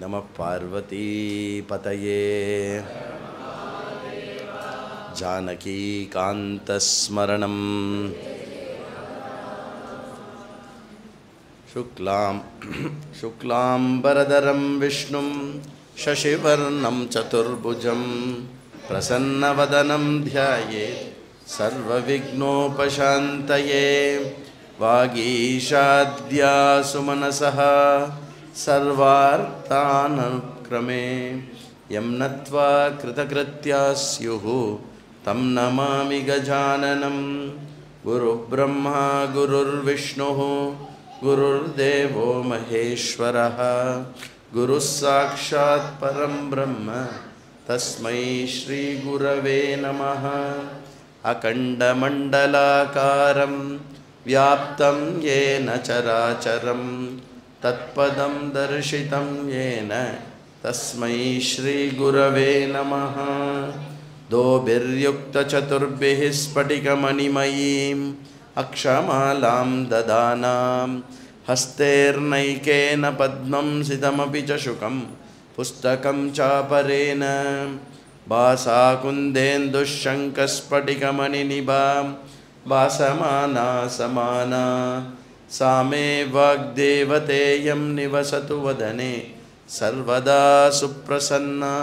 नमः पार्वती पतये जानकी कांतस्मरणं शुक्लांबरधरं विष्णुं शशिवर्णं चतुर्भुजं प्रसन्नवदनं ध्यायेत् सर्वविघ्नोपशान्तये वागीशाद्या सुमनसः सर्वार्थानुक्रमे यं नत्वा कृतकृत्याः स्युः तं नमामि गजाननं गुरुब्रह्मा गुरुर्विष्णुः गुरुर्देवो महेश्वरः गुरुः साक्षात् परं ब्रह्म तस्मै श्रीगुरवे नमः अखण्डमण्डलाकारं व्याप्तं येन चराचरं तत्पदं दर्शितं येन तस्मै श्रीगुरवे नमः दोभिर्युक्तचतुर्भिः स्फटिकमणिमयीम् अक्षमालां ददानां हस्तेर्नैकेन पद्मं सितमपि च शुकं पुस्तकं चापरेण भासाकुन्देन्दुःशङ्खस्फटिकमणिनिभां भासमाना समाना सा मे वाग्देवतेयं निवसतु वदने सर्वदा सुप्रसन्ना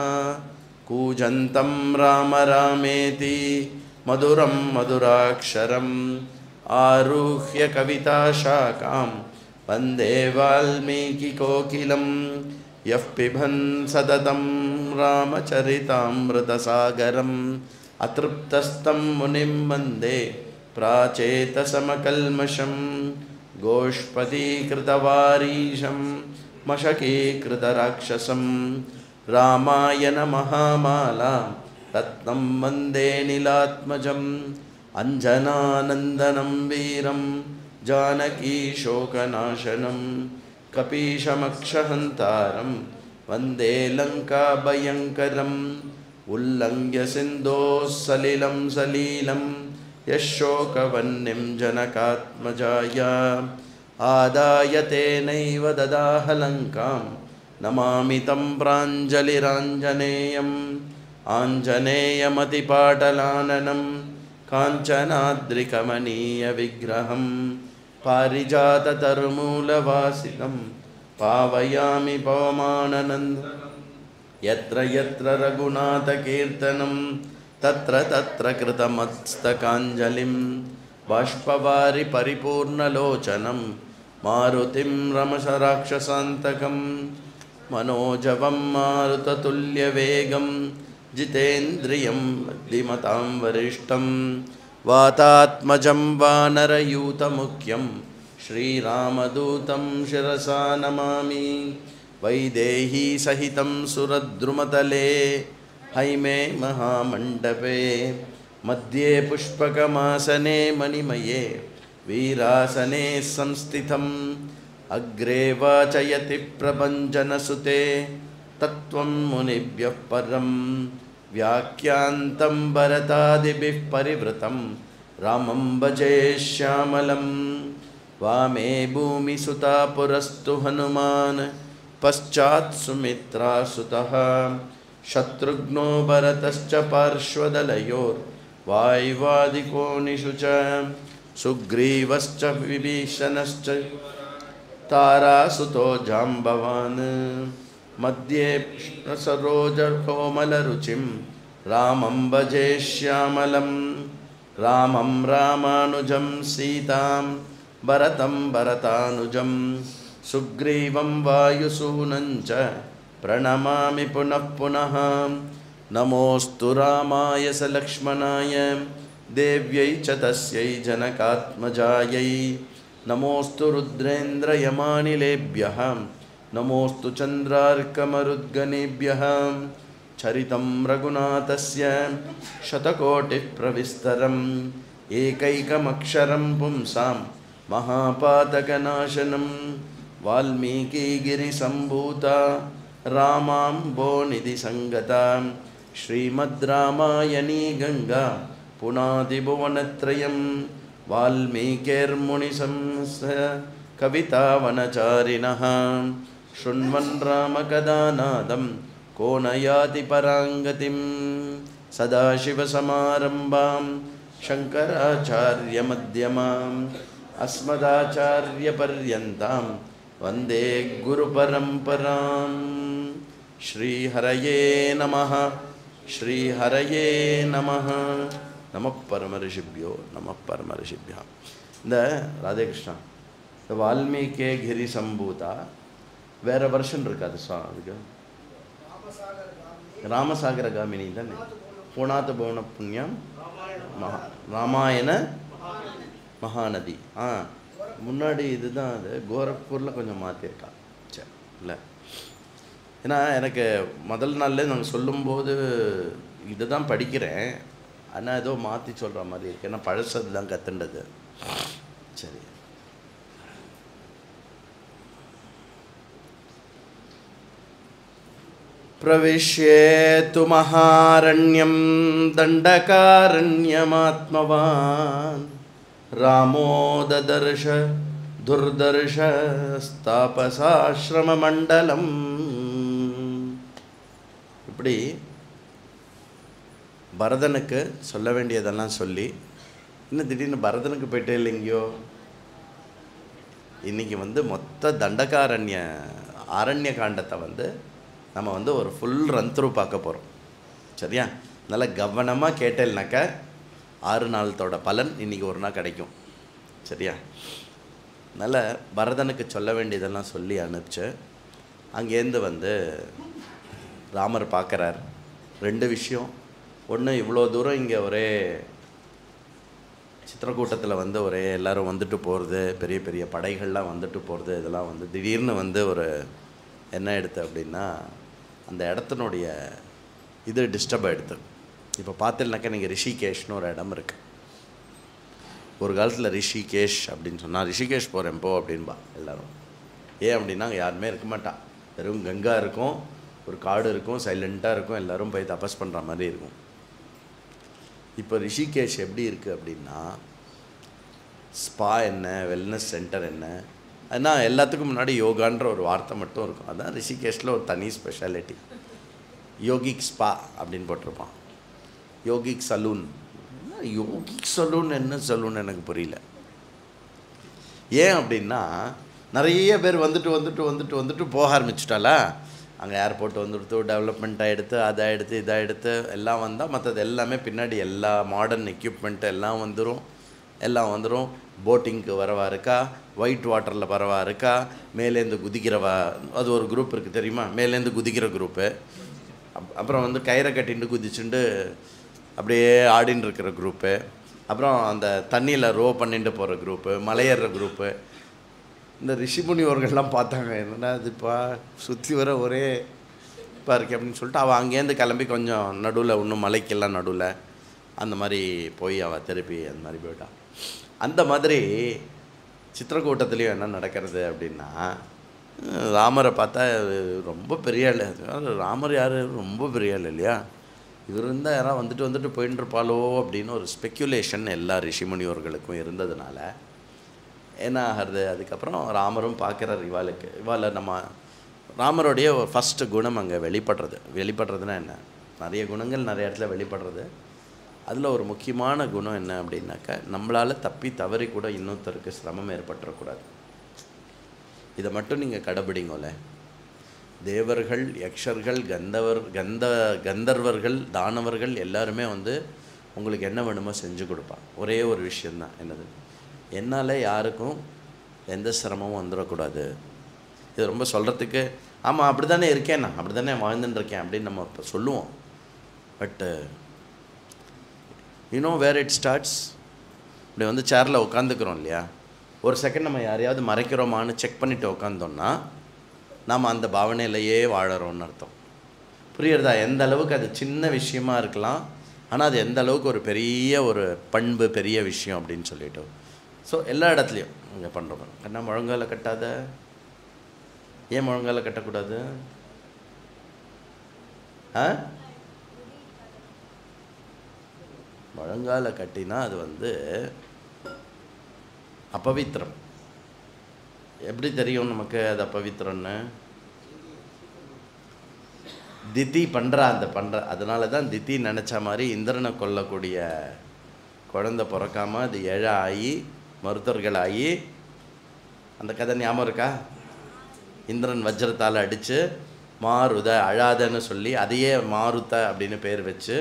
कूजन्तं राम रामेति मधुरं मधुराक्षरम् आरुह्य कविताशाखां वन्दे वाल्मीकिकोकिलं यः पिबन् सततं रामचरितामृतसागरम् अतृप्तस्तं मुनिं वन्दे प्राचेतसमकल्मषं गोष्पदीकृतवारीशं मशकीकृतराक्षसं रामायण महामाला रत्नं वन्दे नीलात्मजम् अंजनानंदनं वीरं जानकी शोकनाशनं कपीशमक्षहन्तारं वन्दे लङ्काभयङ्करम् उल्लङ्घ्य सिन्धोः सलिलं सलीलं यशोकवह्निं जनकात्मजाया आदाय तेनैव ददाह लङ्कां नमामि तं प्राञ्जलिराञ्जनेयम् आञ्जनेयमतिपाटलाननं काञ्चनाद्रिकमनीयविग्रहं पारिजाततरुमूलवासिनं पावयामि पवमाननन्दनं यत्र यत्र रघुनाथकीर्तनं तत्र तत्र कृतमस्तकाञ्जलिं बाष्पवारि परिपूर्णलोचनं मारुतिं रमशराक्षसान्तकं मनोजवं मारुततुल्यवेगं जितेन्द्रियं बुद्धिमतां वरिष्ठं वातात्मजं वानरयूतमुख्यं श्रीरामदूतं शिरसा नमामि वैदेही सहितं सुरद्रुमतले हैमे महामण्डपे मध्ये पुष्पकमासने मणिमये वीरासने संस्थितम् अग्रे वाचयति प्रभञ्जनसुते तत्त्वं मुनिभ्यः परं व्याख्यान्तं भरतादिभिः परिवृतं रामं भजे श्यामलं वामे भूमिसुता पुरस्तु हनुमान् पश्चात् सुमित्रासुतः शत्रुघ्नो भरतश्च पार्श्वदलयोर्वायुवादिकोनिषु च सुग्रीवश्च विभीषणश्च तारासुतो जाम्बवान् मध्ये सरोजकोमलरुचिं रामं भजे श्यामलं रामं रामानुजं सीतां भरतं भरतानुजं सुग्रीवं वायुसूनं च प्रणमामि पुनः पुनः नमोऽस्तु रामाय सलक्ष्मणाय देव्यै च तस्यै जनकात्मजायै नमोऽस्तु रुद्रेन्द्रयमानिलेभ्यः नमोऽस्तु चन्द्रार्कमरुद्गणेभ्यः चरितं रघुनाथस्य शतकोटिः प्रविस्तरम् एकैकमक्षरं पुंसां महापातकनाशनं वाल्मीकिगिरिसम्भूता रामाम्भोनिधिसङ्गता श्रीमद् रामायणी गंगा पुनादिभुवनत्रयं वाल्मीकिर्मुनिसंस्य कवितावनचारिणः शृण्वन् रामकथानादं को न याति पराङ्गतिं सदाशिवसमारम्भां शङ्कराचार्यमध्यमाम् अस्मदाचार्यपर्यन्तां वन्दे गुरुपरम्परां श्रीहरये नमः श्रीहरये नमः नमः परमऋषिभ्यो नमः परमऋषिभ्यः இந்த ராதே கிருஷ்ணா இந்த வால்மீகி கிரி சம்பூதா வேற வெர்ஷன் இருக்காது அதுக்கு ராமசாகர காமினி தானே பூணாத பவன புண்ணியம் ராமாயண மகாநதி முன்னாடி இதுதான் அது கோரக்பூரில் கொஞ்சம் மாற்றிருக்கா சரி இல்லை ஏன்னா எனக்கு முதல் நாள்லேயே நாங்கள் சொல்லும்போது இதுதான் படிக்கிறேன் ஆனால் ஏதோ மாற்றி சொல்கிற மாதிரி இருக்கு ஏன்னா பழசது தான் கற்றுண்டது சரி प्रविश्येतु महारण्यं दण्डकारण्यमात्मवान् रामो ददर्श दुर्दर्श तापसाश्रममण्डलम् இப்படி பரதனுக்கு சொல்ல வேண்டியதெல்லாம் சொல்லி இன்னும் திடீர்னு பரதனுக்கு போயிட்டே இல்லைங்கயோ இன்றைக்கி மொத்த தண்டகாரண்ய ஆரண்ய காண்டத்தை நம்ம ஒரு ஃபுல் ரன் த்ரூ பார்க்க போகிறோம் சரியா நல்லா கவனமாக கேட்டேன்னாக்கா 6 நாளத்தோட பலன் இன்றைக்கி ஒரு நாள் கிடைக்கும் சரியா அதனால் பரதனுக்கு சொல்ல வேண்டியதெல்லாம் சொல்லி அனுப்பிச்சு அங்கேருந்து ராமர் பார்க்குறார் 2 விஷயம் ஒன்று இவ்வளோ தூரம் இங்கே ஒரே சித்திரக்கூட்டத்தில் ஒரே எல்லோரும் வந்துட்டு போகிறது பெரிய பெரிய படைகள்லாம் வந்துட்டு போகிறது இதெல்லாம் திடீர்னு ஒரு என்ன எடுத்து அப்படின்னா அந்த இடத்தினுடைய இது டிஸ்டர்ப் ஆகிடுது இப்போ பார்த்துலனாக்கா நீங்கள் ரிஷிகேஷ்னு ஒரு இடம் இருக்குது ஒரு காலத்தில் ரிஷிகேஷ் அப்படின்னு சொன்னால் ரிஷிகேஷ் போகிறேன் போ அப்படின்பா எல்லோரும் ஏன் அப்படின்னா அங்கே யாருமே இருக்க மாட்டான் வெறும் கங்கா இருக்கும் ஒரு காடு இருக்கும் சைலண்ட்டாக இருக்கும் எல்லோரும் போய் தபஸ் பண்ணுற மாதிரி இருக்கும் இப்போ ரிஷிகேஷ் எப்படி இருக்குது அப்படின்னா ஸ்பா என்ன வெல்னஸ் சென்டர் என்ன ஆனால் எல்லாத்துக்கும் முன்னாடி யோகான்ற ஒரு வார்த்தை மட்டும் இருக்கும் அதுதான் ரிஷிகேஷில் ஒரு தனி ஸ்பெஷாலிட்டி யோகிக் ஸ்பா அப்படின்னு போட்டிருப்பான் யோகிக் சலூன் யோகிக் சலூன் என்ன சலூன் எனக்கு புரியல ஏன் அப்படின்னா நிறைய பேர் வந்துட்டு போக ஆரம்பிச்சிட்டாலா அங்கே ஏர்போர்ட் வந்துடுத்து டெவலப்மெண்ட் ஆகிடுத்து அதை எடுத்து இதை எடுத்து எல்லாம் வந்தால் மற்றது எல்லாமே பின்னாடி எல்லா மாடர்ன் எக்யூப்மெண்ட் எல்லாம் வந்துடும் போட்டிங்க்கு வரவா இருக்கா ஒயிட் வாட்டரில் பரவா இருக்கா மேலேருந்து குதிக்கிறவா அது ஒரு குரூப் இருக்குது தெரியுமா மேலேருந்து குதிக்கிற குரூப்பு அப்புறம் கயிறை கட்டிட்டு குதிச்சுட்டு அப்படியே ஆடின்னு இருக்கிற குரூப்பு அப்புறம் அந்த தண்ணியில் ரோ பண்ணிட்டு போகிற குரூப்பு மலையேறுற குரூப்பு இந்த ரிஷிமுனிவர்கள்லாம் பார்த்தாங்க என்னடா இதுப்பா சுற்றி வர ஒரே இப்போ இருக்கு அப்படின்னு சொல்லிட்டு அவள் அங்கேருந்து கிளம்பி கொஞ்சம் நடுவில் இன்னும் மலைக்கெல்லாம் நடுவில் அந்த மாதிரி போய் அவள் திருப்பி அந்த மாதிரி போயிட்டான் அந்த மாதிரி சித்திரக்கூட்டத்துலேயும் என்ன நடக்கிறது அப்படின்னா ராமரை பார்த்தா ரொம்ப பெரிய ஆள் ராமர் யார் ரொம்ப பெரிய ஆள் இல்லையா இவர் இருந்தால் யாராவது வந்துட்டு போயின்னு இருப்பாளோ அப்படின்னு ஒரு ஸ்பெக்குலேஷன் எல்லா ரிஷிமுனிவர்களுக்கும் இருந்ததுனால என்ன ஆகிறது அதுக்கப்புறம் ராமரும் பார்க்குறார் இவாளை நம்ம ராமருடைய ஒரு ஃபஸ்ட்டு குணம் அங்கே வெளிப்படுறதுன்னா என்ன நிறைய குணங்கள் நிறைய இடத்துல வெளிப்படுறது அதில் ஒரு முக்கியமான குணம் என்ன அப்படின்னாக்கா நம்மளால் தப்பி தவறி கூட இன்னொருத்தருக்கு சிரமம் ஏற்பட்டுறக்கூடாது இதை மட்டும் நீங்கள் கடைபிடிங்கோல தேவர்கள் யக்ஷர்கள் கந்தர்வர்கள் தானவர்கள் எல்லாருமே உங்களுக்கு என்ன வேணுமோ செஞ்சு கொடுப்பான் ஒரே ஒரு விஷயந்தான் என்னது என்னால் யாருக்கும் எந்த சிரமமும் வந்துடக்கூடாது இது ரொம்ப சொல்கிறதுக்கு ஆமாம் அப்படி தானே இருக்கேன் நான் அப்படி தானே வாழ்ந்துட்டுருக்கேன் அப்படின்னு நம்ம இப்போ சொல்லுவோம் பட்டு யூனோ வேர் இட் ஸ்டார்ட்ஸ் இப்படி சேரில் உட்காந்துக்கிறோம் இல்லையா ஒரு செகண்ட் நம்ம யாரையாவது மறைக்கிறோமான்னு செக் பண்ணிவிட்டு உட்காந்தோன்னா நாம் அந்த பாவனையிலையே வாழறோம்னு அர்த்தம் புரியுறதா எந்த அளவுக்கு அது சின்ன விஷயமா இருக்கலாம் ஆனால் அது எந்த அளவுக்கு ஒரு பெரிய ஒரு பண்பு பெரிய விஷயம் அப்படின்னு சொல்லிட்டு ஸோ எல்லா இடத்துலையும் இங்கே பண்ணுறோம் கண்ணா முழங்கால கட்டாத ஏன் முழங்கால கட்டக்கூடாது முழங்கால கட்டினா அது அப்பவித்திரம் எப்படி தெரியும் நமக்கு அது அப்பவித்திரம்னு திதி அதனால தான் திதி நினச்ச மாதிரி இந்திரனை கொல்லக்கூடிய குழந்தை பிறக்காமல் அது ஏழை ஆகி மருத்துவர்களாகி, அந்த கதை ஞாபகம் இருக்கா? இந்திரன் வஜ்ரத்தால் அடித்து மாருத அழாதன்னு சொல்லி அதையே மாருத அப்படின்னு பேர் வச்சு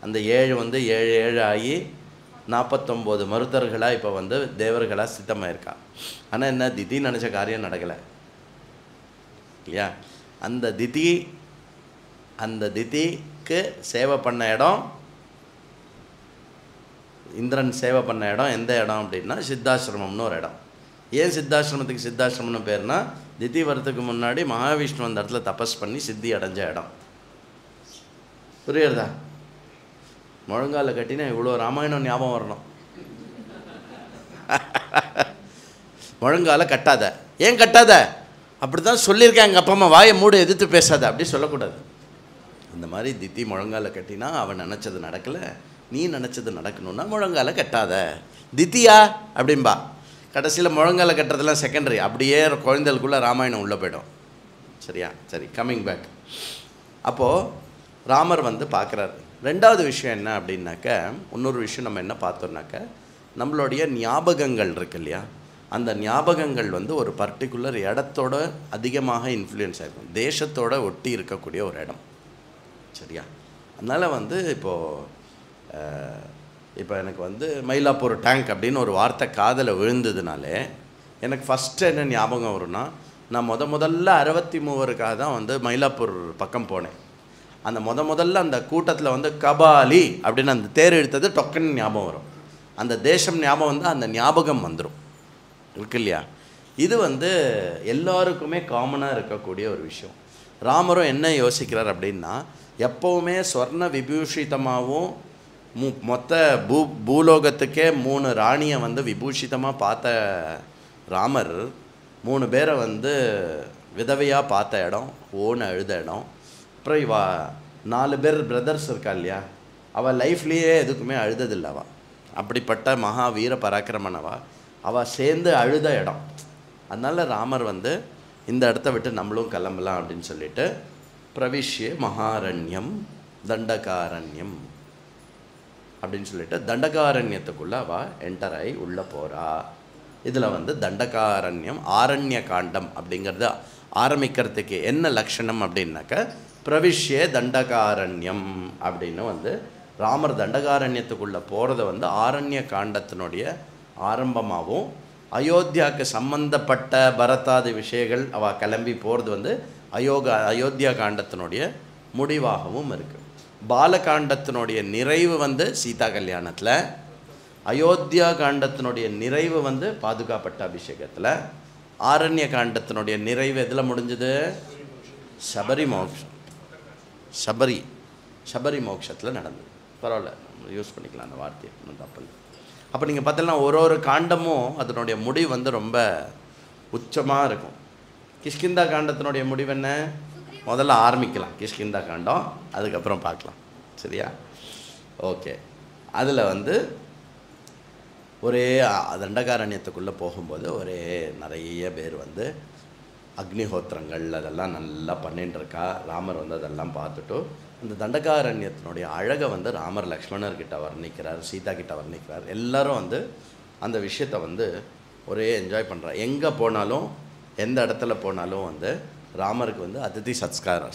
அந்த 7 வந்து 7 ஆகி 49 மருத்துவர்களாக இப்போ வந்து தேவர்களாக சித்தமாயிருக்கா. ஆனால் என்ன, திதி நினச்ச காரியம் நடக்கலை இல்லையா? அந்த திதிக்கு சேவை பண்ண இடம், இந்திரன் சேவை பண்ண இடம் எந்த இடம் அப்படின்னா சித்தாசிரமம்னு ஒரு இடம். ஏன் சித்தாசிரமத்துக்கு சித்தாசிரமம்னு பேர்னா, திதி வரத்துக்கு முன்னாடி மகாவிஷ்ணு அந்த இடத்துல தபஸ் பண்ணி சித்தி அடைஞ்ச இடம். புரியுறதா? முழங்கால கட்டினா இவ்வளோ ராமாயணம் ஞாபகம் வரணும். முழங்கால கட்டாத. ஏன் கட்டாத? அப்படி தான் சொல்லியிருக்கேன் எங்கள் அப்பா அம்மா, வாயை மூடு, எதிர்த்து பேசாத, அப்படி சொல்லக்கூடாது. இந்த மாதிரி தித்தி முழங்கால கட்டினா அவன் நினச்சது நடக்கலை, நீ நினச்சது நடக்கணுன்னா முழங்கால கட்டாத. தித்தியா அப்படின்பா. கடைசியில் முழங்கால கட்டுறதுலாம் செகண்டரி. அப்படியே குழந்தைகளுக்குள்ளே ராமாயணம் உள்ளே போய்டும். சரியா? சரி, கம்மிங் பேக். அப்போது ராமர் வந்து பார்க்குறாரு. ரெண்டாவது விஷயம் என்ன அப்படின்னாக்க, இன்னொரு விஷயம் நம்ம என்ன பார்த்தோம்னாக்க, நம்மளுடைய ஞாபகங்கள் இருக்கு இல்லையா, அந்த ஞாபகங்கள் வந்து ஒரு பர்டிகுலர் இடத்தோட அதிகமாக இன்ஃப்ளூயன்ஸ் ஆகிருக்கும். தேசத்தோட ஒட்டி இருக்கக்கூடிய ஒரு இடம். சரியா? அதனால் வந்து இப்போ எனக்கு வந்து மயிலாப்பூர் டேங்க் அப்படின்னு ஒரு வார்த்தை காதில் விழுந்ததுனாலே எனக்கு ஃபஸ்ட்டு என்ன ஞாபகம் வரும்னா, நான் முதல்ல 63 தான் வந்து மயிலாப்பூர் பக்கம் போனேன். அந்த முதல்ல அந்த கூட்டத்தில் வந்து கபாலி அப்படின்னு அந்த தேர் இழுத்தது டொக்குன்னு ஞாபகம் வரும். அந்த தேசம் ஞாபகம் வந்து அந்த ஞாபகம் வந்துடும் இருக்கு இல்லையா? இது வந்து எல்லாருக்குமே காமனாக இருக்கக்கூடிய ஒரு விஷயம். ராமரும் என்ன யோசிக்கிறார் அப்படின்னா, எப்போவுமே ஸ்வர்ண விபூஷிதமாகவும் மொத்த பூலோகத்துக்கே 3 ராணியை வந்து விபூஷிதமாக பார்த்த ராமர் 3 பேரை வந்து விதவையாக பார்த்த இடம், ஓன்னு அழுத இடம். அப்புறம் 4 பேர் பிரதர்ஸ் இருக்கா இல்லையா, அவள் லைஃப்லேயே எதுக்குமே அழுததில்லை. அவள் அப்படிப்பட்ட மகா வீர பராக்கிரமனவா, அவள் சேர்ந்து அழுத இடம். அதனால் ராமர் வந்து இந்த இடத்த விட்டு நம்மளும் கிளம்பலாம் அப்படின்னு சொல்லிட்டு பிரவிஷ்ய மகாரண்யம் தண்டகாரண்யம் அப்படின்னு சொல்லிட்டு தண்டகாரண்யத்துக்குள்ளே அவள் என்டர் ஆகி உள்ளே போகிறா. இதில் வந்து தண்டகாரண்யம் ஆரண்ய காண்டம் அப்படிங்கிறது ஆரம்பிக்கிறதுக்கு என்ன லட்சணம் அப்படின்னாக்க, பிரவிஷ்ய தண்டகாரண்யம் அப்படின்னு வந்து ராமர் தண்டகாரண்யத்துக்குள்ளே போகிறத வந்து ஆரண்ய காண்டத்தினுடைய ஆரம்பமாகவும், அயோத்தியாவுக்கு சம்பந்தப்பட்ட பரதாதி விஷயங்கள் அவள் கிளம்பி போகிறது வந்து அயோத்தியா காண்டத்தினுடைய முடிவாகவும் இருக்குது. பாலகாண்டத்தினுடைய நிறைவு வந்து சீதா கல்யாணத்தில், அயோத்தியா காண்டத்தினுடைய நிறைவு வந்து பாதுகாப்பட்ட அபிஷேகத்தில், ஆரண்ய காண்டத்தினுடைய நிறைவு எதில் முடிஞ்சது? சபரி மோக்ஷம். சபரி மோக்ஷத்தில் நடந்தது. பரவாயில்ல, யூஸ் பண்ணிக்கலாம் அந்த வார்த்தையை, ஒன்றும் தப்பு இல்லை. அப்போ நீங்கள் பார்த்தீங்கன்னா ஒரு காண்டமும் அதனுடைய முடிவு வந்து ரொம்ப உச்சமாக இருக்கும். கிஷ்கிந்தா காண்டத்தினுடைய முடிவு என்ன? முதல்ல ஆரம்பிக்கலாம் கிஷ்கிந்தா காண்டம், அதுக்கப்புறம் பார்க்கலாம். சரியா? ஓகே. அதில் வந்து ஒரே தண்டகாரண்யத்துக்குள்ளே போகும்போது ஒரே நிறைய பேர் வந்து அக்னிஹோத்திரங்கள் அதெல்லாம் நல்லா பண்ணிட்டு இருக்கா. ராமர் வந்து அதெல்லாம் பார்த்துட்டு அந்த தண்டகாரண்யத்தினுடைய அழகை வந்து ராமர் லக்ஷ்மணர்கிட்ட வர்ணிக்கிறார், சீதா கிட்ட வர்ணிக்கிறார். எல்லாரும் வந்து அந்த விஷயத்தை வந்து ஒரே என்ஜாய் பண்ணுறார். எங்கே போனாலும் எந்த இடத்துல போனாலும் வந்து ராமருக்கு வந்து அதிதி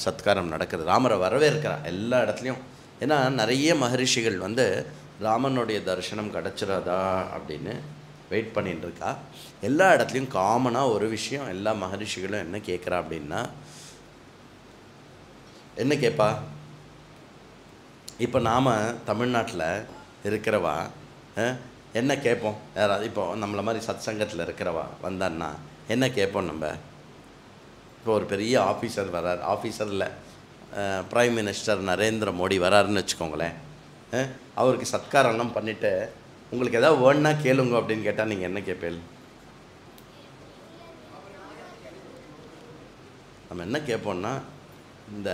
சத்காரம் நடக்குது. ராமரை வரவேற்கிறார் எல்லா இடத்துலையும். ஏன்னா நிறைய மகரிஷிகள் வந்து ராமனுடைய தரிசனம் கிடச்சிடாதா அப்படின்னு வெயிட் பண்ணிட்டு இருக்கா. எல்லா இடத்துலையும் காமனாக ஒரு விஷயம் எல்லா மகரிஷிகளும் என்ன கேட்குறா அப்படின்னா, என்ன கேட்பா? இப்போ நாம் தமிழ்நாட்டில் இருக்கிறவா என்ன கேட்போம்? யாராவது இப்போ நம்மளை மாதிரி சத் சங்கத்தில் இருக்கிறவா வந்தான்னா என்ன கேட்போம்? நம்ம இப்போ ஒரு பெரிய ஆஃபீஸர் வரார், ஆஃபீஸரில் பிரைம் மினிஸ்டர் நரேந்திர மோடி வராருன்னு வச்சுக்கோங்களேன். அவருக்கு சத்காரம்லாம் பண்ணிவிட்டு உங்களுக்கு எதாவது வேணுன்னா கேளுங்க அப்படின்னு கேட்டால் நீங்கள் என்ன கேட்பீள்? நம்ம என்ன கேட்போம்னா, இந்த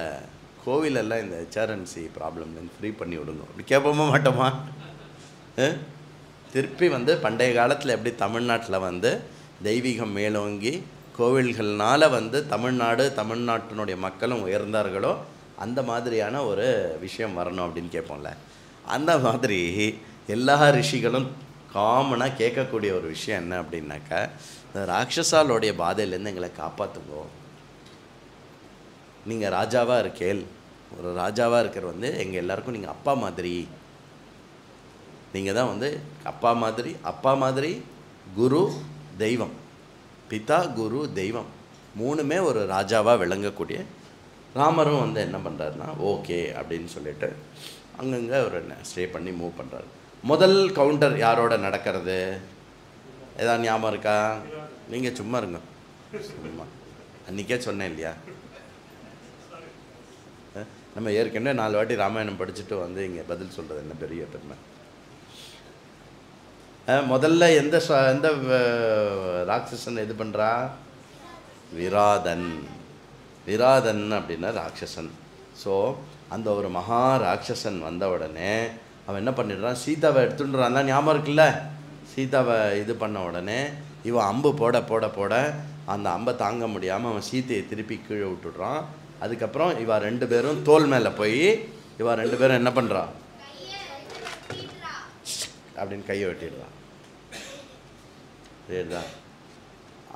கோவிலெல்லாம் இந்த ஹெச்ஆர்என்சி ப்ராப்ளம்லேருந்து ஃப்ரீ பண்ணி விடுங்க அப்படி கேட்போமா மாட்டோமா? திருப்பி வந்து பண்டைய காலத்தில் எப்படி தமிழ்நாட்டில் வந்து தெய்வீகம் மேலோங்கி கோவில்கள்னால் வந்து தமிழ்நாட்டினுடைய மக்களும் உயர்ந்தார்களோ, அந்த மாதிரியான ஒரு விஷயம் வரணும் அப்படின்னு கேட்போம்ல. அந்த மாதிரி எல்லா ரிஷிகளும் காமனாக கேட்கக்கூடிய ஒரு விஷயம் என்ன அப்படின்னாக்கா, இந்த ராட்சசாலோடைய பாதையிலேருந்து எங்களை காப்பாற்றுங்கோ. நீங்கள் ராஜாவாக இருக்கேள், ஒரு ராஜாவாக இருக்கிற வந்து எங்கள் எல்லாருக்கும் நீங்கள் அப்பா மாதிரி. நீங்கள் தான் வந்து அப்பா மாதிரி குரு தெய்வம், பிதா குரு தெய்வம் மூணுமே ஒரு ராஜாவாக விளங்கக்கூடிய ராமரும் வந்து என்ன பண்ணுறாருன்னா ஓகே அப்படின்னு சொல்லிட்டு அங்கங்கே ஒரு ஸ்டே பண்ணி மூவ் பண்ணுறாரு. முதல் கவுண்டர் யாரோட நடக்கிறது ஏதாவது ஞாபகம் இருக்கா? நீங்கள் சும்மா இருங்க, சும்மா அன்றைக்கே சொன்னேன் இல்லையா, நம்ம ஏற்கனவே 4 வாட்டி ராமாயணம் படிச்சுட்டு வந்து இங்கே பதில் சொல்கிறது என்ன பெரிய பெருமை. முதல்ல எந்த ராட்சசன் இது பண்ணுறா? விராதன். விராதன் அப்படின்னா ராட்சசன். ஸோ அந்த ஒரு மகா ராட்சசன் வந்த உடனே அவன் என்ன பண்ணிடுறான், சீதாவை எடுத்துட்டுறான் தான் ஞாபகம் இருக்குல்ல. சீதாவை இது பண்ண உடனே இவன் அம்பு போட போட போட அந்த அம்பை தாங்க முடியாமல் அவன் சீத்தையை திருப்பி கீழே விட்டுடுறான். அதுக்கப்புறம் இவா 2 பேரும் தோல் மேலே போய் இவா 2 பேரும் என்ன பண்ணுறான் அப்படின்னு கையை வெட்டிடுறான். சரிதான்,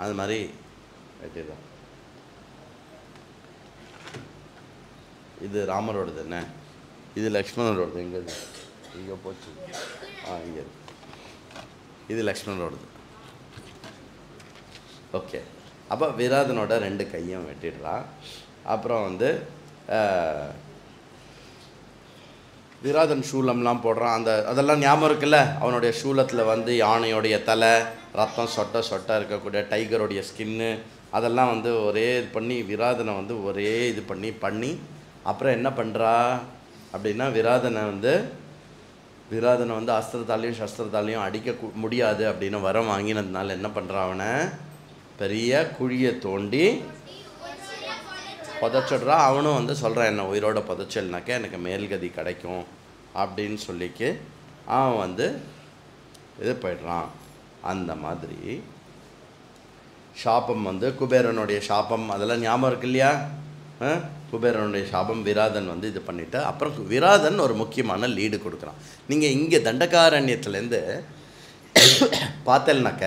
அது மாதிரி வெட்டிடுறான். இது ராமரோடது என்ன, இது லக்ஷ்மணரோடது. எங்கே இங்கே போச்சு, இங்கே இது லக்ஷ்மணரோடது. ஓகே, அப்போ விராதனோட 2 கையும் வெட்டிடுறான். அப்புறம் வந்து விராதன் சூலம்லாம் போடுறான். அதெல்லாம் ஞாபகம் இருக்குல்ல. அவனுடைய சூலத்தில் வந்து யானையோடைய தலை, ரத்தம் சொட்ட இருக்கக்கூடிய டைகருடைய ஸ்கின்னு அதெல்லாம் வந்து ஒரே இது பண்ணி விராதனை வந்து ஒரே இது பண்ணி அப்புறம் என்ன பண்ணுறா அப்படின்னா, விராதனை வந்து அஸ்திரத்தாலையும் சஸ்திரத்தாலையும் அடிக்க முடியாது அப்படின்னு வரம் வாங்கினதுனால என்ன பண்ணுறான், அவனை பெரிய குழியை தோண்டி புதைச்சிடுறா. அவனும் வந்து சொல்கிறான், என்ன உயிரோட புதைச்சல்னாக்கா எனக்கு மேல்கதி கிடைக்கும் அப்படின்னு சொல்லிக்கு அவன் வந்து இது போய்ட்றான். அந்த மாதிரி சாபம் வந்து குபேரனுடைய சாபம் அதெல்லாம் ஞாபகம் இருக்கு இல்லையா. குபேரனுடைய சாபம் விராதன் வந்து இது பண்ணிவிட்டு அப்புறம் விராதன் ஒரு முக்கியமான லீடு கொடுக்குறான். நீங்கள் இங்கே தண்டகாரண்யத்துலேருந்து பார்த்தேன்னாக்க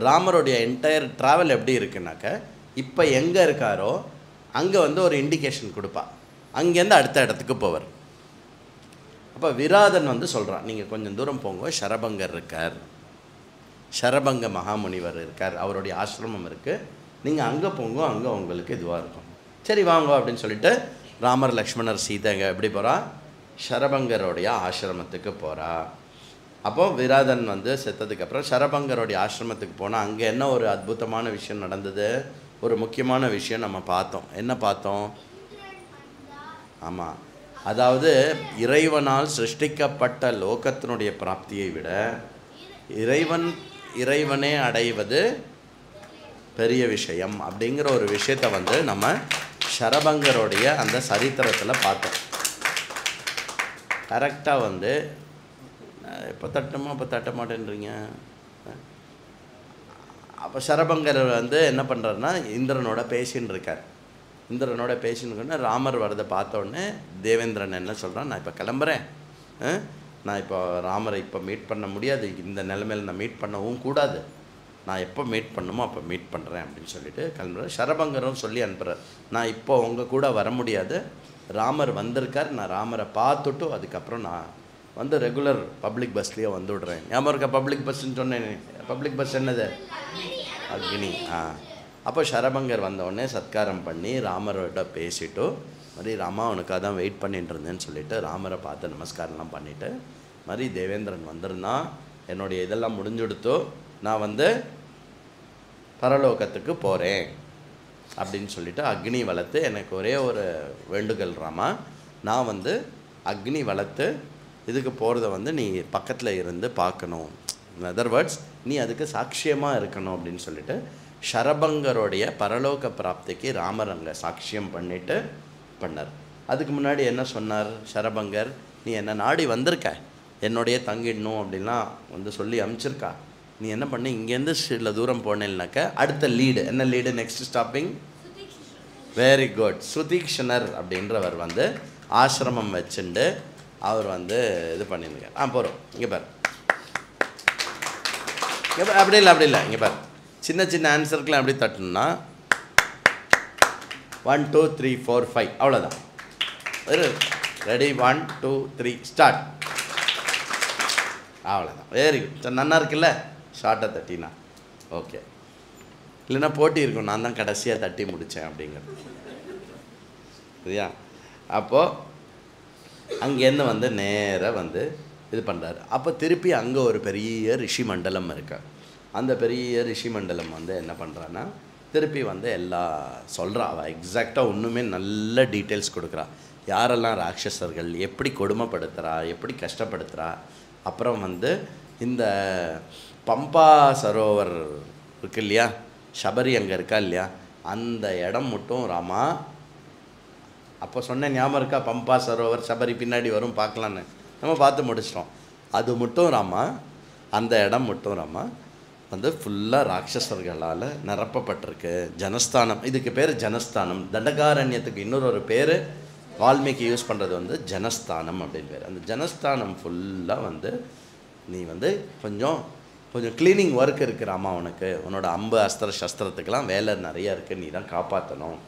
ராமருடைய என்டையர் ட்ராவல் எப்படி இருக்குன்னாக்க, இப்போ எங்கே இருக்காரோ அங்கே வந்து ஒரு இண்டிகேஷன் கொடுப்பா, அங்கேருந்து அடுத்த இடத்துக்கு போவார். அப்போ விராதன் வந்து சொல்கிறான், நீங்கள் கொஞ்சம் தூரம் போங்க, சரபங்கர் இருக்கார், சரபங்க மகாமுனிவர் இருக்கார், அவருடைய ஆசிரமம் இருக்குது, நீங்கள் அங்கே போங்க, அங்கே உங்களுக்கு இதுவாக இருக்கும். சரி வாங்க அப்படின்னு சொல்லிட்டு ராமர் லக்ஷ்மணர் சீதைங்க எப்படி போகிறா, சரபங்கருடைய ஆசிரமத்துக்கு போகிறா. அப்போது விராதன் வந்து செத்ததுக்கப்புறம் சரபங்கருடைய ஆசிரமத்துக்கு போனால் அங்கே என்ன ஒரு அற்புதமான விஷயம் நடந்தது, ஒரு முக்கியமான விஷயம் நம்ம பார்த்தோம். என்ன பார்த்தோம்? ஆமாம், அதாவது இறைவனால் சிருஷ்டிக்கப்பட்ட லோகத்தினுடைய பிராப்தியை விட இறைவனே அடைவது பெரிய விஷயம் அப்படிங்கிற ஒரு விஷயத்தை வந்து நம்ம சரபங்கருடைய அந்த சரித்திரத்தில் பார்த்தோம். கரெக்டாக வந்து இப்போ தட்ட மாட்டேன்றீங்க. அப்போ சரபங்கர் வந்து என்ன பண்ணுறாருன்னா இந்திரனோட பேசின்னு இருக்கார். இந்திரனோட பேசின்னு ராமர் வரதை பார்த்தோடனே தேவேந்திரன் என்ன சொல்கிறான், நான் இப்போ கிளம்புறேன், நான் இப்போ ராமரை இப்போ மீட் பண்ண முடியாது, இந்த நிலைமையில் நான் மீட் பண்ணவும் கூடாது, நான் எப்போ மீட் பண்ணணுமோ அப்போ மீட் பண்ணுறேன் அப்படின்னு சொல்லிட்டு கிளம்புறேன். சரபங்கரும் சொல்லி அனுப்புகிறார், நான் இப்போ உங்கள் கூட வர முடியாது, ராமர் வந்திருக்கார், நான் ராமரை பார்த்துட்டு அதுக்கப்புறம் நான் வந்து ரெகுலர் பப்ளிக் பஸ்லேயே வந்து விடுறேன். ஞாபகம் இருக்கா பப்ளிக் பஸ்ன்னு சொன்னேன், பப்ளிக் பஸ் என்னது, அக்னி. அப்போ சரபங்கர் வந்தவுடனே சத்காரம் பண்ணி ராமரோட பேசிவிட்டு, மாதிரி ராமா அவனுக்காக தான் வெயிட் பண்ணிட்டு இருந்தேன்னு சொல்லிவிட்டு ராமரை பார்த்து நமஸ்காரம்லாம் பண்ணிவிட்டு, மாதிரி தேவேந்திரன் வந்திருந்தான், என்னுடைய இதெல்லாம் முடிஞ்சுடுத்தோ, நான் வந்து பரலோகத்துக்கு போகிறேன் அப்படின்னு சொல்லிவிட்டு அக்னி வளர்த்து, எனக்கு ஒரே ஒரு வேண்டுகோள் ராமா, நான் வந்து அக்னி வளர்த்து இதுக்கு போகிறத வந்து நீ பக்கத்தில் இருந்து பார்க்கணும், இன் அதர் வேர்ட்ஸ் நீ அதுக்கு சாட்சியமாக இருக்கணும் அப்படின்னு சொல்லிட்டு சரபங்கருடைய பரலோக பிராப்திக்கு ராமர் அங்கே சாட்சியம் பண்ணிட்டு பண்ணார். அதுக்கு முன்னாடி என்ன சொன்னார் சரபங்கர், நீ என்ன நாடி வந்திருக்க, என்னுடைய தங்கிடணும் அப்படின்லாம் வந்து சொல்லி அனுப்பிச்சிருக்கா, நீ என்ன பண்ணி இங்கேருந்து சில தூரம் போனேன்னாக்க அடுத்த லீடு என்ன lead, next stopping very good. சுதீக்ஷணர் அப்படின்றவர் வந்து ஆசிரமம் வச்சுண்டு அவர் வந்து இது பண்ணியிருக்கார். போகிறோம். இங்கே பாரு, இங்கே அப்படி இல்லை இங்கே பாரு, சின்ன சின்ன ஆன்சருக்குலாம் எப்படி தட்டணும்னா 1 2 3 4 5 அவ்வளோதான். Ready 1 2 3 start. அவ்வளோதான். Very good. நல்லா இருக்குல்ல? ஷார்ட்டாக தட்டினா ஓகே. இல்லைன்னா போட்டி இருக்கும், நான் தான் கடைசியாக தட்டி முடித்தேன் அப்படிங்கிறது. சரியா? அப்போது அங்கேருந்து வந்து நேராக வந்து இது பண்ணுறாரு. அப்போ திருப்பி அங்கே ஒரு பெரிய ரிஷி மண்டலம் இருக்கு. அந்த பெரிய ரிஷி மண்டலம் வந்து என்ன பண்ணுறான்னா திருப்பி வந்து எல்லா சொல்கிறா. அவள் எக்ஸாக்டாக ஒன்றுமே நல்ல டீட்டெயில்ஸ் கொடுக்குறா. யாரெல்லாம் ராட்சசர்கள், எப்படி கொடுமைப்படுத்துகிறா, எப்படி கஷ்டப்படுத்துகிறா. அப்புறம் வந்து இந்த பம்பா சரோவர் இருக்கு இல்லையா, சபரி அங்கே இருக்கா இல்லையா, அந்த இடம் மட்டும் ராமா, அப்போ சொன்னேன் ஞாபகம் இருக்கா? பம்பா சரோவர் சபரி பின்னாடி வரும் பார்க்கலான்னு நம்ம பார்த்து முடிச்சிட்டோம். அது மட்டும் ராமா, அந்த இடம் மட்டும் ராமா வந்து ஃபுல்லாக ராட்சசர்களால் நிரப்பப்பட்டிருக்கு. ஜனஸ்தானம், இதுக்கு பேர் ஜனஸ்தானம். தண்டகாரண்யத்துக்கு இன்னொரு பேர் வால்மீகி யூஸ் பண்ணுறது வந்து ஜனஸ்தானம் அப்படின்னு பேர். அந்த ஜனஸ்தானம் ஃபுல்லாக வந்து நீ வந்து கொஞ்சம் க்ளீனிங் ஒர்க் இருக்கிறாமா உனக்கு, உன்னோட அம்பு அஸ்திர சஸ்திரத்துக்கெல்லாம் வேலை நிறையா இருக்குது, நீ தான் காப்பாற்றணும்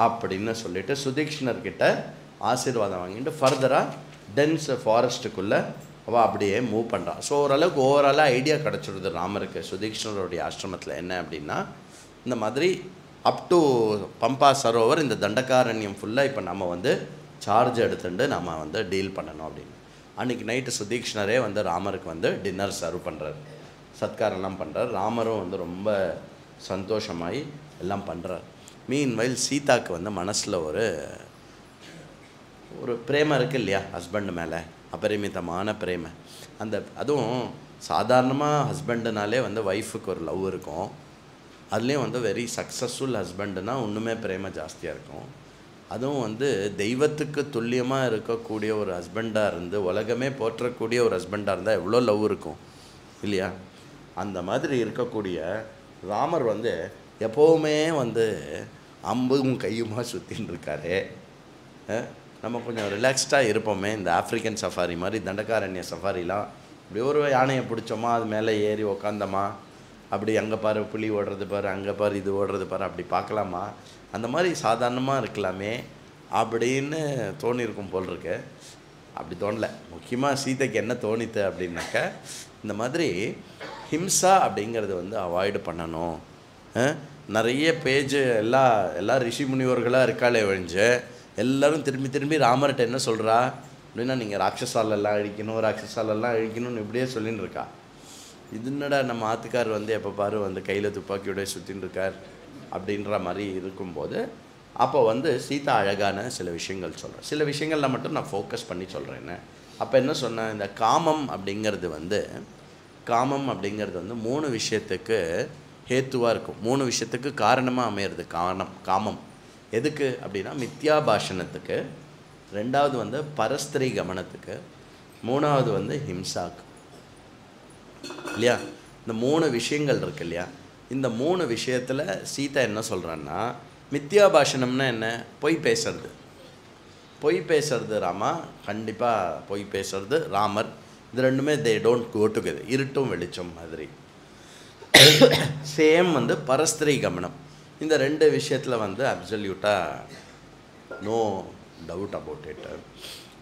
அப்படின்னு சொல்லிட்டு சுதீக்ஷணர்கிட்ட ஆசீர்வாதம் வாங்கிட்டு ஃபர்தராக டென்ஸ் ஃபாரஸ்ட்டுக்குள்ளே அவள் அப்படியே மூவ் பண்ணுறான். ஸோ ஓரளவுக்கு ஓவராலாக ஐடியா கிடச்சிடுது ராமருக்கு சுதீக்ஷணருடைய ஆசிரமத்தில் என்ன அப்படின்னா, இந்த மாதிரி அப் டு பம்பா சரோவர் இந்த தண்டகாரண்யம் ஃபுல்லாக இப்போ நம்ம வந்து சார்ஜ் எடுத்துட்டு நம்ம வந்து டீல் பண்ணணும் அப்படின்னு. அன்றைக்கி நைட்டு சுதீக்ஷணரே வந்து ராமருக்கு வந்து டின்னர் சர்வ் பண்ணுறாரு, சத்காரெல்லாம் பண்ணுறாரு. ராமரும் வந்து ரொம்ப சந்தோஷமாகி எல்லாம் பண்ணுறார். மீன்வைல் சீதாவுக்கு வந்து மனசில் ஒரு பிரேமம் இருக்குது இல்லையா ஹஸ்பண்ட் மேலே, அபரிமிதமான பிரேமை. அதுவும் சாதாரணமாக ஹஸ்பண்டுனாலே வந்து ஒய்ஃபுக்கு ஒரு லவ் இருக்கும். அதுலேயும் வந்து வெரி சக்ஸஸ்ஃபுல் ஹஸ்பண்டுனா இன்னுமே பிரேம ஜாஸ்தியாக இருக்கும். அதுவும் வந்து தெய்வத்துக்கு துல்லியமாக இருக்கக்கூடிய ஒரு ஹஸ்பண்டாக இருந்து உலகமே போற்றக்கூடிய ஒரு ஹஸ்பண்டாக இருந்தால் எவ்வளோ லவ் இருக்கும் இல்லையா? அந்த மாதிரி இருக்கக்கூடிய ராமர் வந்து எப்போவுமே வந்து அம்பும் கையுமா சுற்றின்னு இருக்காரு. நம்ம கொஞ்சம் ரிலாக்ஸ்டாக இருப்போமே. இந்த ஆஃப்ரிக்கன் சஃபாரி மாதிரி தண்டகாரண்ய சஃபாரிலாம் இப்படி ஒரு யானையை பிடிச்சோமா, அது மேலே ஏறி உக்காந்தோமா, அப்படி அங்கே பாரு புலி ஓடுறது பாரு, அங்கே பாரு இது ஓடுறது பாரு, அப்படி பார்க்கலாமா, அந்த மாதிரி சாதாரணமாக இருக்கலாமே அப்படின்னு தோணியிருக்கும் போல் இருக்கு. அப்படி தோணலை. முக்கியமாக சீதைக்கு என்ன தோணித்து அப்படின்னாக்க, இந்த மாதிரி ஹிம்சா அப்படிங்கிறது வந்து அவாய்டு பண்ணணும். நிறைய பேஜ் எல்லா ரிஷி முனிவர்களாக இருக்காளே ஒழிஞ்சு எல்லோரும் திரும்பி ராமர்கிட்ட என்ன சொல்கிறா அப்படின்னா, நீங்கள் ராட்சசாலெல்லாம் அழிக்கணும்னு இப்படியே சொல்லின்னு இருக்கா. இது என்னடா நம்ம ஆத்துக்கார் வந்து எப்போ பாரு வந்து கையில் துப்பாக்கியோட சுற்றின்னு இருக்கார் அப்படின்ற மாதிரி இருக்கும்போது, அப்போ வந்து சீதா அழகான சில விஷயங்கள் சொல்கிறேன். சில விஷயங்களில் மட்டும் நான் ஃபோக்கஸ் பண்ணி சொல்கிறேன்னு. அப்போ என்ன சொன்னேன், இந்த காமம் அப்படிங்கிறது வந்து 3 விஷயத்துக்கு ஹேத்துவாக இருக்கும், 3 விஷயத்துக்கு காரணமாக அமையிறது. காமம் எதுக்கு அப்படின்னா மித்யாபாஷணத்துக்கு, 2வது வந்து பரஸ்திரி கமனத்துக்கு, 3வது வந்து ஹிம்சாக்கு இல்லையா? இந்த 3 விஷயங்கள் இருக்கு இல்லையா? இந்த 3 விஷயத்தில் சீதா என்ன சொல்கிறான்னா, மித்யாபாஷணம்னா என்ன? பொய் பேசுறது ராமா, கண்டிப்பாக பொய் பேசுறது ராமர். இது ரெண்டுமே தே டோன்ட் கோ டுகெதர். இருட்டும் வெளிச்சம் மாதிரி. சேம் வந்து பரஸ்திரி கமனம். இந்த 2 விஷயத்தில் வந்து அப்சல்யூட்டாக நோ டவுட் அபவுட் இட்.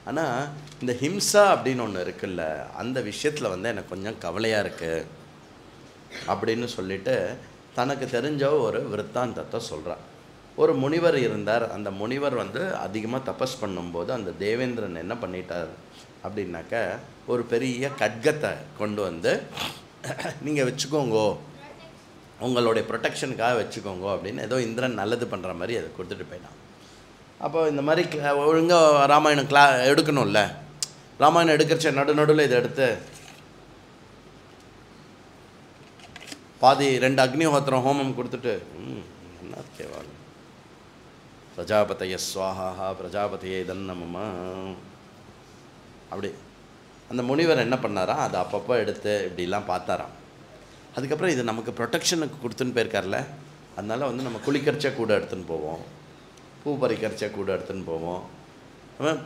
ஆனால் இந்த ஹிம்சா அப்படின்னு ஒன்று இருக்குல்ல, அந்த விஷயத்தில் வந்து எனக்கு கொஞ்சம் கவலையாக இருக்குது அப்படின்னு சொல்லிட்டு தனக்கு தெரிஞ்ச ஒரு விருத்தாந்தத்தை சொல்கிறார். ஒரு முனிவர் இருந்தார். அந்த முனிவர் வந்து அதிகமாக தபஸ் பண்ணும்போது அந்த தேவேந்திரன் என்ன பண்ணிட்டார் அப்படின்னாக்க, ஒரு பெரிய கட்கத்தை கொண்டு வந்து நீங்கள் வச்சுக்கோங்கோ, உங்களுடைய ப்ரொடெக்ஷனுக்காக வச்சுக்கோங்க அப்படின்னு ஏதோ இந்திரன் நல்லது பண்ணுற மாதிரி அதை கொடுத்துட்டு போயிட்டான். அப்போ இந்த மாதிரி ஒழுங்காக ராமாயணம் எடுக்கணும்ல, ராமாயணம் எடுக்கிறச்ச நடுவில் இதை எடுத்து பாதி 2 அக்னிஹோத்திரம் ஹோமம் கொடுத்துட்டு என்ன கேவாள் பிரஜாபதைய ஸ்வாஹா பிரஜாபதியே தன்னமமா அப்படி அந்த முனிவர் என்ன பண்ணாரா, அதை அப்பப்போ எடுத்து இப்படிலாம் பார்த்தாராம். அதுக்கப்புறம் இது நமக்கு ப்ரொடெக்ஷனுக்கு கொடுத்துன்னு போயிருக்கார்ல, அதனால் வந்து நம்ம குளிக்கரிச்சா கூட எடுத்துன்னு போவோம் பூ பறிக்கிறச்ச கூட எடுத்துன்னு போவோம்,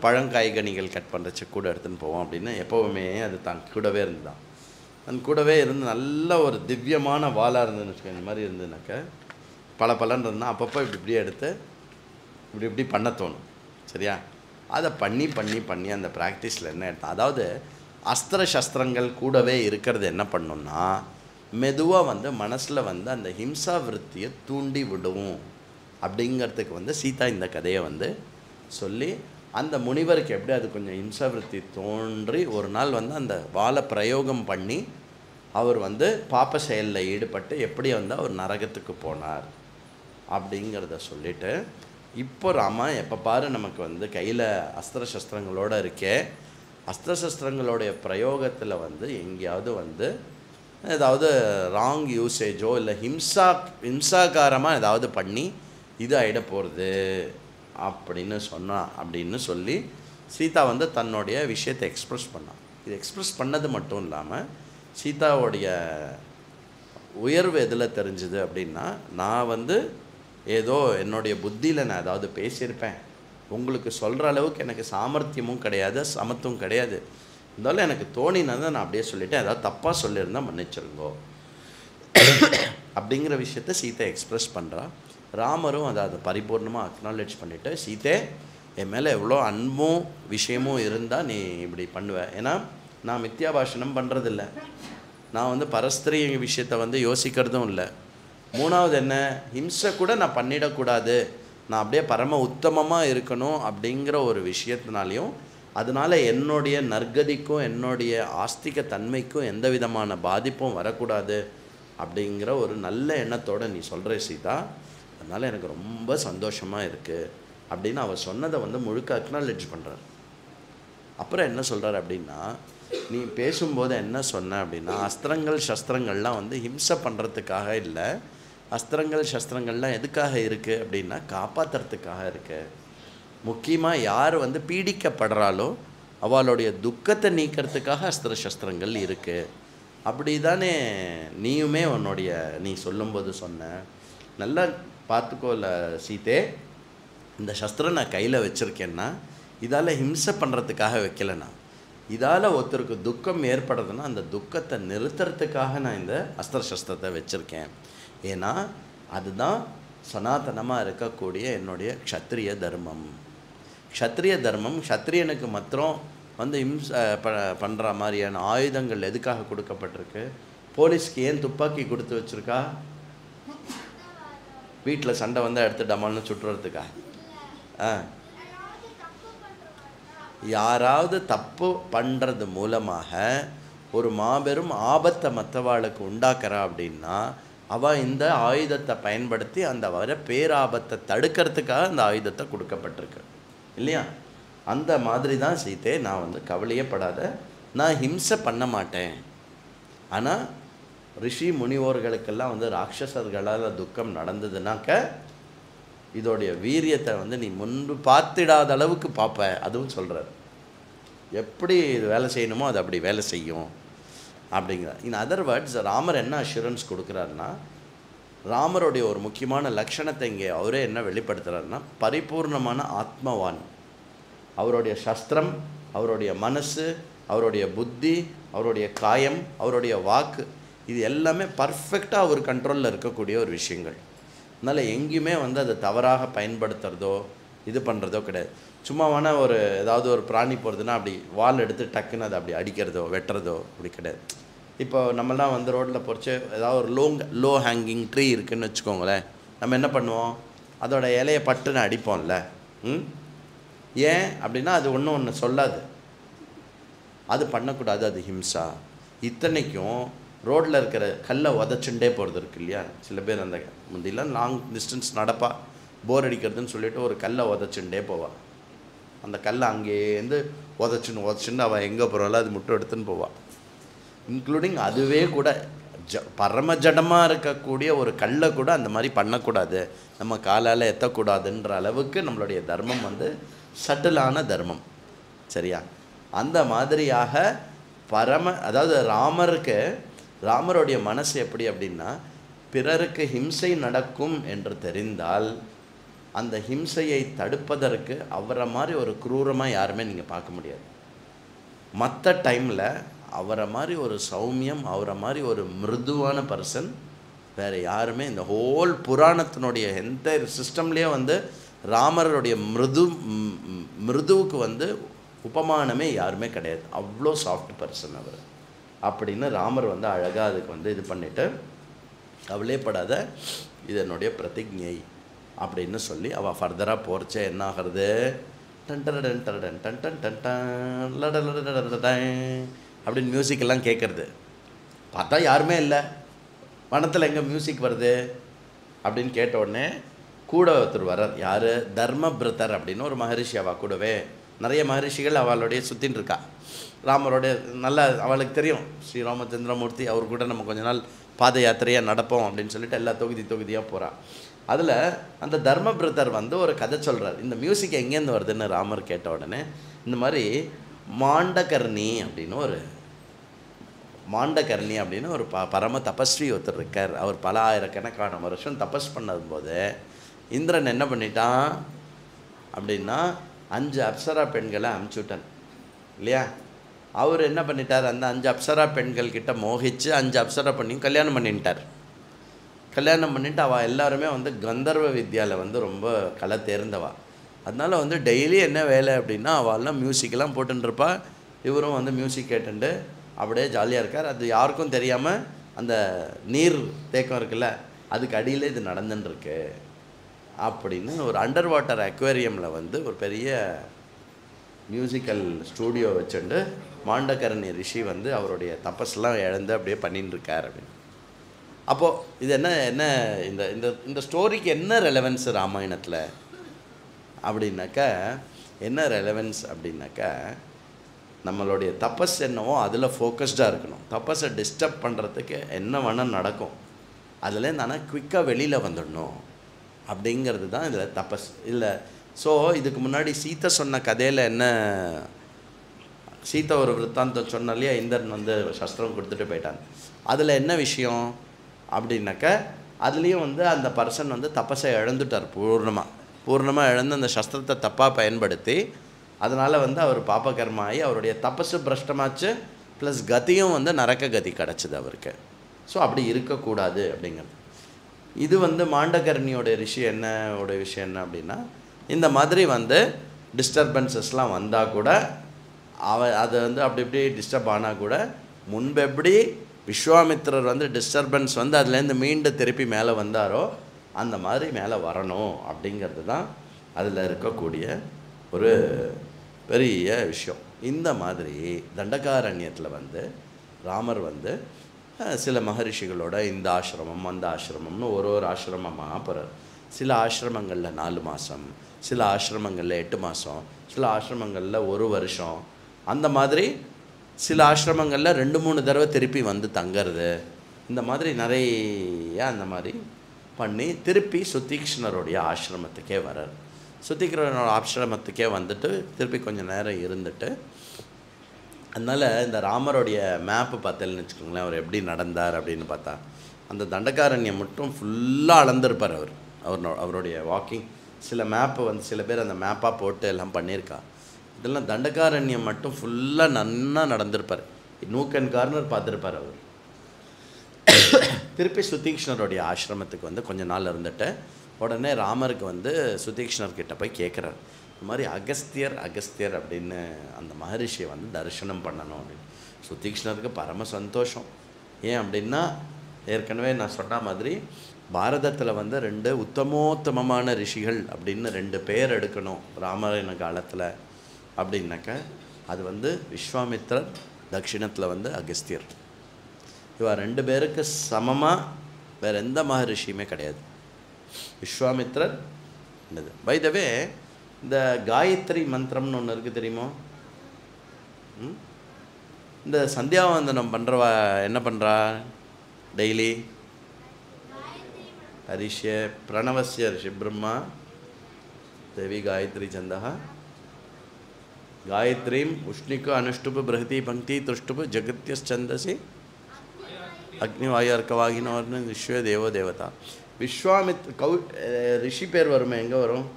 பழங்காய்கனிகள் கட் பண்ணுறச்ச கூட எடுத்துன்னு போவோம் அப்படின்னு எப்போவுமே அது தான் கூடவே இருந்துதான். அந்த கூடவே இருந்து நல்ல ஒரு திவ்யமான வாளாக இருந்ததுன்னு வச்சுக்கோங்க, இந்த மாதிரி இருந்ததுனாக்க பல பலன் இருந்தால் அப்பப்போ இப்படி இப்படியே எடுத்து இப்படி இப்படி பண்ண தோணும். சரியா? அதை பண்ணி பண்ணி பண்ணி அந்த ப்ராக்டிஸில் என்ன எடுத்தோம், அதாவது அஸ்திர சஸ்திரங்கள் கூடவே இருக்கிறது என்ன பண்ணணும்னா மெதுவாக மனசில் அந்த ஹிம்சா விருத்தியை தூண்டி விடுவோம் அப்படிங்கிறதுக்கு சீதா இந்த கதையை சொல்லி அந்த முனிவருக்கு எப்படி அது கொஞ்சம் ஹிம்சா விருத்தி தோன்றி ஒரு நாள் அந்த வாளை பிரயோகம் பண்ணி அவர் பாப்ப செயலில் ஈடுபட்டு எப்படி அவர் நரகத்துக்கு போனார் அப்படிங்கிறத சொல்லிவிட்டு, இப்போ ராமா எப்போ பாரு நமக்கு கையில் அஸ்திர சஸ்திரங்களோடு இருக்கே, அஸ்திர சஸ்திரங்களுடைய பிரயோகத்தில் எங்கேயாவது ஏதாவது ராங் யூசேஜோ இல்லை ஹிம்சாகாரமாக ஏதாவது பண்ணி இது ஆகிட போகிறது அப்படின்னு சொல்லி சீதா தன்னுடைய விஷயத்தை எக்ஸ்ப்ரெஸ் பண்ணான். இது எக்ஸ்ப்ரெஸ் பண்ணது மட்டும் இல்லாமல் சீதாவுடைய உயர்வு எதில் தெரிஞ்சுது அப்படின்னா, நான் ஏதோ என்னுடைய புத்தியில் நான் ஏதாவது பேசியிருப்பேன், உங்களுக்கு சொல்கிற அளவுக்கு எனக்கு சாமர்த்தியமும் கிடையாது, சமத்துவம் கிடையாது, இருந்தாலும் எனக்கு தோணினதை நான் அப்படியே சொல்லிவிட்டேன், ஏதாவது தப்பாக சொல்லியிருந்தால் மன்னிச்சிருங்கோ அப்படிங்கிற விஷயத்தை சீதை எக்ஸ்ப்ரெஸ் பண்ணுறா. ராமரும் அதை பரிபூர்ணமாக அக்னாலேஜ் பண்ணிவிட்டு, சீதே என் மேலே எவ்வளோ அன்பும் விஷயமும் இருந்தால் நீ இப்படி பண்ணுவேன், ஏன்னா நான் மித்யாபாஷணம் பண்ணுறதில்ல, நான் பரஸ்திரி விஷயத்தை யோசிக்கிறதும் இல்லை, மூணாவது என்ன ஹிம்சை கூட நான் பண்ணிடக்கூடாது, நான் அப்படியே பரம உத்தமமாக இருக்கணும் அப்படிங்கிற ஒரு விஷயத்தினாலையும் அதனால் என்னுடைய நற்கதிக்கும் என்னுடைய ஆஸ்திக தன்மைக்கும் எந்த விதமான பாதிப்பும் வரக்கூடாது அப்படிங்கிற ஒரு நல்ல எண்ணத்தோடு நீ சொல்கிற சீதா, அதனால் எனக்கு ரொம்ப சந்தோஷமாக இருக்குது அப்படின்னு அவர் சொன்னதை முழுக்க அக்னாலேஜ் பண்ணுறார். அப்புறம் என்ன சொல்கிறார் அப்படின்னா, நீ பேசும்போது என்ன சொன்ன அப்படின்னா, அஸ்திரங்கள் சஸ்திரங்கள்லாம் ஹிம்சை பண்ணுறதுக்காக இல்லை, அஸ்திரங்கள் சஸ்திரங்கள்லாம் எதுக்காக இருக்குது அப்படின்னா காப்பாற்றுறதுக்காக இருக்குது. முக்கியமாக யார் பீடிக்கப்படுறாலோ அவளுடைய துக்கத்தை நீக்கிறதுக்காக அஸ்திர சஸ்திரங்கள் இருக்குது. அப்படி தானே நீயுமே நீ சொல்லும்போது சொன்ன. நல்லா பார்த்துக்கோல சீதே, இந்த சஸ்திரம் நான் கையில் வச்சுருக்கேன்னா இதால் ஹிம்சை பண்ணுறதுக்காக வைக்கலைண்ணா, இதால் ஒருத்தருக்கு துக்கம் ஏற்படுறதுன்னா அந்த துக்கத்தை நிறுத்துறதுக்காக நான் இந்த அஸ்திர சஸ்திரத்தை வச்சுருக்கேன். ஏன்னா அதுதான் சனாதனமாக இருக்கக்கூடிய என்னுடைய க்ஷத்ரிய தர்மம். க்ஷத்ரிய தர்மம் க்ஷத்ரியனுக்கு மாத்திரம் பண்ணுற மாதிரியான ஆயுதங்கள் எதுக்காக கொடுக்கப்பட்டிருக்கு? போலீஸ்க்கு ஏன் துப்பாக்கி கொடுத்து வச்சுருக்கா? வீட்டில் சண்டை எடுத்து டமால்னு சுட்டுறதுக்கா? யாராவது தப்பு பண்ணுறது மூலமாக ஒரு மாபெரும் ஆபத்தை மற்றவாளுக்கு உண்டாக்குறா அப்படின்னா அவள் இந்த ஆயுதத்தை பயன்படுத்தி அந்த வர பேராபத்தை தடுக்கிறதுக்காக அந்த ஆயுதத்தை கொடுக்கப்பட்டிருக்கு இல்லையா? அந்த மாதிரி தான் சீதே, நான் கவலையே படாத, நான் ஹிம்சை பண்ண மாட்டேன். ஆனால் ரிஷி முனிவோர்களுக்கெல்லாம் ராட்சசர்களால் துக்கம் நடந்ததுனாக்க இதோடைய வீரியத்தை நீ முன்பு பார்த்திடாத அளவுக்கு பார்ப்ப, அதுவும் சொல்கிறார். எப்படி இது வேலை செய்யணுமோ அது அப்படி வேலை செய்யும் அப்படிங்கிறார். இன் அதர் வேர்ட்ஸ் ராமர் என்ன அஷூரன்ஸ் கொடுக்குறாருன்னா, ராமருடைய ஒரு முக்கியமான லட்சணத்தை இங்கே அவரே என்ன வெளிப்படுத்துகிறாருன்னா, பரிபூர்ணமான ஆத்மவான். அவருடைய சஸ்திரம், அவருடைய மனசு, அவருடைய புத்தி, அவருடைய காயம், அவருடைய வாக்கு, இது எல்லாமே பர்ஃபெக்டாக அவர் கண்ட்ரோலில் இருக்கக்கூடிய ஒரு விஷயங்கள். அதனால் எங்கேயுமே அதை தவறாக பயன்படுத்துகிறதோ இது பண்ணுறதோ கிடையாது. சும்மாவான ஏதாவது ஒரு பிராணி போகிறதுனா அப்படி வால் எடுத்து டக்குன்னு அதை அப்படி அடிக்கிறதோ வெட்டுறதோ அப்படி கிடையாது. இப்போ நம்மலாம் ரோட்டில் போகிறச்சு ஏதாவது ஒரு லோ ஹேங்கிங் ட்ரீ இருக்குதுன்னு வச்சுக்கோங்களேன், நம்ம என்ன பண்ணுவோம், அதோட இலையை பட்டுன்னு அடிப்போம்ல. ஏன் அப்படின்னா அது ஒன்று சொல்லாது, அது பண்ணக்கூடாது, அது ஹிம்சா. இத்தனைக்கும் ரோட்டில் இருக்கிற கல்லை உதச்சுண்டே போகிறது இருக்கு இல்லையா? சில பேர் அந்த முந்திலாம் லாங் டிஸ்டன்ஸ் நடப்பா, போர் அடிக்கிறதுன்னு சொல்லிவிட்டு ஒரு கல்லை உதச்சுண்டே போவாள். அந்த கல்லை அங்கேருந்து உதச்சுன்னு அவள் எங்கே போகிறாளோ அது முட்டை எடுத்துன்னு போவாள். இன்க்ளூடிங் அதுவே கூட பரமஜடமாக இருக்கக்கூடிய ஒரு கல்லை கூட அந்த மாதிரி பண்ணக்கூடாது, நம்ம காலால் எத்தக்கூடாதுன்ற அளவுக்கு நம்மளுடைய தர்மம் சட்டிலான தர்மம். சரியா? அந்த மாதிரியாக அதாவது ராமருடைய மனசு எப்படி அப்படின்னா, பிறருக்கு ஹிம்சை நடக்கும் என்று தெரிந்தால் அந்த ஹிம்சையை தடுப்பதற்கு அவரை மாதிரி ஒரு குரூரமாக யாருமே நீங்கள் பார்க்க முடியாது. மற்ற டைமில் அவரை மாதிரி ஒரு சௌமியம், அவரை மாதிரி ஒரு மிருதுவான பர்சன் வேறு யாருமே இந்த ஹோல் புராணத்தினுடைய எந்த சிஸ்டம்லேயே வந்து ராமருடைய மிருதுவுக்கு வந்து உபமானமே யாருமே கிடையாது. அவ்வளோ சாஃப்ட் பர்சன் அவர் அப்படின்னு ராமர் வந்து அழகாக அதுக்கு வந்து இது பண்ணிவிட்டு, கவலைப்படாத இது என்னுடைய பிரதிஜை அப்படின்னு சொல்லி அவள் ஃபர்தராக போகிறச்சே என்ன ஆகிறது, டன் அப்படின்னு மியூசிக்கெல்லாம் கேட்குறது. பார்த்தா யாருமே இல்லை, வனத்தில் எங்கே மியூசிக் வருது அப்படின்னு கேட்ட உடனே கூட ஒருத்தர் வர்றார். யார்? தர்மபிரதர் அப்படின்னு ஒரு மகரிஷி. அவள் கூடவே நிறைய மகரிஷிகள் அவளுடைய சுற்றின்னு இருக்கா. ராமரோடைய நல்லா அவளுக்கு தெரியும், ஸ்ரீராமச்சந்திரமூர்த்தி அவர் கூட நம்ம கொஞ்ச நாள் பாத யாத்திரையாக நடப்போம் அப்படின்னு சொல்லிட்டு எல்லா தொகுதியாக போகிறாள். அதில் அந்த தர்மபிரதர் வந்து ஒரு கதை சொல்கிறார். இந்த மியூசிக் எங்கேருந்து வருதுன்னு ராமர் கேட்ட உடனே, இந்த மாதிரி மாண்டகர்ணி அப்படின்னு ஒரு பரம தபஸ்வி ஒருத்தர் இருக்கார். அவர் பல ஆயிரக்கணக்கான வருஷம் தபஸ் பண்ணதும்போது இந்திரன் என்ன பண்ணிட்டான் அப்படின்னா 5 அப்சரா பெண்களை அமுச்சுட்டான் இல்லையா. அவர் என்ன பண்ணிட்டார், அந்த 5 அப்சரா பெண்கள் கிட்ட மோகிச்சு 5 அப்சரா பண்ணியும் கல்யாணம் பண்ணிட்டார். கல்யாணம் பண்ணிவிட்டு அவள் எல்லாருமே வந்து கந்தர்வ வித்யாவில் வந்து ரொம்ப கலை தேர்ந்தவா. அதனால் வந்து டெய்லி என்ன வேலை அப்படின்னா அவள்லாம் மியூசிக்கெல்லாம் போட்டுருப்பா, இவரும் வந்து மியூசிக் கேட்டுண்டு அப்படியே ஜாலியாக இருக்கார். அது யாருக்கும் தெரியாமல் அந்த நீர் தேக்கம் இருக்குல்ல, அதுக்கு அடியில் இது நடந்துட்டுருக்கு அப்படின்னு ஒரு அண்டர் வாட்டர் அக்வேரியமில் வந்து ஒரு பெரிய மியூசிக்கல் ஸ்டூடியோ வச்சுண்டு மாண்டகர்ணி ரிஷி வந்து அவருடைய தபஸ்லாம் இழந்து அப்படியே பண்ணின்னு இருக்கார் அப்படின்னு. அப்போது இது என்ன இந்த இந்த இந்த ஸ்டோரிக்கு என்ன ரெலவென்ஸ் ராமாயணத்தில் அப்படின்னாக்கா, என்ன ரெலவென்ஸ் அப்படின்னாக்கா, நம்மளுடைய தபஸ் என்னவோ அதில் ஃபோக்கஸ்டாக இருக்கணும். தபஸை டிஸ்டர்ப் பண்ணுறதுக்கு என்ன வேணால் நடக்கும், அதுலேருந்து ஆனால் குயிக்காக வெளியில் வந்துடணும் அப்படிங்கிறது தான் இதில் தபஸ் இல்லை. ஸோ இதுக்கு முன்னாடி சீத்தை சொன்ன கதையில் என்ன, சீத்தை ஒரு விற்த்தாந்தம் சொன்னாலையே, இந்திரன் வந்து சஸ்திரம் கொடுத்துட்டு போயிட்டான். அதில் என்ன விஷயம் அப்படின்னாக்கா, அதுலேயும் வந்து அந்த பர்சன் வந்து தபஸை இழந்துட்டார். பூர்ணமாக இழந்து அந்த சஸ்திரத்தை தப்பாக பயன்படுத்தி அதனால் வந்து அவர் பாபகர்மா ஆகி அவருடைய தபஸு பிரஷ்டமாச்சு, ப்ளஸ் கதியும் வந்து நரக்க கதி கிடச்சிது அவருக்கு. ஸோ அப்படி இருக்கக்கூடாது அப்படிங்கிறது. இது வந்து மாண்டகர்ணியோட விஷயம் என்ன அப்படின்னா, இந்த மாதிரி வந்து டிஸ்டர்பன்சஸ்லாம் வந்தால் கூட அது வந்து அப்படி இப்படி டிஸ்டர்ப் ஆனால் கூட முன்பு எப்படி விஸ்வாமித்திரர் வந்து டிஸ்டர்பன்ஸ் வந்து அதுலேருந்து மீண்டு திருப்பி மேலே வந்தாரோ அந்த மாதிரி மேலே வரணும் அப்படிங்கிறது தான் அதில் இருக்கக்கூடிய ஒரு பெரிய விஷயம். இந்த மாதிரி தண்டகாரண்யத்தில் வந்து ராமர் வந்து சில மகரிஷிகளோட இந்த ஆசிரமம் அந்த ஆசிரமம்னு ஒரு ஆசிரமமாக போகிறார். சில ஆசிரமங்களில் 4 மாதம், சில ஆசிரமங்களில் 8 மாதம், சில ஆசிரமங்களில் 1 வருஷம், அந்த மாதிரி சில ஆசிரமங்களில் 2-3 தடவை திருப்பி வந்து தங்கிறது. இந்த மாதிரி நிறைய அந்த மாதிரி பண்ணி திருப்பி சுதீக்ஷ்ணருடைய ஆசிரமத்துக்கே வரார். சுதீக்ஷ்ணரோட ஆசிரமத்துக்கே வந்துட்டு திருப்பி கொஞ்சம் நேரம் இருந்துட்டு, அதனால் இந்த ராமருடைய மேப்பு பார்த்தேன்னு வச்சுக்கோங்களேன், அவர் எப்படி நடந்தார் அப்படின்னு பார்த்தா, அந்த தண்டகாரண்யம் மட்டும் ஃபுல்லாக அளந்திருப்பார் அவருடைய வாக்கிங். சில மேப்பு வந்து சில பேர் அந்த மேப்பாக போட்டு எல்லாம் பண்ணியிருக்கா. இதெல்லாம் தண்டகாரண்யம் மட்டும் ஃபுல்லாக நன்னா நடந்திருப்பார். நூக் அண்ட் கார்னர் பார்த்துருப்பார் அவர். திருப்பி சுதீக்ஷ்ணருடைய ஆசிரமத்துக்கு வந்து கொஞ்ச நாள் இருந்துட்டு உடனே ராமருக்கு வந்து சுதீக்ஷ்ணர்கிட்ட போய் கேட்குறார், இந்த மாதிரி அகஸ்தியர் அப்படின்னு அந்த மகரிஷியை வந்து தரிசனம் பண்ணணும் அப்படின்னு. சுதீக்ஷ்ணருக்கு பரம சந்தோஷம். ஏன் அப்படின்னா, ஏற்கனவே நான் சொன்ன மாதிரி பாரதத்தில் வந்து 2 உத்தமோத்தமமான ரிஷிகள் அப்படின்னு 2 பேர் எடுக்கணும் ராமாயண காலத்தில் அப்படின்னாக்கா, அது வந்து விஸ்வாமித்திரர், தட்சிணத்தில் வந்து அகஸ்தியர். இவா 2 பேருக்கு சமமாக வேறு எந்த மகரிஷியுமே கிடையாது. விஸ்வாமித்திரர் என்னது. பை த வே, இந்த காயத்ரி மந்திரம்னு ஒன்று இருக்குது தெரியுமோ? இந்த சந்தியாவந்தனம் பண்ணுறவா என்ன பண்ணுறா டெய்லி? ஹரிஷ்ய பிரணவசிய ரிஷி பிரம்மா தேவி காயத்ரி சந்தா காயத்ரீம் உஷ்ணிக்கு அனுஷ்டுப்பு பிரஹதி பங்கி துஷ்டுப்பு ஜகத்யஸ்சந்தசி அக்னிவாயர்க்கவாகினோர்னு விஸ்வ தேவோ தேவதா. ரிஷி பேர் வருமே, எங்கே வரும்?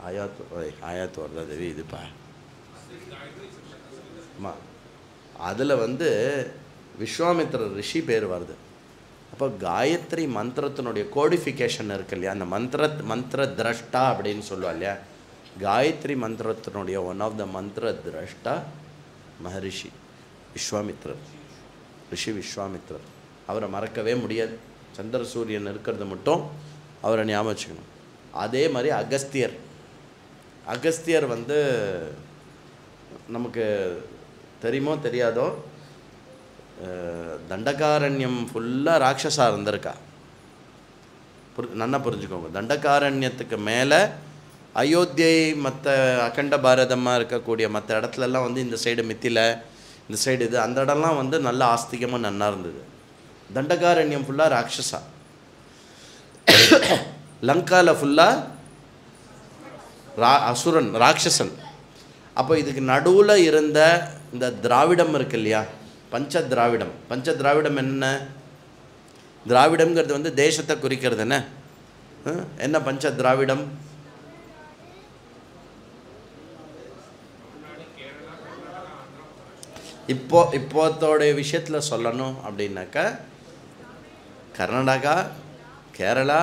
ஆயாத்து வருதா தேவி? இதுப்பா ஆமாம், அதில் விஸ்வாமித்திரர் ரிஷி பேர் வருது. அப்போ காயத்ரி மந்திரத்தினுடைய கோடிஃபிகேஷன் இருக்கு இல்லையா, அந்த மந்திர திரஷ்டா அப்படின்னு சொல்லுவா இல்லையா, காயத்ரி மந்திரத்தினுடைய ஒன் ஆஃப் த மந்திர திரஷ்டா மகரிஷி விஸ்வாமித்திரர், ரிஷி விஸ்வாமித்திரர். அவரை மறக்கவே முடியாது. சந்திர சூரியன் இருக்கிறது மட்டும் அவரை ஞாபகம் வச்சுக்கணும். அதே மாதிரி அகஸ்தியர் நமக்கு தெரியுமோ தெரியாதோ, தண்டகாரண்யம் ஃபுல்லாக ராட்சஸா இருந்திருக்கா. நல்லா புரிஞ்சுக்கோங்க. தண்டகாரண்யத்துக்கு மேலே அயோத்தியை மற்ற அகண்ட பாரதமாக இருக்கக்கூடிய மற்ற இடத்துலலாம் இந்த சைடு மித்தில, இந்த சைடு இது, அந்த இடம்லாம் நல்ல ஆஸ்திகமாக நன்னா இருந்தது. தண்டகாரண்யம் ஃபுல்லாக ராட்சஸா, லங்காவில் ஃபுல்லாக அசுரன், ராட்சசன். அப்போ இதுக்கு நடுவில் இருந்த இந்த திராவிடம் இருக்கு இல்லையா, பஞ்ச திராவிடம் என்ன? திராவிடம்ங்கிறது தேசத்தை குறிக்கிறது. என்ன பஞ்ச திராவிடம்? இப்போத்தோடைய விஷயத்தில் சொல்லணும் அப்படின்னாக்கா, கர்நாடகா, கேரளா,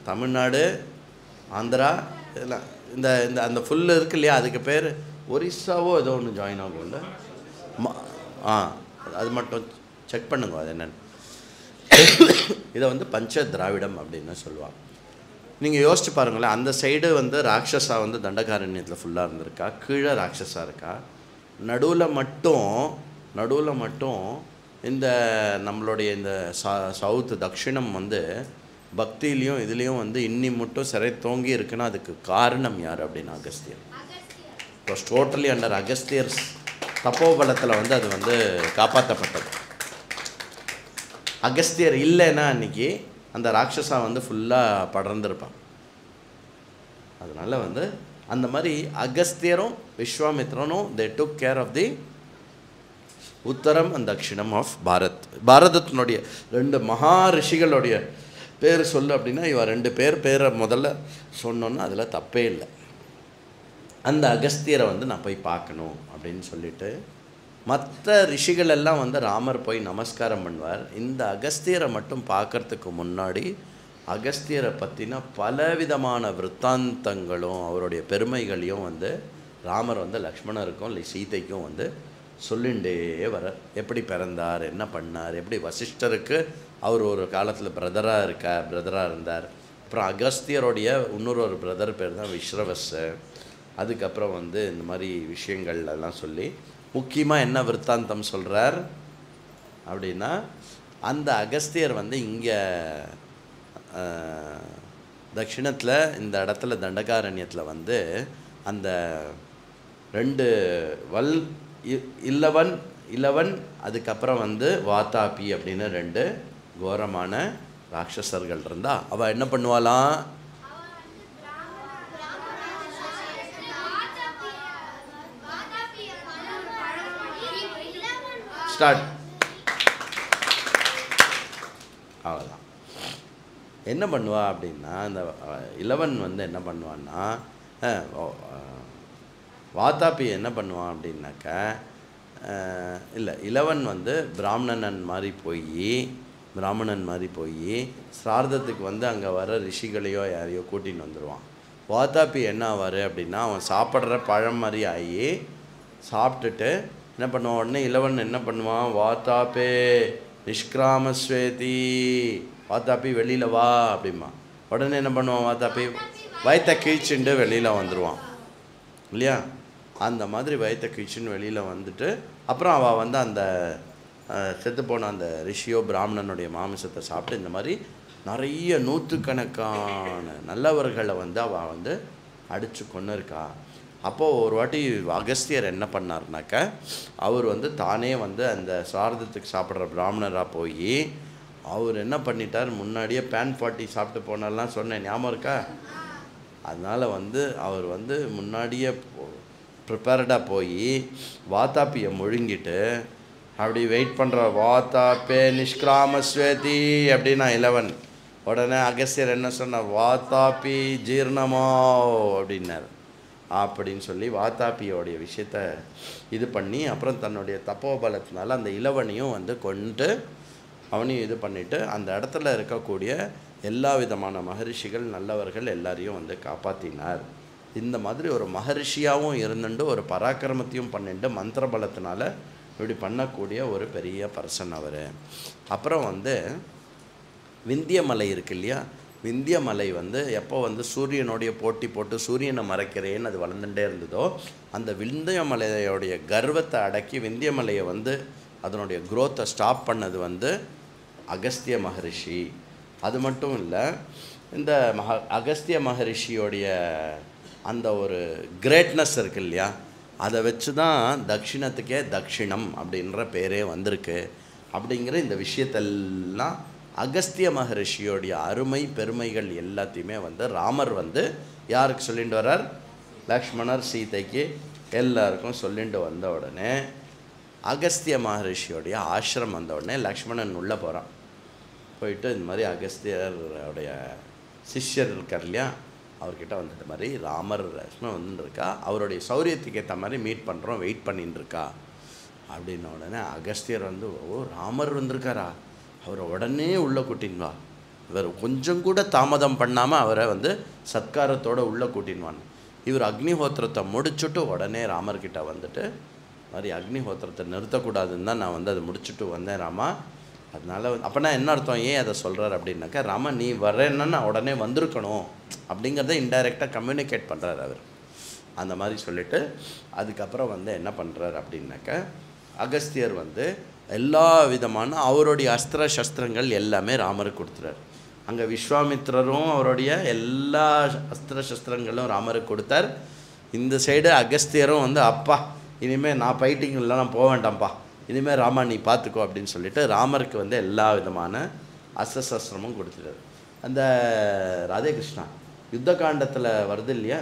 தமிழ்நாடு, ஆந்திரா, இதெல்லாம் இந்த இந்த அந்த ஃபுல்லு இருக்கு இல்லையா, அதுக்கு பேர் ஒரிஸ்ஸாவோ ஏதோ ஒன்று ஜாயின் ஆகும்ல. அது மட்டும் செக் பண்ணுங்க அது என்னென்னு. இதை பஞ்ச திராவிடம் அப்படின்னு சொல்லுவாங்க. நீங்கள் யோசிச்சு பாருங்களேன், அந்த சைடு ராட்சஸா தண்டகாரண்யத்தில் ஃபுல்லாக இருந்திருக்கா, கீழே ராட்சஸா இருக்கா, நடுவில் மட்டும் இந்த நம்மளுடைய இந்த சவுத்து தக்ஷிணம் பக்தியிலையும் இதுலேயும் இன்னி மட்டும் சிறை தோங்கி இருக்குன்னா அதுக்கு காரணம் யார் அப்படின்னா அகஸ்தியர். இட் டோட்டலி அண்டர் அகஸ்தியர்ஸ் தப்போபலத்தில் அது காப்பாற்றப்பட்டது. அகஸ்தியர் இல்லைன்னா அன்றைக்கி அந்த ராட்சஸா ஃபுல்லாக படர்ந்துருப்பான். அதனால் அந்த மாதிரி அகஸ்தியரும் விஸ்வாமித்ரனும் தே டுக் கேர் ஆஃப் தி உத்தரம் அண்ட் தக்ஷிணம் ஆஃப் பாரதத்தினுடைய 2 மகா ரிஷிகளுடைய பேர் சொல்லு அப்படின்னா இவ 2 பேரை முதல்ல சொன்னோன்னா அதில் தப்பே இல்லை. அந்த அகஸ்தியரை நான் போய் பார்க்கணும் அப்படின்னு சொல்லிட்டு மற்ற ரிஷிகள் எல்லாம் ராமர் போய் நமஸ்காரம் பண்ணுவார். இந்த அகஸ்தியரை மட்டும் பார்க்கறதுக்கு முன்னாடி அகஸ்தியரை பற்றின பலவிதமான விற்த்தாந்தங்களும் அவருடைய பெருமைகளையும் ராமர் லக்ஷ்மணருக்கும் இல்லை சீதைக்கும் சொல்லிண்டே வர. எப்படி பிறந்தார், என்ன பண்ணார், எப்படி வசிஷ்டருக்கு அவர் ஒரு காலத்தில் பிரதராக இருந்தார். அப்புறம் அகஸ்தியருடைய இன்னொரு பிரதர் பேர் தான் விஸ்ரவஸ். அதுக்கப்புறம் இந்த மாதிரி விஷயங்கள் எல்லாம் சொல்லி முக்கியமாக என்ன விற்த்தாந்தம் சொல்கிறார் அப்படின்னா, அந்த அகஸ்தியர் இங்கே தட்சிணத்தில் இந்த இடத்துல தண்டகாரண்யத்தில் அந்த 2 இலவன் அதுக்கப்புறம் வாதாபி அப்படின்னு 2 கோரமான ராட்சசர்கள் இருந்தா அவள் என்ன பண்ணுவாளாம், ஸ்டார்ட் அவ்வளோதான். என்ன பண்ணுவா அப்படின்னா, அந்த இலவன் என்ன பண்ணுவான்னா, வாதாபி என்ன பண்ணுவான் அப்படின்னாக்கா, இல்லை இலவன் பிராமணன் மாதிரி போய் சிரார்த்தத்துக்கு அங்கே வர ரிஷிகளையோ யாரையோ கூட்டின்னு வந்துடுவான். வாதாபி என்ன ஆவார் அப்படின்னா, அவன் சாப்பிட்ற பழம் மாதிரி ஆகி சாப்பிட்டுட்டு என்ன பண்ணுவான், உடனே இலவன் என்ன பண்ணுவான், வாதாபே நிஷ்கிராமஸ்வேதி, வாதாபி வெளியில் வா அப்படிமா. உடனே என்ன பண்ணுவான், வாதாபி வயத்தை கீழ்ச்சிண்டு வெளியில் வந்துடுவான் இல்லையா. அந்த மாதிரி வயத்தை கீழ்ச்சின்னு வெளியில் வந்துட்டு அப்புறம் அவள் அந்த செத்துப்போன அந்த ரிஷியோ பிராமணனுடைய மாமிசத்தை சாப்பிட்டு இந்த மாதிரி நிறைய 100கணக்கான நல்லவர்களை அவள் அடித்து கொண்டு இருக்கா. அப்போது ஒரு வாட்டி அகஸ்தியர் என்ன பண்ணார்னாக்க, அவர் தானே அந்த சாரதத்துக்கு சாப்பிட்ற பிராமணராக போய் அவர் என்ன பண்ணிட்டார், முன்னாடியே பேன் 40 சாப்பிட்டு போனாலாம் சொன்னேன், ஞாபகம் இருக்கா? அதனால் அவர் முன்னாடியே ப்ரிப்பேர்டாக போய் வாதாப்பியை முழுங்கிட்டு அப்படி வெயிட் பண்ணுற வாத்தாப்பே நிஷ்கிராமஸ்வேதி அப்படின்னா 11. உடனே அகஸ்தியர் என்ன சொன்னார், வாத்தாப்பி ஜீர்ணமோ அப்படின்னார். அப்படின்னு சொல்லி வாத்தாப்பியோடைய விஷயத்தை இது பண்ணி அப்புறம் தன்னுடைய தப்போபலத்தினால அந்த இளவனையும் வந்து கொண்டு அவனையும் இது பண்ணிவிட்டு அந்த இடத்துல இருக்கக்கூடிய எல்லா விதமான மகரிஷிகள் நல்லவர்கள் எல்லாரையும் வந்து காப்பாற்றினார். இந்த மாதிரி ஒரு மகரிஷியாகவும் இருந்துட்டு ஒரு பராக்கிரமத்தையும் பண்ணிட்டு மந்திர பலத்தினால இப்படி பண்ணக்கூடிய ஒரு பெரிய பர்சன் அவர். அப்புறம் வந்து விந்தியமலை இருக்கு இல்லையா, விந்தியமலை வந்து எப்போ வந்து சூரியனுடைய போட்டி போட்டு சூரியனை மறைக்கிறேன்னு அது வளர்ந்துட்டே இருந்ததோ அந்த விந்தியமலையோடைய கர்வத்தை அடக்கி விந்தியமலையை வந்து அதனுடைய குரோத்தை ஸ்டாப் பண்ணது வந்து அகஸ்திய மகரிஷி. அது மட்டும் இல்லை, இந்த அகஸ்திய மகரிஷியோடைய அந்த ஒரு கிரேட்னஸ் இருக்கு இல்லையா, அதை வச்சு தான் தக்ஷிணத்துக்கே தக்ஷிணம் அப்படின்ற பேரே வந்திருக்கு. அப்படிங்கிற இந்த விஷயத்தெல்லாம் அகஸ்திய மகரிஷியோடைய அருமை பெருமைகள் எல்லாத்தையுமே வந்து ராமர் வந்து யாருக்கு சொல்லிட்டு வர்றார், லக்ஷ்மணர் சீதைக்கு எல்லாருக்கும் சொல்லிட்டு வந்த உடனே அகஸ்திய மகரிஷியோடைய ஆசிரமம் வந்த உடனே லக்ஷ்மணன் உள்ளே போகிறான். போயிட்டு இந்த மாதிரி அகஸ்தியருடைய சிஷ்யர் இருக்கார் இல்லையா, அவர்கிட்ட வந்துட்டு மாதிரி ராமர் லக்ஷ்மணன் வந்துருக்கா, அவருடைய சௌரியத்துக்கு ஏற்ற மாதிரி மீட் பண்ணுறோம், வெயிட் பண்ணின்னு இருக்கா அப்படின்ன உடனே அகஸ்தியர் வந்து, ஓ ராமர் வந்திருக்காரா, அவரை உடனே உள்ளே கூட்டின்னு வா, இவர் கொஞ்சம் கூட தாமதம் பண்ணாமல் அவரை வந்து சத்காரத்தோடு உள்ளே கூட்டின்வான். இவர் அக்னிஹோத்திரத்தை முடிச்சுட்டு உடனே ராமர்கிட்ட வந்துட்டு மாதிரி அக்னிஹோத்திரத்தை நிறுத்தக்கூடாதுன்னு தான் நான் வந்து அதை முடிச்சுட்டு வந்தேன் ராமா, அதனால் அப்போனா என்ன அர்த்தம், ஏன் அதை சொல்கிறார் அப்படின்னாக்கா, ராமா நீ வரேன்னா நான் உடனே வந்திருக்கணும் அப்படிங்கிறத இன்டைரக்டாக கம்யூனிகேட் பண்ணுறார் அவர். அந்த மாதிரி சொல்லிவிட்டு அதுக்கப்புறம் வந்து என்ன பண்ணுறார் அப்படின்னாக்கா, அகஸ்தியர் வந்து எல்லா விதமான அவருடைய அஸ்திர சஸ்திரங்கள் எல்லாமே ராமருக்கு கொடுத்துறார். அங்கே விஸ்வாமித்திரரும் அவருடைய எல்லா அஸ்திர சஸ்திரங்களும் ராமருக்கு கொடுத்தார். இந்த சைடு அகஸ்தியரும் வந்து, அப்பா இனிமேல் நான் ஃபைட்டிங்கெல்லாம் நான் போக வேண்டாம்ப்பா, இனிமேல் ராமா நீ பார்த்துக்கோ அப்படின்னு சொல்லிட்டு ராமருக்கு வந்து எல்லா விதமான அஸ்திர சஸ்திரமும் கொடுத்துட்டார். அந்த ராதே கிருஷ்ணா யுத்த காண்டத்தில் வருது இல்லையா,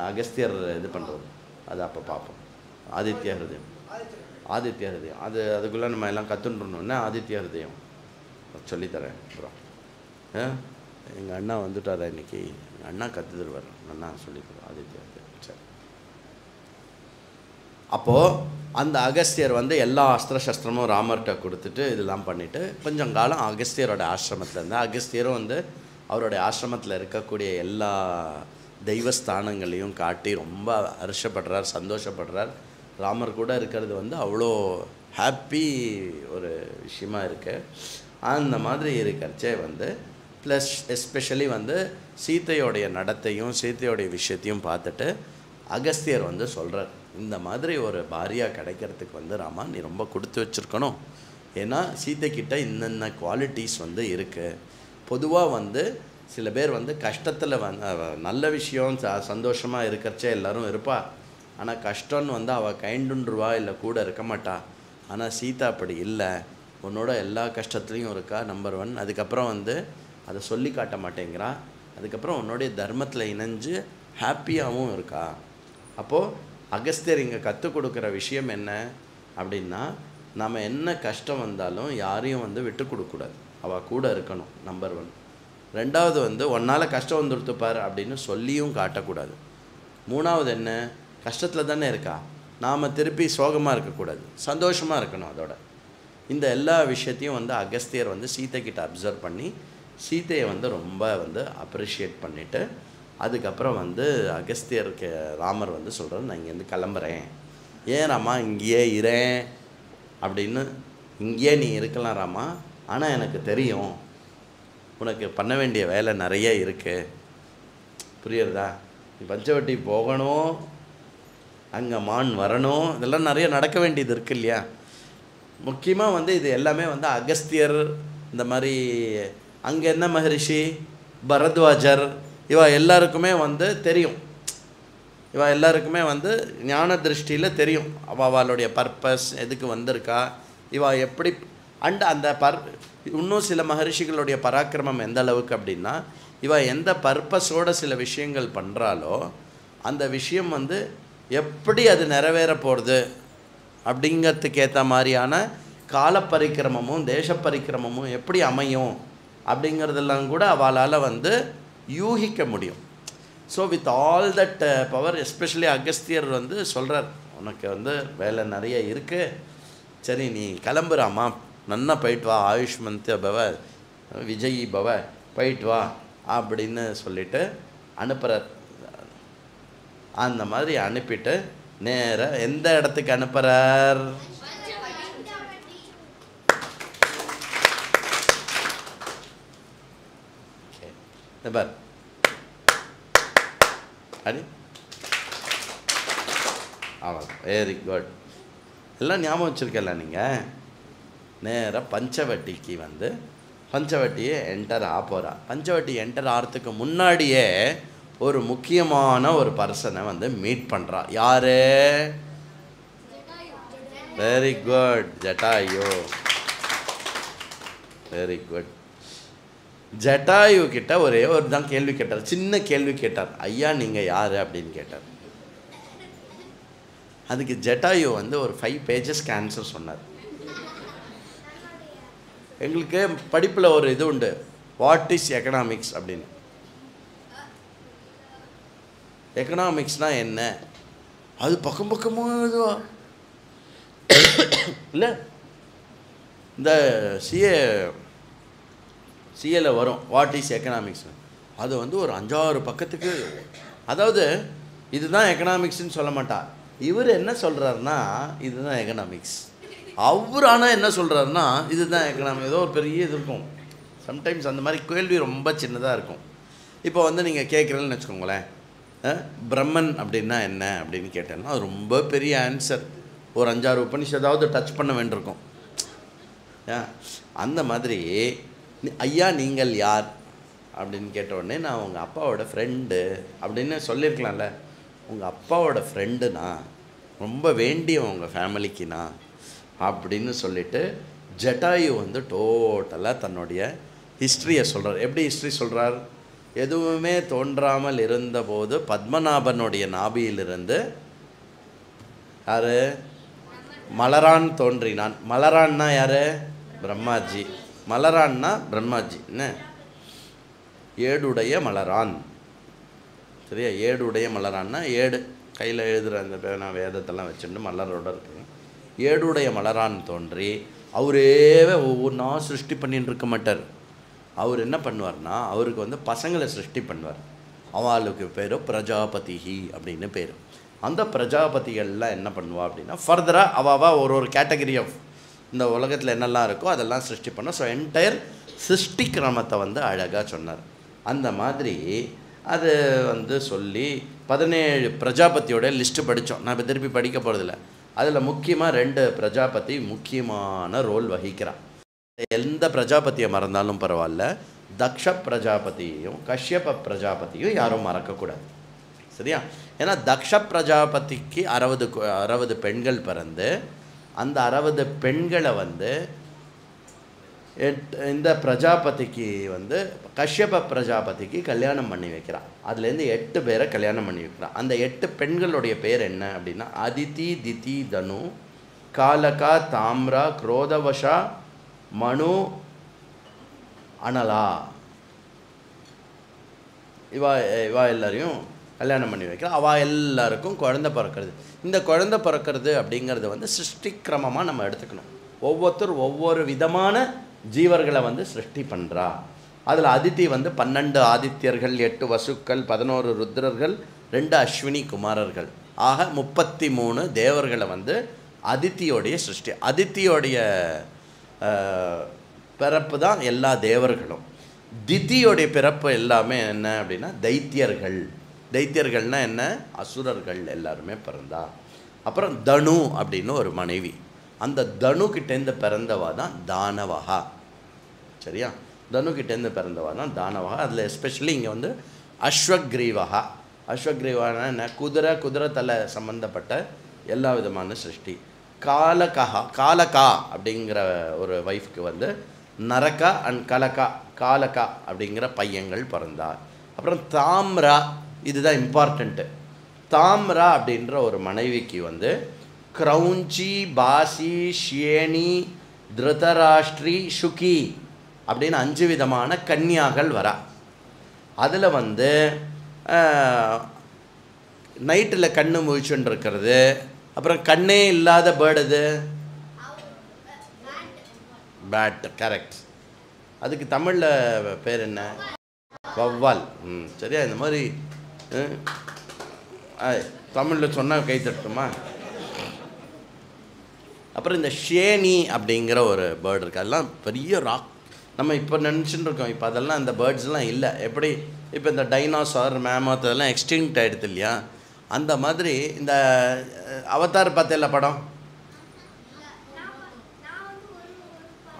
அகஸ்தியர் இது பண்ணுறது, அது அப்போ பார்ப்போம். ஆதித்ய ஹிருதயம், ஆதித்ய ஹிருதயம் அது அதுக்குள்ளே நம்ம எல்லாம் கற்றுன்றோன்னா ஆதித்ய ஹிருதயம் சொல்லித்தரேன். அப்புறம் எங்கள் அண்ணா வந்துட்டார் இன்றைக்கி, எங்கள் அண்ணா கற்று தருவார், அண்ணா சொல்லித்தருவார் ஆதித்ய ஹிருதயம். சரி, அப்போது அந்த அகஸ்தியர் வந்து எல்லா அஸ்திர சஸ்திரமும் ராமர்கிட்ட கொடுத்துட்டு இதெல்லாம் பண்ணிவிட்டு கொஞ்சம் காலம் அகஸ்தியரோட ஆசிரமத்தில் இருந்தால், அகஸ்தியரும் வந்து அவருடைய ஆசிரமத்தில் இருக்கக்கூடிய எல்லா தெய்வஸ்தானங்களையும் காட்டி ரொம்ப ஹர்ஷப்படுறார், சந்தோஷப்படுறார். ராமர் கூட இருக்கிறது வந்து அவ்வளோ ஹாப்பி ஒரு விஷயமா இருக்குது. அந்த மாதிரி இருக்கிறச்சே வந்து ப்ளஸ் எஸ்பெஷலி வந்து சீத்தையோடைய நடத்தையும் சீத்தையோடைய விஷயத்தையும் பார்த்துட்டு அகஸ்தியர் வந்து சொல்கிறார், இந்த மாதிரி ஒரு பாரியா கிடைக்கிறதுக்கு வந்து ராமா நீ ரொம்ப கொடுத்து வச்சுருக்கணும். ஏன்னா சீத்தைக்கிட்ட இன்னென்ன குவாலிட்டிஸ் வந்து இருக்குது. பொதுவாக வந்து சில பேர் வந்து கஷ்டத்தில் நல்ல விஷயம் சந்தோஷமாக இருக்கிறச்சே எல்லோரும் இருப்பா, ஆனால் கஷ்டம்னு வந்து அவள் கைண்டுருவா, இல்லை கூட இருக்க மாட்டா. ஆனால் சீதா அப்படி இல்லை, உன்னோட எல்லா கஷ்டத்துலேயும் இருக்கா நம்பர் 1. அதுக்கப்புறம் வந்து அதை சொல்லி காட்ட மாட்டேங்கிறா, அதுக்கப்புறம் உன்னுடைய தர்மத்தில் இணைஞ்சு ஹாப்பியாகவும் இருக்கா. அப்போது அகஸ்தியர் இங்கே கற்றுக் கொடுக்குற விஷயம் என்ன அப்படின்னா, நம்ம என்ன கஷ்டம் வந்தாலும் யாரையும் வந்து விட்டு கொடுக்கக்கூடாது, அவள் கூட இருக்கணும் நம்பர் 1. 2வது வந்து உன்னால் கஷ்டம் வந்துடுத்துப்பார் அப்படின்னு சொல்லியும் காட்டக்கூடாது. 3வது என்ன, கஷ்டத்தில் தானே இருக்கா, நாம் திருப்பி சோகமாக இருக்கக்கூடாது, சந்தோஷமாக இருக்கணும். அதோட இந்த எல்லா விஷயத்தையும் வந்து அகஸ்தியர் வந்து சீத்தைக்கிட்ட அப்சர்வ் பண்ணி சீத்தையை வந்து ரொம்ப வந்து அப்ரிஷியேட் பண்ணிவிட்டு அதுக்கப்புறம் வந்து அகஸ்தியருக்கு ராமர் வந்து சொல்கிறார், நான் இங்கேருந்து கிளம்புறேன். ஏன் ராமா இங்கேயே இரேன் அப்படின்னு, இங்கேயே நீ இருக்கலாம் ராமா, ஆனால் எனக்கு தெரியும் உனக்கு பண்ண வேண்டிய வேலை நிறைய இருக்குது, புரியுறதா, நீ பஞ்சவட்டி போகணும், அங்கே மான் வரணும், இதெல்லாம் நிறைய நடக்க வேண்டியது இருக்குது இல்லையா. முக்கியமாக வந்து இது எல்லாமே வந்து அகஸ்தியர் இந்த மாதிரி அங்கே என்ன மகரிஷி பரத்வாஜர் இவா எல்லாருக்குமே வந்து தெரியும், இவா எல்லாருக்குமே வந்து ஞான திருஷ்டியில் தெரியும் அவளுடைய பர்பஸ் எதுக்கு வந்திருக்கா, இவா எப்படி அண்ட் அந்த இன்னும் சில மகரிஷிகளுடைய பராக்கிரமம் எந்த அளவுக்கு அப்படின்னா, இவ எந்த பர்பஸோடு சில விஷயங்கள் பண்ணுறாலோ அந்த விஷயம் வந்து எப்படி அது நிறைவேற போகிறது அப்படிங்கிறதுக்கு ஏற்ற மாதிரியான கால பரிக்கிரமமும் தேச பரிக்கிரமமும் எப்படி அமையும் அப்படிங்கிறதெல்லாம் கூட அவளால் வந்து யூகிக்க முடியும். So with all that power, especially Agathiyar வந்து சொல்கிறார், உனக்கு வந்து வேலை நிறைய இருக்குது, சரி நீ கிளம்புறாமா, நன்னா போயிட்டு வா, ஆயுஷ்மந்த் பவ விஜயி பவ, போயிட்டு வா அப்படின்னு சொல்லிட்டு அனுப்புகிறார். அந்த மாதிரி அனுப்பிட்டு நேராக எந்த இடத்துக்கு அனுப்புகிறார்? பார் அடி ஆமாம், வெரி குட். எல்லாம் ஞாபகம் வச்சுருக்கல நீங்கள். நேராக பஞ்சவட்டிக்கு வந்து பஞ்சவட்டியை என்டர் ஆக போகிறா. பஞ்சவட்டி என்டர் ஆகிறதுக்கு முன்னாடியே ஒரு முக்கியமான ஒரு பர்சனை வந்து மீட் பண்ணுறா. யாரு? Very good, Jatayu. Very good. Jatayu கிட்ட ஒரே ஒரு தான் கேள்வி கேட்டார், சின்ன கேள்வி கேட்டார். ஐயா நீங்கள் யார் அப்படின்னு கேட்டார். அதுக்கு ஜட்டாயு வந்து ஒரு 5 பேஜஸ்க்கு ஆன்சர் சொன்னார். எங்களுக்கு படிப்பில் ஒரு இது உண்டு, வாட் இஸ் எக்கனாமிக்ஸ் அப்படின்னு. எக்கனாமிக்ஸ்னால் என்ன, அது பக்கம் பக்கமாக இதுவா இல்லை, இந்த சிஏல வரும் வாட் இஸ் எக்கனாமிக்ஸ். அது வந்து ஒரு 5-6 பக்கத்துக்கு, அதாவது இதுதான் எக்கனாமிக்ஸ்ன்னு சொல்ல மாட்டா. இவர் என்ன சொல்கிறாருன்னா இதுதான் எக்கனாமிக்ஸ், அவர் ஆனால் என்ன சொல்கிறாருன்னா இதுதான் எக்கனாமிக்ஸ். ஏதோ ஒரு பெரிய இது இருக்கும். சம்டைம்ஸ் அந்த மாதிரி கேள்வி ரொம்ப சின்னதாக இருக்கும். இப்போ வந்து நீங்கள் கேட்குறேன்னு வச்சுக்கோங்களேன், பிரம்மன் அப்படின்னா என்ன அப்படின்னு கேட்டேன்னா அது ரொம்ப பெரிய ஆன்சர். ஒரு 5-6 உபனிஷத்தாவது டச் பண்ண வேண்டியிருக்கும். அந்த மாதிரி ஐயா நீங்கள் யார் அப்படின்னு கேட்டவுடனே நான் உங்கள் அப்பாவோட ஃப்ரெண்டு அப்படின்னு சொல்லியிருக்கலாம்ல. உங்கள் அப்பாவோட ஃப்ரெண்டுண்ணா, ரொம்ப வேண்டிய உங்கள் ஃபேமிலிக்குண்ணா அப்படின்னு சொல்லிவிட்டு ஜட்டாயு வந்து டோட்டலாக தன்னுடைய ஹிஸ்ட்ரியை சொல்கிறார். எப்படி ஹிஸ்ட்ரி சொல்கிறார்? எதுவுமே தோன்றாமல் இருந்தபோது பத்மநாபனுடைய நாபியிலிருந்து யார்? மலரான் தோன்றினான். மலரான்னா யார்? பிரம்மாஜி. மலரான்னா பிரம்மாஜி. என்ன? ஏடுடைய மலரான். சரியா? ஏடுடைய மலரான்னா ஏடு கையில் எழுதுகிற அந்த பேனா வேதத்தெல்லாம் வச்சுட்டு மலரோட இருக்கு. ஏடுடைய மலரான் தோன்றி அவரே ஒவ்வொன்றா சிருஷ்டி பண்ணிட்டு இருக்க மாட்டார். அவர் என்ன பண்ணுவார்னா அவருக்கு வந்து பசங்களை சிருஷ்டி பண்ணுவார். அவளுக்கு பேர் பிரஜாபதிஹி அப்படின்னு பேர். அந்த பிரஜாபதிகள்லாம் என்ன பண்ணுவா அப்படின்னா ஃபர்தராக அவா ஒரு கேட்டகரி ஆஃப் இந்த உலகத்தில் என்னெல்லாம் இருக்கோ அதெல்லாம் சிருஷ்டி பண்ண. ஸோ என்டையர் சிருஷ்டி கிரமத்தை வந்து அழகாக சொன்னார். அந்த மாதிரி அது வந்து சொல்லி 17 பிரஜாபதியோட லிஸ்ட்டு படித்தோம். நான் இப்போ திருப்பி படிக்க போகிறதில்ல. அதில் முக்கியமாக 2 பிரஜாபதி முக்கியமான ரோல் வகிக்கிறான். எந்த பிரஜாபதியை மறந்தாலும் பரவாயில்ல, தக்ஷ பிரஜாபதியையும் கஷ்யப பிரஜாபதியும் யாரும் மறக்கக்கூடாது. சரியா? ஏன்னா தக்ஷ பிரஜாபதிக்கு 60 பெண்கள் பிறந்து அந்த 60 பெண்களை வந்து இந்த பிரஜாபதிக்கு வந்து கஷ்யப பிரஜாபதிக்கு கல்யாணம் பண்ணி வைக்கிறான். அதுலேருந்து 8 பேரை கல்யாணம் பண்ணி வைக்கிறான். அந்த 8 பெண்களுடைய பேர் என்ன அப்படின்னா அதிதி, திதி, தனு, காலகா, தாம்ரா, குரோதவஷா, மனு, அனலா. இவா எல்லாரையும் கல்யாணம் பண்ணி வைக்கிறான். அவள் எல்லாருக்கும் குழந்தை பிறக்கிறது. இந்த குழந்தை பிறக்கிறது அப்படிங்கிறது வந்து சிருஷ்டிக்கிரமமாக நம்ம எடுத்துக்கணும். ஒவ்வொருத்தர் ஒவ்வொரு விதமான ஜீவர்களை வந்து சிருஷ்டி பண்ணுறா. அதில் அதித்தி வந்து 12 ஆதித்யர்கள், 8 வசுக்கள், 11 ருத்ரர்கள், 2 அஸ்வினி குமாரர்கள், ஆக 33 தேவர்களை வந்து அதித்தியோடைய சிருஷ்டி. அதித்தியோடைய பிறப்பு தான் எல்லா தேவர்களும். தித்தியோடைய பிறப்பு எல்லாமே என்ன அப்படின்னா தைத்தியர்கள். தைத்தியர்கள்னால் என்ன? அசுரர்கள் எல்லாருமே பிறந்தா. அப்புறம் தனு அப்படின்னு ஒரு மனைவி. அந்த தனு கிட்டேருந்து பிறந்தவா தான் தானவகா. சரியா? தனு கிட்டேருந்து பிறந்தவா தான் தானவகா. அதில் எஸ்பெஷலி இங்கே வந்து அஸ்வக்ரீவகா. அஸ்வக்ரீவானா என்ன? குதிரை தலை சம்பந்தப்பட்ட எல்லா விதமான சிருஷ்டி. காலகா அப்படிங்கிற ஒரு வைஃப்க்கு வந்து நரகா அண்ட் காலகா அப்படிங்கிற பையன்கள் பிறந்தார். அப்புறம் தாம்ரா, இதுதான் இம்பார்ட்டண்ட்டு. தாம்ரா அப்படின்ற ஒரு மனைவிக்கு வந்து கிரௌஞ்சி, பாசி, ஷியேனி, திருதராஷ்டிரி, சுகி அப்படின்னு 5 விதமான கன்னியாகள் வரா. அதில் வந்து நைட்டில் கண்ணு முழிச்சுன்னு இருக்கிறது. அப்புறம் கண்ணே இல்லாத பேர்டு இது பேட். கரெக்ட். அதுக்கு தமிழில் பேர் என்ன? வவ்வால். சரியா? இந்த மாதிரி தமிழில் சொன்னால் கை தட்டுமா? அப்புறம் இந்த ஷேனி அப்படிங்கிற ஒரு பேர்டு இருக்குது. அதெல்லாம் பெரிய ராக். நம்ம இப்போ நினச்சிட்டு இருக்கோம், இப்போ அதெல்லாம் அந்த பேர்ட்ஸ்லாம் இல்லை. எப்படி இப்போ இந்த டைனோசார், மேமத் அதெல்லாம் எக்ஸ்டிங்க்ட் ஆகிடுது இல்லையா? அந்த மாதிரி இந்த அவதார் பார்த்தேல்ல படம்,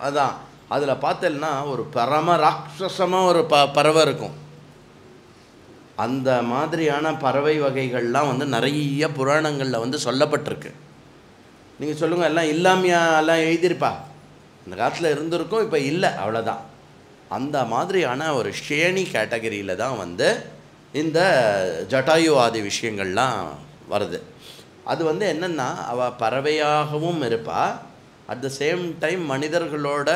அதான் அதில் பார்த்தேன்னா ஒரு பரம ராட்சசமாக ஒரு பறவை இருக்கும். அந்த மாதிரியான பறவை வகைகள்லாம் வந்து நிறைய புராணங்களில் வந்து சொல்லப்பட்டிருக்கு. நீங்கள் சொல்லுங்கள், எல்லாம் இல்லாமையா எல்லாம் எழுதியிருப்பா? இந்த காலத்தில் இருந்திருக்கும், இப்போ இல்லை, அவ்வளோதான். அந்த மாதிரியான ஒரு ஷேனி கேட்டகரியில் தான் வந்து இந்த ஜட்டாயு ஆதி விஷயங்கள்லாம் வருது. அது வந்து என்னென்னா, அவள் பறவையாகவும் இருப்பாள், அட் த சேம் டைம் மனிதர்களோட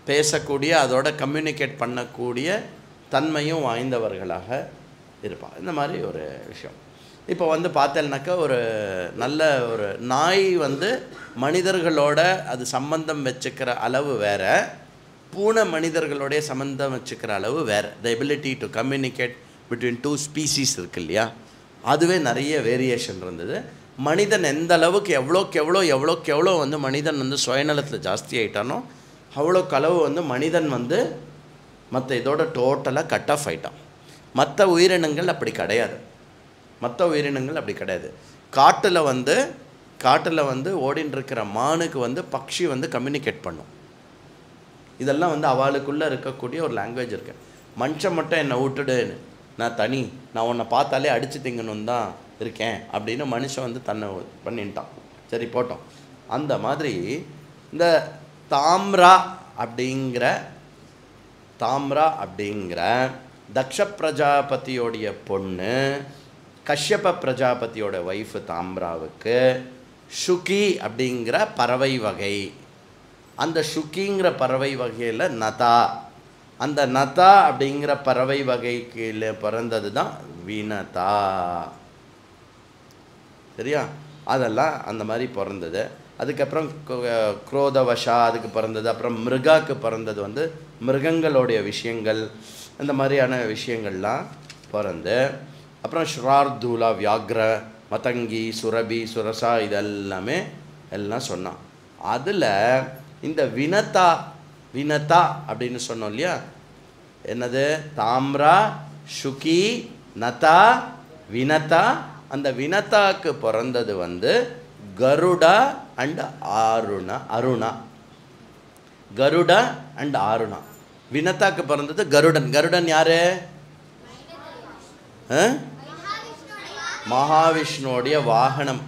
பேசக்கூடிய, அதோட கம்யூனிகேட் பண்ணக்கூடிய தன்மையும் வாய்ந்தவர்களாக இருப்பாள். இந்த மாதிரி ஒரு விஷயம். இப்போ வந்து பார்த்தேன்னாக்கா, ஒரு நல்ல ஒரு நாய் வந்து மனிதர்களோட அது சம்பந்தம் வச்சுக்கிற அளவு வேறு, பூனை மனிதர்களுடைய சம்பந்தம் வச்சுக்கிற அளவு வேறு. The ability to communicate between 2 species இருக்கு இல்லையா? அதுவே நிறைய வேரியேஷன் இருந்தது. மனிதன் எந்த அளவுக்கு எவ்வளோக்கு எவ்வளோ வந்து மனிதன் வந்து சுயநலத்தில் ஜாஸ்தி ஆகிட்டானோ அவ்வளோக்கு அளவு வந்து மனிதன் வந்து மற்ற இதோட டோட்டலாக கட் ஆஃப் ஆகிட்டான். மற்ற உயிரினங்கள் அப்படி கிடையாது. காட்டில் வந்து ஓடின்னு இருக்கிற மானுக்கு வந்து பக்ஷி வந்து கம்யூனிகேட் பண்ணும். இதெல்லாம் வந்து அவளுக்குள்ளே இருக்கக்கூடிய ஒரு லாங்குவேஜ் இருக்குது. மனுஷன் மட்டும் என்னை விட்டுடுன்னு, நான் தனி, நான் உன்னை பார்த்தாலே அடித்து திங்கணுன்னு தான் இருக்கேன் அப்படின்னு மனுஷன் வந்து தன்னை பண்ணிட்டான். சரி போட்டோம். அந்த மாதிரி இந்த தாம்ரா அப்படிங்கிற தக்ஷ பிரஜாபதியோடைய பொண்ணு, கஷ்யப பிரஜாபதியோட ஒய்ஃபு தாம்ராவுக்கு சுகி அப்படிங்கிற பறவை வகை. அந்த சுகிங்கிற பறவை வகையில் நதா, அந்த நதா அப்படிங்கிற பறவை வகைக்கு பிறந்தது தான் வினதா. சரியா? அதெல்லாம் அந்த மாதிரி பிறந்தது. அதுக்கப்புறம் குரோதவஷா அதுக்கு பிறந்தது. அப்புறம் மிருகாக்கு பிறந்தது வந்து மிருகங்களுடைய விஷயங்கள், இந்த மாதிரியான விஷயங்கள்லாம் பிறந்து, அப்புறம் ஸ்ரார்தூலா, வியாக்ர, மதங்கி, சுரபி, சுரசா இதெல்லாமே எல்லாம் சொன்னான். அதில் இந்த வினதா அப்படின்னு சொன்னோம் இல்லையா? என்னது? தாம்ரா, சுகி, நதா, வினதா. அந்த வினதாக்கு பிறந்தது வந்து கருடா அண்ட் அருணா. கருடா அண்ட் அருணா. வினதாக்கு பிறந்தது கருடன். கருடன் யாரு? மகாவிஷ்ணுவோடைய வாகனம்.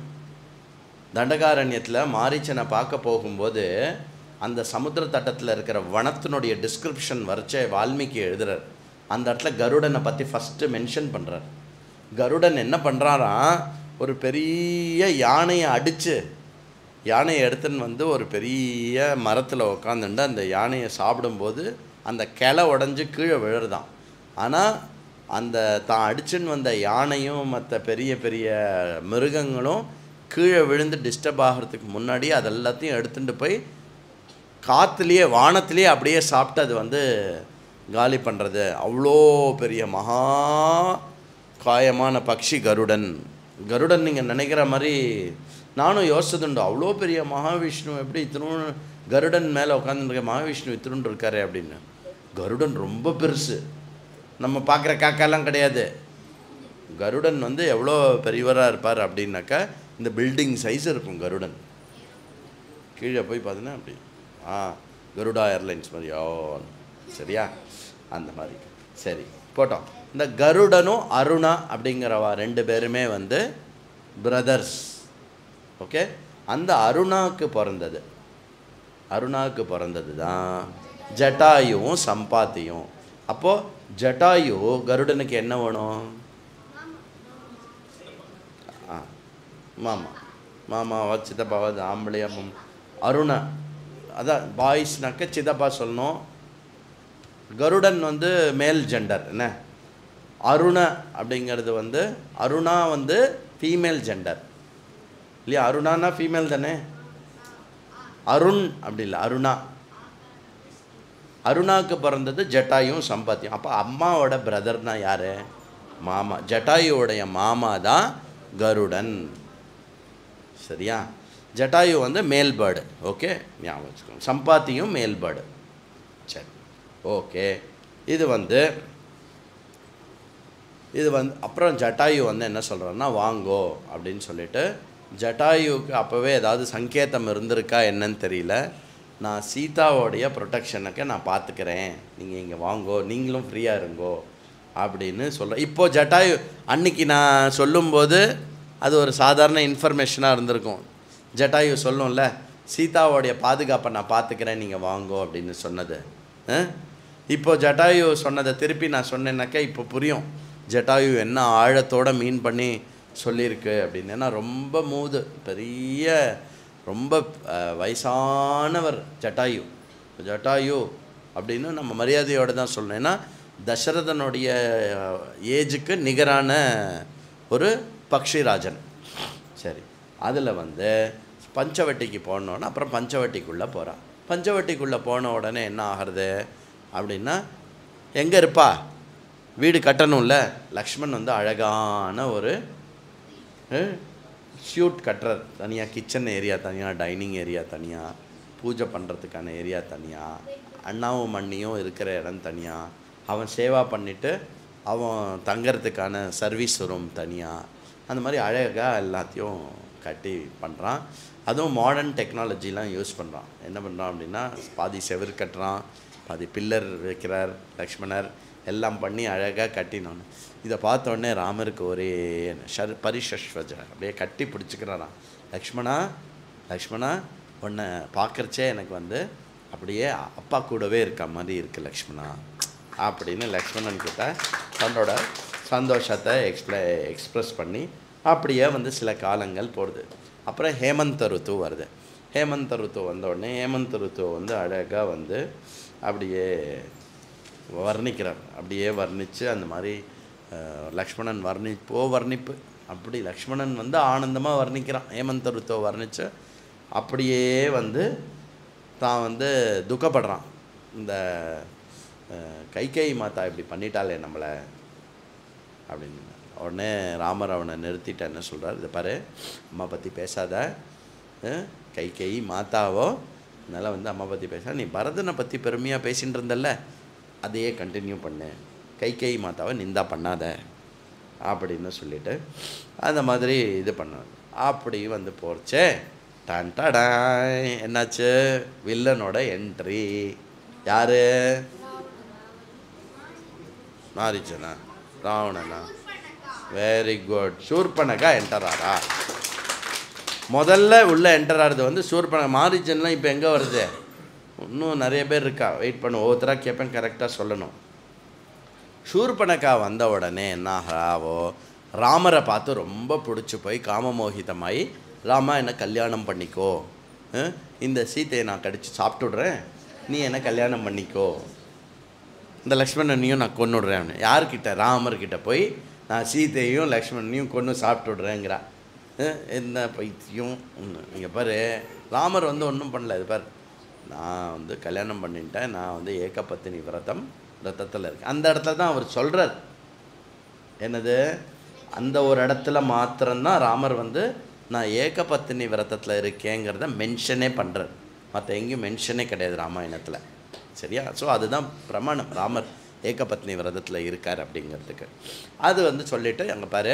தண்டகாரண்யத்தில் மாரீச்சனை பார்க்க போகும்போது அந்த சமுத்திர தட்டத்தில் இருக்கிற வனத்தினுடைய டிஸ்கிரிப்ஷன் வரைச்ச வால்மீகி எழுதுறார். அந்த இடத்துல கருடனை பற்றி ஃபஸ்ட்டு மென்ஷன் பண்ணுறார். கருடன் என்ன பண்ணுறாராம், ஒரு பெரிய யானையை எடுத்துன்னு வந்து ஒரு பெரிய மரத்தில் உட்காந்துட்டு அந்த யானையை சாப்பிடும்போது அந்த கிளை உடஞ்சி கீழே விழுறதான். ஆனால் அந்த தான் அடிச்சுன்னு வந்த யானையும் மற்ற பெரிய பெரிய மிருகங்களும் கீழே விழுந்து டிஸ்டர்ப் ஆகிறதுக்கு முன்னாடி அது எல்லாத்தையும் எடுத்துகிட்டு போய் காற்றுலேயே வானத்துலேயே அப்படியே சாப்பிட்டு அது வந்து காலி பண்ணுறது. அவ்வளோ பெரிய மகா காயமான பக்ஷி கருடன். நீங்கள் நினைக்கிற மாதிரி நானும் யோசிச்சதுண்டு. அவ்வளோ பெரிய மகாவிஷ்ணு எப்படி இத்தினு கருடன் மேலே உட்காந்துருக்க, மகாவிஷ்ணு இத்தினுன்னு இருக்காரு அப்படின்னு. கருடன் ரொம்ப பெருசு, நம்ம பார்க்குற காக்காலாம் கிடையாது. கருடன் வந்து எவ்வளோ பெரியவராக இருப்பார் அப்படின்னாக்கா இந்த பில்டிங் சைஸ் இருக்கும் கருடன். கீழே போய் பார்த்தீங்கன்னா அப்படி கருடா ஏர்லைன்ஸ் மாதிரி. சரியா? அந்த மாதிரி. சரி போட்டோம். இந்த கருடனும் அருணா அப்படிங்கிறவா 2 பேருமே வந்து பிரதர்ஸ். ஓகே. அந்த அருணாவுக்கு பிறந்தது தான் ஜட்டாயுவும் சம்பாத்தியும். அப்போது ஜட்டாயு கருடனுக்கு என்ன வேணும்? மாமா. மாமாவா சித்தப்பாவா ஆம்பளையா அருணா, அதான் பாய்ஸ்னாக்க சித்தப்பா சொல்லணும். கருடன் வந்து மேல் ஜெண்டர் என்ன, அருண அப்படிங்கிறது வந்து அருணா வந்து ஃபீமேல் ஜெண்டர் இல்லையா? அருணானா ஃபீமேல் தானே, அருண் அப்படி இல்லை, அருணா. அருணாவுக்கு பிறந்தது ஜட்டாயும் சம்பாத்தியம். அப்போ அம்மாவோட பிரதர்னா யார்? மாமா. ஜட்டாயுவோடைய மாமா தான் கருடன். சரியா? ஜட்டாயு வந்து மேல் பேர்டு. ஓகே, ஞாபகம் வச்சுக்கோங்க. சம்பாத்தியும் மேல் பேர்டு. சரி, ஓகே. இது வந்து அப்புறம் ஜட்டாயு வந்து என்ன சொல்கிறான்னா வாங்கோ அப்படின்னு சொல்லிட்டு, ஜட்டாயுக்கு அப்போவே ஏதாவது சங்கேதம் இருந்திருக்கா என்னன்னு தெரியல, நான் சீதாவோடைய ப்ரொடெக்ஷனுக்கு நான் பார்த்துக்கிறேன், நீங்கள் இங்கே வாங்கோ, நீங்களும் ஃப்ரீயாக இருங்கோ அப்படின்னு சொல்கிறேன். இப்போது ஜட்டாயு அன்னைக்கு நான் சொல்லும்போது அது ஒரு சாதாரண இன்ஃபர்மேஷனாக இருந்திருக்கும். ஜட்டாயு சொல்லும்ல, சீதாவோடைய பாதுகாப்பை நான் பார்த்துக்கிறேன், நீங்கள் வாங்கோ அப்படின்னு சொன்னது. இப்போது ஜட்டாயு சொன்னதை திருப்பி நான் சொன்னேன்னாக்கா இப்போ புரியும் ஜட்டாயு என்ன ஆழத்தோடு மீன் பண்ணி சொல்லியிருக்கு அப்படின்னு. ஏன்னா ரொம்ப மூது, பெரிய ரொம்ப வயசானவர் ஜட்டாயு. ஜட்டாயு அப்படின்னு நம்ம மரியாதையோடு தான் சொல்லணும். ஏன்னா தசரதனுடைய ஏஜுக்கு நிகரான ஒரு பக்ஷிராஜன். சரி, அதில் வந்து பஞ்சவட்டிக்கு போனோன்னா அப்புறம் பஞ்சவட்டிக்குள்ளே போகிறான். பஞ்சவட்டிக்குள்ளே போன உடனே என்ன ஆகிறது அப்படின்னா, எங்கே இருப்பா, வீடு கட்டணும்ல. லக்ஷ்மண் வந்து அழகான ஒரு ஷூட் கட்டுறார். தனியாக கிச்சன் ஏரியா தனியாக, டைனிங் ஏரியா தனியாக, பூஜை பண்ணுறதுக்கான ஏரியா தனியாக, அண்ணாவும் மண்ணியும் இருக்கிற இடம் தனியாக, அவன் சேவா பண்ணிவிட்டு அவன் தங்கிறதுக்கான சர்வீஸ் ரூம் தனியாக, அந்த மாதிரி அழகாக எல்லாத்தையும் கட்டி பண்ணுறான். அதுவும் மாடர்ன் டெக்னாலஜிலாம் யூஸ் பண்ணுறான். என்ன பண்ணுறான் அப்படின்னா, பாதி செவுரு கட்டுறான், பாதி பில்லர் வைக்கிறார் லக்ஷ்மணர், எல்லாம் பண்ணி அழகாக கட்டினோன்னு. இதை பார்த்தோடனே ராமருக்கு ஒரே பரிஷஸ்வஜ அப்படியே கட்டி பிடிச்சிக்கிறாராம். லக்ஷ்மணா லக்ஷ்மணா, உன்னை பார்க்குறச்சே எனக்கு வந்து அப்படியே அப்பா கூடவே இருக்க மாதிரி இருக்குது லக்ஷ்மணா அப்படின்னு லக்ஷ்மணன் கிட்ட தன்னோட சந்தோஷத்தை எக்ஸ்ப்ரெஸ் பண்ணி அப்படியே வந்து சில காலங்கள் போடுது. அப்புறம் ஹேமந்த ருத்து வருது. ஹேமந்த ருத்து வந்தோடனே ஹேமந்த ருத்துவை வந்து அழகாக வந்து அப்படியே வர்ணிக்கிறார். அப்படியே வர்ணித்து அந்த மாதிரி லக்ஷ்மணன் வர்ணிப்பு அப்படி லக்ஷ்மணன் வந்து ஆனந்தமாக வர்ணிக்கிறான். ஹேமந்த ருத்துவை வர்ணித்து அப்படியே வந்து தான் வந்து துக்கப்படுறான். இந்த கைகேயி மாதா இப்படி பண்ணிட்டாலே நம்மளை அப்படின்னு. உடனே ராமர் அவனை நிறுத்திட்டு என்ன சொல்கிறார், இதை பாரு, அம்மா பற்றி பேசாத, கைகேயி மாதாவோ அதனால் வந்து அம்மா பற்றி பேச, நீ பரதனை பற்றி பெருமையாக பேசிகிட்டு இருந்தல்ல, அதையே கண்டினியூ பண்ணு, கைகேயி மாதாவை நிந்தா பண்ணாத அப்படின்னு சொல்லிவிட்டு அந்த மாதிரி இது பண்ண. அப்படி வந்து போச்சே, டான்டாடாய் என்னாச்சு, வில்லனோட என்ட்ரி. யார்? மாரீச்சனா, ராவணனா? Very good. சூர்பனகா என்டர் ஆறா? முதல்ல உள்ளே என்டர் ஆகிறது வந்து சூர்பனகா. மாரீச்சன்லாம் இப்போ எங்கே வருது? இன்னும் நிறைய பேர் இருக்கா, வெயிட் பண்ணு, ஒவ்வொருத்தராக கேட்பேன், கரெக்டாக சொல்லணும். சூர்பனகா வந்த உடனே என்ன ஆகிறாவோ, ராமரை பார்த்து ரொம்ப பிடிச்சி போய் காமமோகிதமாகி, ராமா என்னை கல்யாணம் பண்ணிக்கோ, இந்த சீத்தையை நான் கடிச்சு சாப்பிட்டுடுறேன், நீ என்னை கல்யாணம் பண்ணிக்கோ, இந்த லக்ஷ்மணனையும் நான் கொன்னுடுறேன். யார்கிட்ட? ராமர்கிட்ட போய் நான் சீத்தையும் லக்ஷ்மணனையும் கொன்று சாப்பிட்டுடுறேங்கிறா. என்ன பைத்தியம்! இங்கே பாரு, ராமர் வந்து ஒன்றும் பண்ணல. இது பாரு, நான் வந்து கல்யாணம் பண்ணிட்டேன், நான் வந்து ஏகபத்தினி விரதத்தில் இருக்கேன். அந்த இடத்துல தான் அவர் சொல்கிறார். என்னது? அந்த ஒரு இடத்துல மாத்திரம்தான் ராமர் வந்து நான் ஏகபத்தினி விரதத்தில் இருக்கேங்கிறத மென்ஷனே பண்ணுறார். மற்ற எங்கேயும் மென்ஷனே கிடையாது ராமாயணத்தில். சரியா? ஸோ அதுதான் பிரமாணம், ராமர் ஏகபத்னி விரதத்தில் இருக்கார் அப்படிங்கிறதுக்கு. அது வந்து சொல்லிவிட்டு, அங்கே பாரு,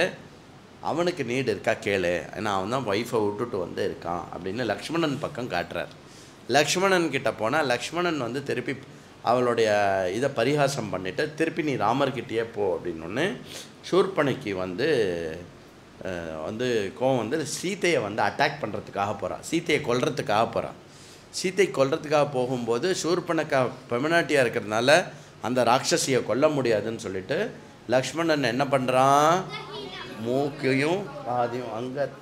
அவனுக்கு நீடு இருக்கா கேளு, ஏன்னா அவன் தான் ஒய்ஃபை விட்டுட்டு வந்து இருக்கான் அப்படின்னு லக்ஷ்மணன் பக்கம் காட்டுறார். லக்ஷ்மணன் கிட்ட போனால் லக்ஷ்மணன் வந்து திருப்பி அவளுடைய இதை பரிகாசம் பண்ணிவிட்டு திருப்பி நீ ராமர்கிட்டயே போ அப்படின்னு சூர்பனகி வந்து கோவம் வந்து சீத்தையை வந்து அட்டாக் பண்ணுறதுக்காக போகிறான், சீத்தையை கொல்றதுக்காக போகிறான். சீத்தை கொல்றதுக்காக போகும்போது சூர்பனகா பெமனாட்டியாக இருக்கிறதுனால அந்த ராட்சசியை கொல்ல முடியாதுன்னு சொல்லிட்டு லக்ஷ்மணன் என்ன பண்ணுறான், மூக்கையும் காதையும்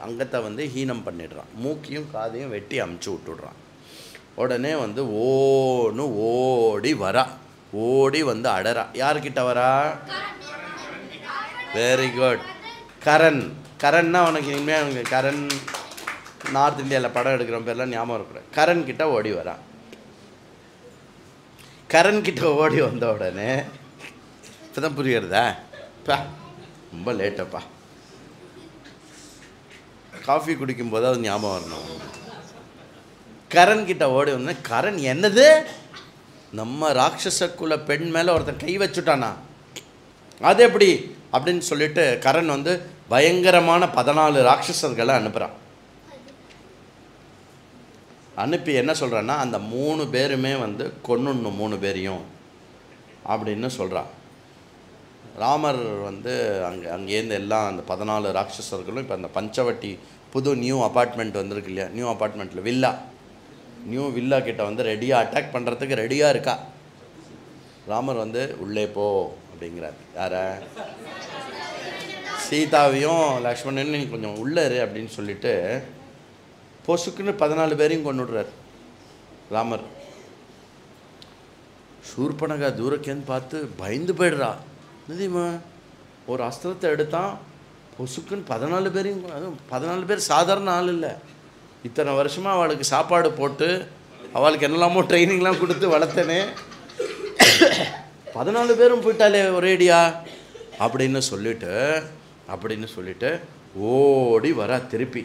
அங்கத்தை வந்து ஹீனம் பண்ணிடுறான். மூக்கையும் காதையும் வெட்டி அமுச்சு விட்டுடுறான். உடனே வந்து ஓன்னு ஓடி வரா. ஓடி வந்து அடறா. யார்கிட்ட வரா? Very good. கரண். கரன்னா உனக்கு இனிமேல் உனக்கு கரண் நார்த் இந்தியாவில் படம் எடுக்கிற பேர்லாம் ஞாபகம் இருக்கிற. கரண் கிட்ட ஓடி வரா. கரண் கிட்ட ஓடி வந்த உடனே இப்போ தான் புரியுறதா? பா ரொம்ப லேட்டப்பா. காஃபி குடிக்கும்போது அது ஞாபகம் வரணும். கரண் கிட்ட ஓடி வந்தோடனே கரண் என்னது நம்ம ராட்சசக்குள்ள பெண் மேலே ஒருத்தன் கை வச்சுட்டானா, அது எப்படி அப்படின்னு சொல்லிட்டு கரண் வந்து பயங்கரமான 14 ராட்சசர்களை அனுப்புகிறான். அனுப்பி என்ன சொல்கிறான்னா, அந்த 3 பேருமே வந்து கொன்னுடணும் 3 பேரையும் அப்படின்னு சொல்கிறான். ராமர் வந்து அங்கேருந்து எல்லாம் அந்த 14 ராட்சசர்களும் இப்போ அந்த பஞ்சவட்டி புது நியூ அப்பார்ட்மெண்ட் வந்திருக்கு இல்லையா, நியூ அப்பார்ட்மெண்ட்டில் நியூ வில்லா கிட்ட வந்து ரெடியாக அட்டாக் பண்ணுறதுக்கு ரெடியாக இருக்கா. ராமர் வந்து உள்ளே போ அப்படிங்கிறார். யார? சீதாவையும் லக்ஷ்மணன் நீ கொஞ்சம் உள்ளே இரு அப்படின்னு சொல்லிட்டு பொசுக்குன்னு 14 பேரையும் கொண்டுடுறார் ராமர். சூர்பனகா தூரக்கேன்னு பார்த்து பயந்து போய்டுறா. நிதிமா ஒரு அஸ்திரத்தை எடுத்தான், பொசுக்குன்னு 14 பேரையும். அதுவும் 14 பேர் சாதாரண ஆள் இல்லை. இத்தனை வருஷமாக அவளுக்கு சாப்பாடு போட்டு அவளுக்கு என்னெல்லாமோ ட்ரைனிங்லாம் கொடுத்து வளர்த்தனே, 14 பேரும் போயிட்டாலே ஒரேடியா அப்படின்னு சொல்லிட்டு ஓடி வரா. திருப்பி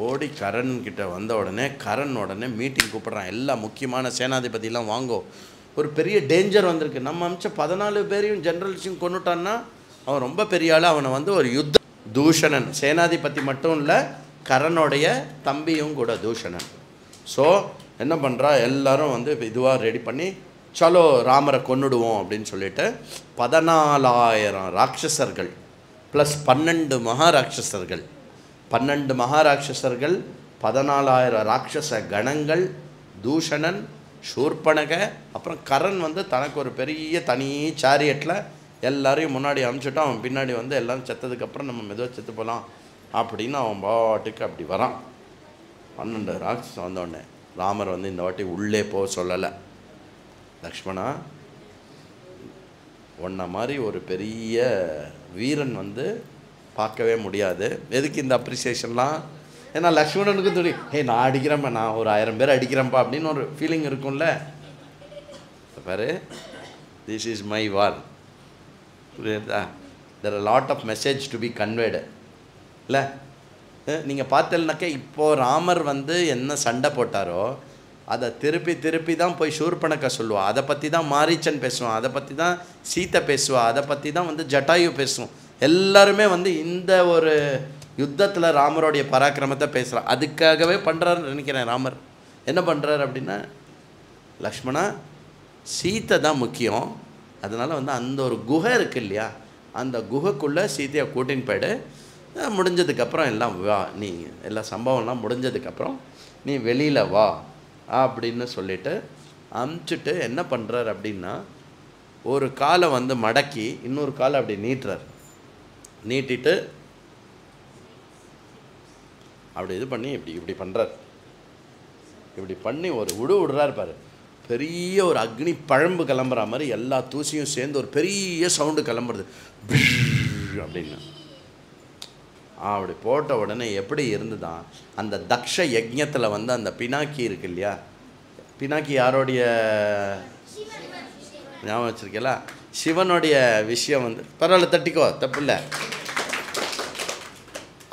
ஓடி கரண் கிட்ட வந்த உடனே கரண் உடனே மீட்டிங் கூப்பிட்றான். எல்லா முக்கியமான சேனாதிபதியெல்லாம் வாங்கோ, ஒரு பெரிய டேஞ்சர் வந்திருக்கு. நம்ம அமிச்ச 14 பேரையும் ஜென்ரல்ஸையும் கொண்டுட்டான்னா அவன் ரொம்ப பெரிய ஆள். அவனை வந்து ஒரு யுத்த தூஷணன், சேனாதிபதி மட்டும் இல்லை கரனுடைய தம்பியும் கூட தூஷணன். ஸோ என்ன பண்ணுறா, எல்லாரும் வந்து இதுவாக ரெடி பண்ணி சலோ ராமரை கொன்னுடுவோம் அப்படின்னு சொல்லிட்டு 14,000 ராட்சசர்கள் ப்ளஸ் 12 மகாராட்சசர்கள், 12 மகாராட்சசர்கள், 14,000 ராட்சச கணங்கள், தூஷணன், சூர்பனக, அப்புறம் கரண் வந்து தனக்கு ஒரு பெரிய தனி சாரியட்டில் எல்லாரையும் முன்னாடி அனுப்பிச்சுட்டு அவன் பின்னாடி வந்து எல்லாம் செத்ததுக்கப்புறம் நம்ம மெதுவாக செத்து போகலாம் அப்படின்னு அவன் பாட்டுக்கு அப்படி வரான். 12 ராட்சசம் வந்தோடனே ராமர் வந்து இந்த வாட்டி உள்ளே போக சொல்லலை. லக்ஷ்மணா, உன்ன மாதிரி ஒரு பெரிய வீரன் வந்து பார்க்கவே முடியாது. எதுக்கு இந்த அப்ரிசியேஷன்லாம்? ஏன்னா லக்ஷ்மணனுக்கு தெரியும், நான் அடிக்கிறேன்ப்பா, நான் ஒரு 1000 பேர் அடிக்கிறேன்ப்பா அப்படின்னு ஒரு ஃபீலிங் இருக்கும்ல. பாரு, திஸ் இஸ் மை வார். புரியுதா? There are lot of message to be conveyed இல்லை? நீங்கள் பார்த்தேன்னாக்கா இப்போது ராமர் வந்து என்ன சண்டை போட்டாரோ அதை திருப்பி தான் போய் சூர்பனக்கா சொல்லுவாள். அதை பற்றி தான் மாரீச்சன் பேசுவான், அதை பற்றி தான் சீத்தை பேசுவாள், அதை பற்றி தான் வந்து ஜட்டாயு பேசுவோம். எல்லாருமே வந்து இந்த ஒரு யுத்தத்தில் ராமருடைய பராக்கிரமத்தை பேசுகிறான். அதுக்காகவே பண்ணுறாருன்னு நினைக்கிறேன். ராமர் என்ன பண்ணுறாரு அப்படின்னா, லக்ஷ்மணா சீத்தை தான் முக்கியம். அதனால் வந்து அந்த ஒரு குகை இருக்குது இல்லையா, அந்த குகைக்குள்ளே சீத்தையை கூட்டின்னு போய்டு, முடிஞ்சதுக்கப்புறம் எல்லாம் வா, நீ எல்லா சம்பவம்லாம் முடிஞ்சதுக்கப்புறம் நீ வெளியில் வா அப்படின்னு சொல்லிட்டு அமுச்சுட்டு என்ன பண்ணுறார் அப்படின்னா, ஒரு காலை வந்து மடக்கி இன்னொரு காலை அப்படி நீட்டிட்டு அப்படி இது பண்ணி இப்படி பண்ணுறார். இப்படி பண்ணி ஒரு விடுறார் பாரு. பெரிய ஒரு அக்னி பழம்பு கிளம்புற மாதிரி எல்லா தூசியும் சேர்ந்து ஒரு பெரிய சவுண்டு கிளம்புறது அப்படின்னு. அப்படி போட்ட உடனே எப்படி இருந்துதான் அந்த தக்ஷ யஜ்ஞத்தில் வந்து அந்த பினாக்கி இருக்கு இல்லையா, பினாக்கி யாரோடைய ஞாபகம் வச்சுருக்கல, சிவனுடைய விஷயம் வந்து பரவாயில்ல தட்டிக்கோ தப்பு இல்லை.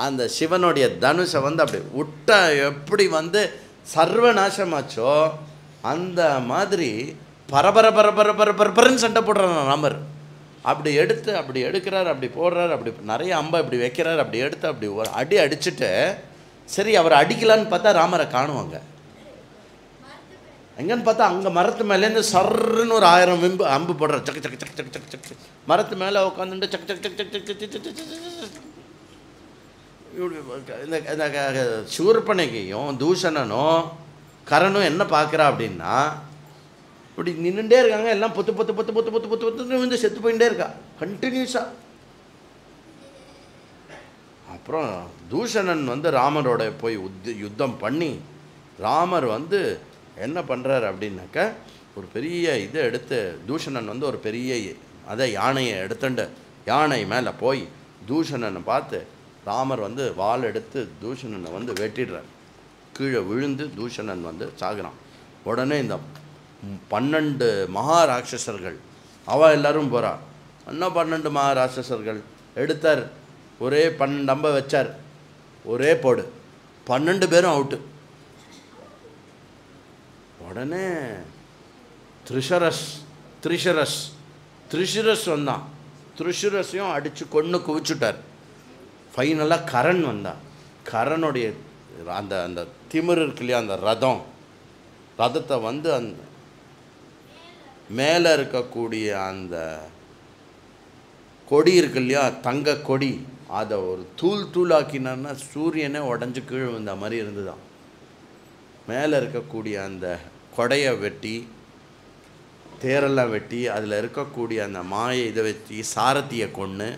அந்த சிவனுடைய தனுஷை வந்து அப்படி விட்டா எப்படி வந்து சர்வநாசமாச்சோ அந்த மாதிரி பரபரன்னு சண்டை போடுறான் ராமர். அப்படி எடுக்கிறார், அப்படி போடுறார், அப்படி நிறைய அம்பை இப்படி வைக்கிறார், அப்படி எடுத்து அப்படி ஒரு அடி அடிச்சுட்டு சரி அவர் அடிக்கலான்னு பார்த்தா ராமரை காணுவாங்க. எங்கன்னு பார்த்தா அங்கே மரத்து மேலேருந்து சர்ன்னு ஒரு 1000 அம்பு போடுறார். சக்கு சக்கு சக்கு சக்கு சக்கு சக்கு மரத்து மேலே உட்காந்துட்டு சக்கு சக்கு சக்கு சக்கு சக்கு சக்கு இந்த சூர்பனகையும் தூஷணனும் கரனும் என்ன பார்க்குறா அப்படின்னா, இப்படி நின்றுட்டே இருக்காங்க. எல்லாம் பொத்து வந்து செத்து போயிட்டே இருக்கா கண்டினியூஸாக. அப்புறம் தூஷணன் வந்து ராமரோட போய் யுத்தம் பண்ணி ராமர் வந்து என்ன பண்ணுறார் அப்படின்னாக்க ஒரு பெரிய இதை எடுத்து தூஷணன் வந்து ஒரு பெரிய அதை யானையை எடுத்துட்டு யானை மேலே போய் தூஷணனை பார்த்து ராமர் வந்து வாள் எடுத்து தூஷணனை வந்து வெட்டிடுறார். கீழே விழுந்து தூஷணன் வந்து சாகுறான். உடனே இந்த 12 மகாராட்சசர்கள் எல்லாரும் போகிறா. என்ன 12 மகாராட்சசர்கள் எடுத்தார், ஒரே 12 அம்பை வச்சார், ஒரே போடு, 12 பேரும் அவுட்டு. உடனே த்ரிஷரஸ் வந்தான். த்ரிஷரஸையும் அடித்து கொன்று குவிச்சுட்டார். ஃபைனலாக கரண் வந்தான். கரனுடைய அந்த அந்த திமிர் இருக்கு இல்லையா, அந்த ரதத்தை வந்து அந்த மேலே இருக்கக்கூடிய அந்த கொடி இருக்கு இல்லையா, தங்க கொடி, அதை ஒரு தூளாக்கினான்னா சூரியனே உடஞ்சி கீழே வந்த மாதிரி இருந்துதான். மேலே இருக்கக்கூடிய அந்த கொடையை வெட்டி தேரெல்லாம் வெட்டி அதில் இருக்கக்கூடிய அந்த மாயை இதை வச்சு சாரதியை கொன்று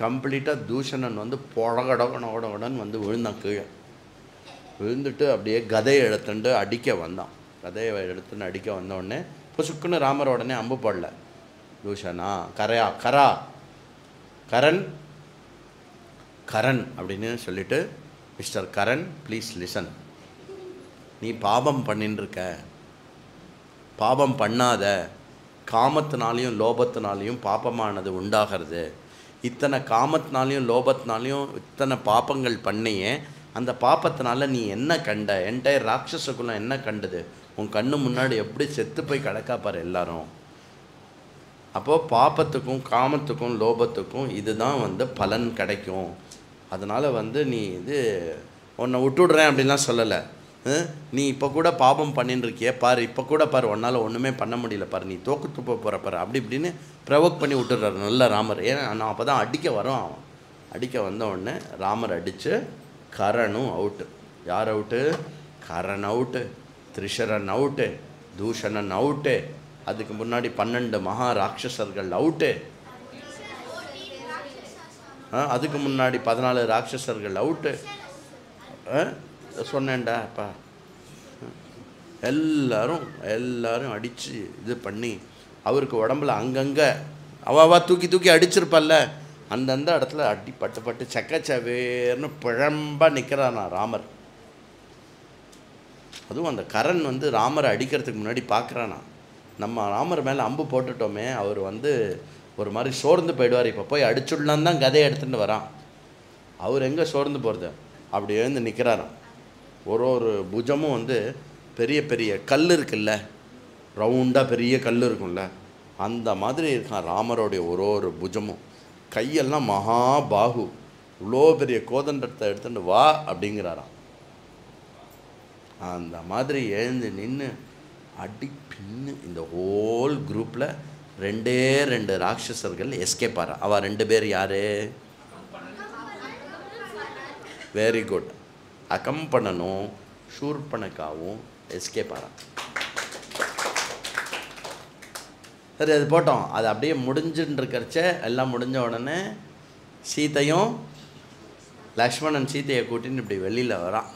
கம்ப்ளீட்டாக தூஷணன் வந்து உடன் வந்து விழுந்தான். கீழே விழுந்துட்டு அப்படியே கதையை எடுத்துட்டு அடிக்க வந்தான். கதையை எடுத்துன்னு அடிக்க வந்தோடனே புசுக்குன்னு ராமர் உடனே அம்பு போடல. தூஷணா கரண் அப்படின்னு சொல்லிட்டு, மிஸ்டர் கரண் ப்ளீஸ் லிசன், நீ பாபம் பண்ணின்றிருக்க, பாபம் பண்ணாத, காமத்தினாலையும் லோபத்தினாலையும் பாபமானது உண்டாகிறது. இத்தனை காமத்தினாலையும் லோபத்தினாலையும் இத்தனை பாப்பங்கள் பண்ணியே அந்த பாப்பத்தினால நீ என்ன கண்ட? என்டையர் ராட்சசகுலம் என்ன கண்டது? உன் கண்ணு முன்னாடி எப்படி செத்து போய் கிடக்கா பாரு எல்லாரும். அப்போது பாப்பத்துக்கும் காமத்துக்கும் லோபத்துக்கும் இதுதான் வந்து பலன் கிடைக்கும். அதனால் வந்து நீ இது உன்னை விட்டுடுறேன் அப்படின்லாம் சொல்லலை. நீ இப்போ கூட பாபம் பண்ணின்னு இருக்கியே பாரு, இப்போ கூட பாரு உன்னால் ஒன்றுமே பண்ண முடியல பாரு, நீ தோக்கு போகிற பாரு அப்படி இப்படின்னு ப்ரொவோக் பண்ணி விட்டுடுறாரு நல்ல ராமர். ஏன்னா நான் அப்போ தான் அடிக்க வரோம். அவன் அடிக்க வந்த உடனே ராமர் அடித்து கரணும் அவுட்டு. யார் out? Karan out, Trishiran out, Dushanan out, அதுக்கு முன்னாடி 12 மகாராட்சசர்கள் அவுட்டு, அதுக்கு முன்னாடி 14 ராட்சசர்கள் அவுட்டு. சொன்னேன்டா அப்பா, எல்லாரும் அடித்து இது பண்ணி அவருக்கு உடம்புல அங்கங்கே அவா தூக்கி அடிச்சிருப்பல்ல, அந்தந்த இடத்துல அடி பட்டு சக்கச்சவேர்னு பிழம்பாக நிற்கிறானா ராமர். அதுவும் அந்த கரண் வந்து ராமரை அடிக்கிறதுக்கு முன்னாடி பார்க்குறானா, நம்ம ராமர் மேலே அம்பு போட்டுட்டோமே, அவர் வந்து ஒரு மாதிரி சோர்ந்து போயிடுவார், இப்போ போய் அடிச்சுடலான்னு தான் கதையை எடுத்துகிட்டு வரான். அவர் எங்கே சோர்ந்து போகிறது? அப்படி எழுந்து நிற்கிறாராம். ஒரு புஜமும் வந்து பெரிய பெரிய கல் இருக்குல்ல, ரவுண்டாக பெரிய கல் இருக்கும்ல, அந்த மாதிரி இருக்கான் ராமரோடைய ஒரு புஜமும். கையெல்லாம் மகாபாகு, இவ்வளோ பெரிய கோதண்டத்தை எடுத்துட்டு வா அப்படிங்கிறாராம். அந்த மாதிரி எழுந்து நின்று அடி பின்னு இந்த ஹோல் குரூப்பில் 2 ராட்சசர்கள் எஸ்கேப் ஆறா. அவள் 2 பேர் யார்? Very good. அகம்பனனும் ஷூர்பனகாவும் எஸ்கேப் ஆறா. சரி, அது போட்டோம். அது அப்படியே முடிஞ்சுன்னு இருக்கிறச்ச எல்லாம் முடிஞ்ச உடனே சீத்தையும் லக்ஷ்மணன் சீத்தையை கூட்டின்னு இப்படி வெளியில் வரான்.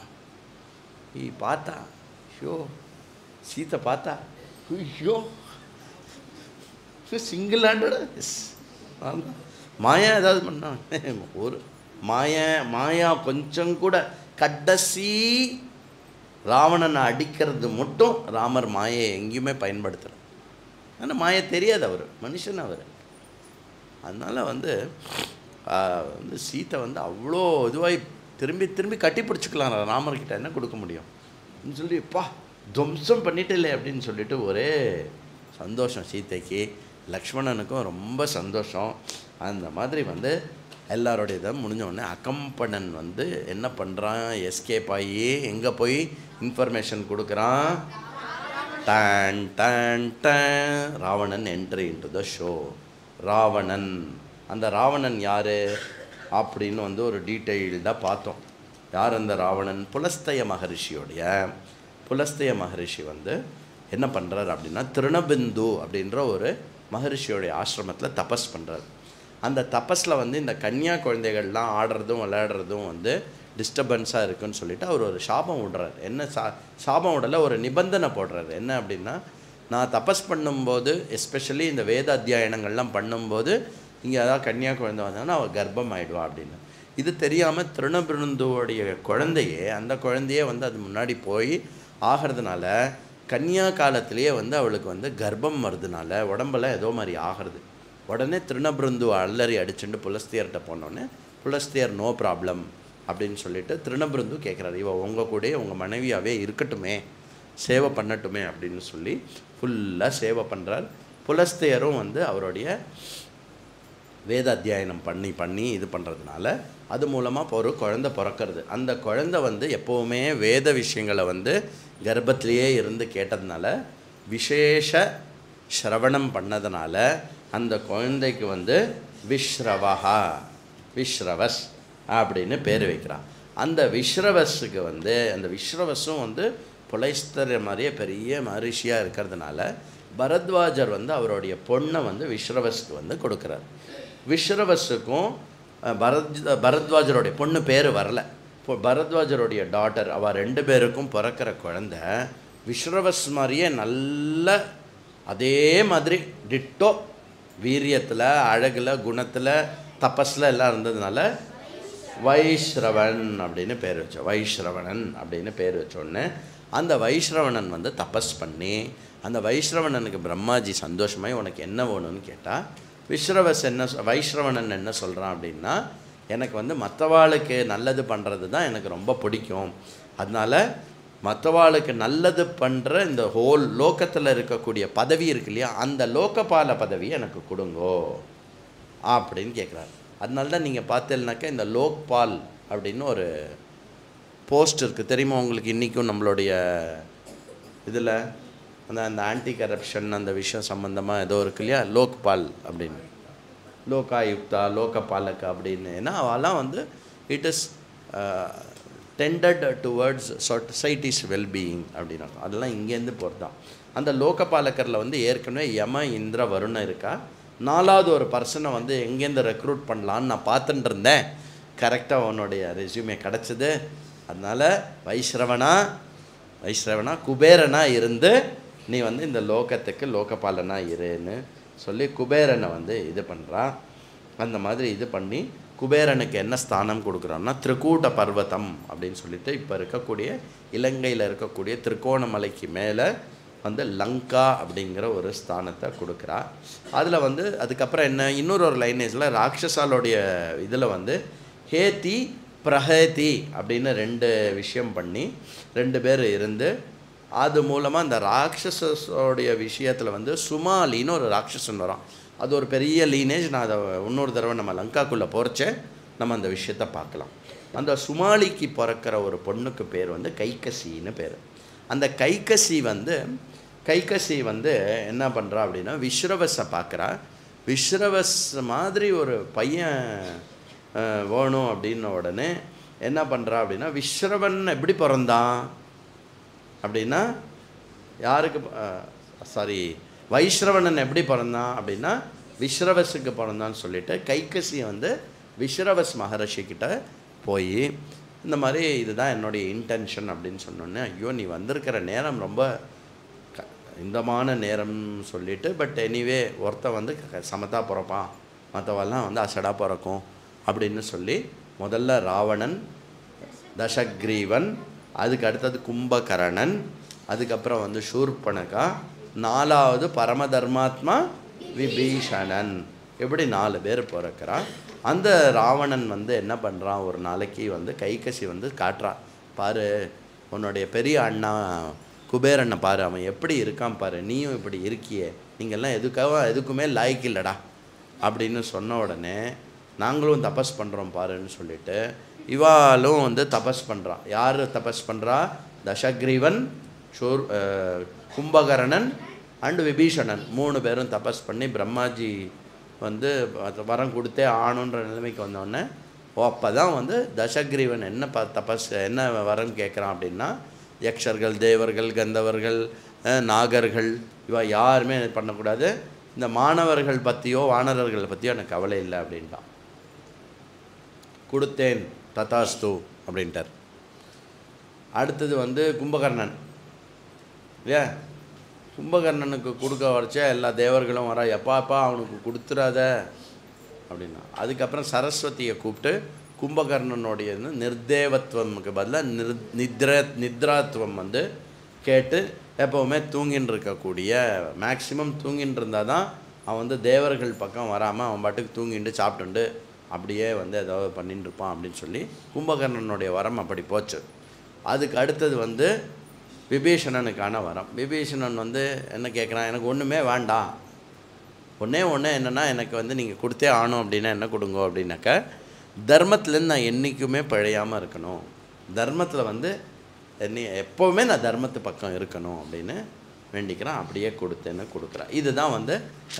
பார்த்தா ஐயோ, சீத்தை பார்த்தா ஐயோ, சிங்கிள் ஹேண்டடு மாயா ஏதாவது பண்ணான். ஒரு மாயா கொஞ்சம் கூட கடைசி ராவணனை அடிக்கிறது மட்டும் ராமர் மாயை எங்கேயுமே பயன்படுத்தலை. ஆனால் மாயை தெரியாது, அவர் மனுஷன் அவர். அதனால் வந்து சீத்தை வந்து அவ்வளோ இதுவாகி திரும்பி கட்டி பிடிச்சிக்கலாம். ராமர்கிட்ட என்ன கொடுக்க முடியும் அப்படின்னு சொல்லி பா துவம்சம் பண்ணிட்டே அப்படின்னு சொல்லிட்டு ஒரே சந்தோஷம் சீத்தைக்கு. லக்ஷ்மணனுக்கும் ரொம்ப சந்தோஷம். அந்த மாதிரி வந்து எல்லாரோடைய இதை முடிஞ்ச உடனே அகம்பனன் வந்து என்ன பண்ணுறான், எஸ்கேப் ஆகி எங்கே போய் இன்ஃபர்மேஷன் கொடுக்குறான். Done done done Ravanan entry into the show. Ravanan, அந்த ராவணன் யார் அப்படின்னு வந்து ஒரு டீட்டெயில்டாக பார்த்தோம். யார் அந்த ராவணன்? புலஸ்தய மகரிஷி வந்து என்ன பண்ணுறார் அப்படின்னா, திருணபிந்து அப்படின்ற ஒரு மகரிஷியோடைய ஆசிரமத்தில் தபஸ் பண்ணுறார். அந்த தபஸில் வந்து இந்த கன்னியா குழந்தைகள்லாம் ஆடுறதும் விளையாடுறதும் வந்து டிஸ்டர்பன்ஸாக இருக்குன்னு சொல்லிட்டு அவர் ஒரு சாபம் விடுறாரு. என்ன சாபம் விடலை, ஒரு நிபந்தனை போடுறாரு. என்ன அப்படின்னா, நான் தபஸ் பண்ணும்போது எஸ்பெஷலி இந்த வேத அத்தியாயனங்கள்லாம் பண்ணும்போது இங்கே ஏதாவது கன்னியா குழந்தை வந்தாங்கன்னா அவள் கர்ப்பம் ஆகிடுவா அப்படின்னு. இது தெரியாமல் திருணபிருந்துவோடைய குழந்தையே, அந்த குழந்தையே வந்து அது முன்னாடி போய் ஆகிறதுனால கன்னியா காலத்திலேயே வந்து அவளுக்கு வந்து கர்ப்பம் வருதுனால உடம்பெல்லாம் ஏதோ மாதிரி ஆகிறது. உடனே திருணபிருந்து அலறி அடிச்சுட்டு புலஸ்தியர்கிட்ட போனோடனே புலஸ்தியர் நோ ப்ராப்ளம் அப்படின்னு சொல்லிட்டு திருணபிருந்து கேட்குறாரு, இவ உங்கள் கூட உங்கள் மனைவியாகவே இருக்கட்டுமே, சேவை பண்ணட்டுமே அப்படின்னு சொல்லி ஃபுல்லாக சேவை பண்ணுறார். புலஸ்தியரும் வந்து அவருடைய வேத அத்தியாயனம் பண்ணி இது பண்ணுறதுனால அது மூலமாக ஒரு குழந்தை பிறக்கிறது. அந்த குழந்தை வந்து எப்போவுமே வேத விஷயங்களை வந்து கர்ப்பத்திலேயே இருந்து கேட்டதுனால விசேஷ ஸ்ரவணம் பண்ணதுனால அந்த குழந்தைக்கு வந்து விஸ்ரவஸ் அப்படின்னு பேர் வைக்கிறான். அந்த விஸ்ரவஸுக்கு வந்து அந்த விஸ்ரவஸும் வந்து புலைஸ்தர் மாதிரியே பெரிய மகரிஷியாக இருக்கிறதுனால பரத்வாஜர் வந்து அவருடைய பொண்ணை வந்து விஸ்ரவஸுக்கு வந்து கொடுக்குறார். விஸ்ரவஸுக்கும் பரத்வாஜருடைய பொண்ணு பேர் வரல, பரத்வாஜருடைய டாட்டர், அவள் 2 பேருக்கும் பிறக்கிற குழந்தை விஸ்ரவஸ் மாதிரியே நல்ல அதே மாதிரி டிட்டோ வீரியத்தில், அழகில், குணத்தில், தபஸில் எல்லாம் இருந்ததுனால வைஸ்ரவன் அப்படின்னு பேர் வச்சோம். வைஸ்ரவணன் அப்படின்னு பேர் வச்சோடனே அந்த வைஸ்ரவணன் வந்து தபஸ் பண்ணி அந்த வைஸ்ரவணனுக்கு பிரம்மாஜி சந்தோஷமாய் உனக்கு என்ன வேணும்னு கேட்டால் வைஸ்ரவணன் என்ன சொல்கிறான் அப்படின்னா, எனக்கு வந்து மற்றவாளுக்கு நல்லது பண்ணுறது தான் எனக்கு ரொம்ப பிடிக்கும், அதனால் மற்றவாளுக்கு நல்லது பண்ணுற இந்த ஹோல் லோகத்தில் இருக்கக்கூடிய பதவி இருக்கு இல்லையா, அந்த லோகபால பதவி எனக்கு கொடுங்கோ அப்படின்னு கேட்குறாரு. அதனால தான் நீங்கள் பார்த்தீங்கன்னாக்கா இந்த லோக்பால் அப்படின்னு ஒரு போஸ்ட் இருக்குது தெரியுமா உங்களுக்கு? இன்றைக்கும் நம்மளுடைய இதில் அந்த ஆன்டி கரப்ஷன் அந்த விஷயம் சம்மந்தமாக ஏதோ இருக்கு இல்லையா, லோக்பால் அப்படின்னு, லோகாயுக்தா, லோகபாலக் அப்படின்னு. ஏன்னா அவெல்லாம் வந்து it is டெண்டட் towards societies wellbeing அப்படின்னா அதெல்லாம் இங்கேருந்து போகிறது தான். அந்த லோகபாலக்கரில் வந்து ஏற்கனவே யம, இந்திர, வருணம் இருக்கா. 4வது ஒரு பர்சனை வந்து எங்கேருந்து ரெக்ரூட் பண்ணலான்னு நான் பார்த்துட்டு இருந்தேன். கரெக்டாக உன்னுடைய ரெஸ்யூமே கிடச்சிது. அதனால் வைஸ்ரவனா குபேரனா இருந்து நீ வந்து இந்த லோகத்துக்கு லோகபாலனா இருன்னு சொல்லி குபேரனை வந்து இது பண்ணுறான். அந்த மாதிரி இது பண்ணி குபேரனுக்கு என்ன ஸ்தானம் கொடுக்குறான்னா திரிகூட்ட பர்வதம் அப்படின்னு சொல்லிட்டு இப்போ இருக்கக்கூடிய இலங்கையில் இருக்கக்கூடிய திருக்கோணமலைக்கு மேலே வந்து லங்கா அப்படிங்கிற ஒரு ஸ்தானத்தை கொடுக்குறா. அதில் வந்து அதுக்கப்புறம் என்ன இன்னொரு லைனேஜில் ராட்சசாலோடைய இதில் வந்து ஹேதி பிரஹேதி அப்படின்னு 2 விஷயம் பண்ணி 2 பேர் இருந்து அது மூலமாக அந்த ராட்சசோடைய விஷயத்தில் வந்து சுமாலின்னு ஒரு ராட்சசன் வரான். அது ஒரு பெரிய லீனேஜ். நான் அதை இன்னொரு தடவை நம்ம லங்காக்குள்ளே போகிறச்சே நம்ம அந்த விஷயத்தை பார்க்கலாம். அந்த சுமாலிக்கு பிறக்கிற ஒரு பொண்ணுக்கு பேர் வந்து கைகசின்னு பேர். அந்த கைகசி வந்து என்ன பண்ணுறா அப்படின்னா விஸ்ரவஸை பார்க்குறா. விஸ்ரவஸ் மாதிரி ஒரு பையன் வேணும் அப்படின்ன உடனே என்ன பண்ணுறா அப்படின்னா, விஸ்ரவன் எப்படி பிறந்தான் அப்படின்னா யாருக்கு வைஸ்ரவணன் எப்படி பிறந்தான் அப்படின்னா விஸ்ரவஸுக்கு பிறந்தான்னு சொல்லிட்டு கைகசி வந்து விஸ்ரவஸ் மகரிஷிக்கிட்ட போய் இந்த மாதிரி இதுதான் என்னுடைய இன்டென்ஷன் அப்படின்னு சொன்னோன்னே, ஐயோ நீ வந்திருக்கிற நேரம் ரொம்ப இந்தமான நேரம்னு சொல்லிட்டு, பட் எனிவே ஒருத்தன் வந்து சமத்தா பிறப்பான், மற்றவெல்லாம் வந்து அசடாக பிறக்கும் அப்படின்னு சொல்லி முதல்ல ராவணன், தசக்ரீவன், அதுக்கு அடுத்தது கும்பகரணன், அதுக்கப்புறம் வந்து சூர்பனகா, 4வது பரமதர்மாத்மா விபீஷணன், இப்படி 4 பேர் பிறக்கிறான். அந்த ராவணன் வந்து என்ன பண்ணுறான், ஒரு நாளைக்கு வந்து கைகசி வந்து காட்டுறான், பாரு உன்னுடைய பெரிய அண்ணா குபேரனை பாரு, அவன் எப்படி இருக்கான் பாரு, நீயும் இப்படி இருக்கியே, நீங்கள்லாம் எதுக்குமே லாய்க்கு இல்லைடா அப்படின்னு சொன்ன உடனே நாங்களும் தபஸ் பண்ணுறோம் பாருன்னு சொல்லிட்டு இவாலும் வந்து தபஸ் பண்ணுறான். யார் தபஸ் பண்ணுறா? தசக்ரீவன், கும்பகரணன் அண்டு விபீஷணன் 3 பேரும் தபஸ் பண்ணி பிரம்மாஜி வந்து வரம் கொடுத்தே ஆணுன்ற நிலைமைக்கு வந்தோடனே அப்போ தான் வந்து தசக்ரீவன் என்ன என்ன வரம் கேட்குறான் அப்படின்னா, யக்ஷர்கள், தேவர்கள், கந்தவர்கள், நாகர்கள் இவா யாருமே பண்ணக்கூடாது, இந்த மாணவர்கள் பற்றியோ வானரர்கள் பற்றியோ எனக்கு கவலை இல்லை அப்படின்ட்டான். கொடுத்தேன் ததாஸ்து அப்படின்ட்டார். அடுத்தது வந்து கும்பகர்ணன் இல்லையா, கும்பகர்ணனுக்கு கொடுக்க வரைச்ச எல்லா தேவர்களும் வரா, எப்பாப்பா அவனுக்கு கொடுத்துடாத அப்படின்னா. அதுக்கப்புறம் சரஸ்வதியை கூப்பிட்டு கும்பகர்ணனுடைய நிர்தேவத்துவமுக்கு பதிலாக நித்ராத்துவம் வந்து கேட்டு எப்போவுமே தூங்கின்னு இருக்கக்கூடிய, மேக்சிமம் தூங்கின்னு இருந்தால் தான் அவன் வந்து தேவர்கள் பக்கம் வராமல் அவன் பாட்டுக்கு தூங்கிட்டு சாப்பிட்டுண்டு அப்படியே வந்து ஏதாவது பண்ணிட்டு இருப்பான் அப்படின்னு சொல்லி கும்பகர்ணனுடைய வரம் அப்படி போச்சு. அதுக்கு அடுத்தது வந்து விபீஷணனுக்கான வரம். விபீஷணன் வந்து என்ன கேட்குறான், எனக்கு ஒன்றுமே வேண்டாம், ஒன்றே என்னென்னா எனக்கு வந்து நீங்கள் கொடுத்தே ஆகணும் அப்படின்னா என்ன கொடுங்க அப்படின்னாக்கா, தர்மத்துலேருந்து நான் என்றைக்குமே பழையாமல் இருக்கணும், தர்மத்தில் வந்து எப்போவுமே நான் தர்மத்து பக்கம் இருக்கணும் அப்படின்னு வேண்டிக்கிறான். அப்படியே கொடுத்தேன்னு கொடுக்குறான். இதுதான் வந்து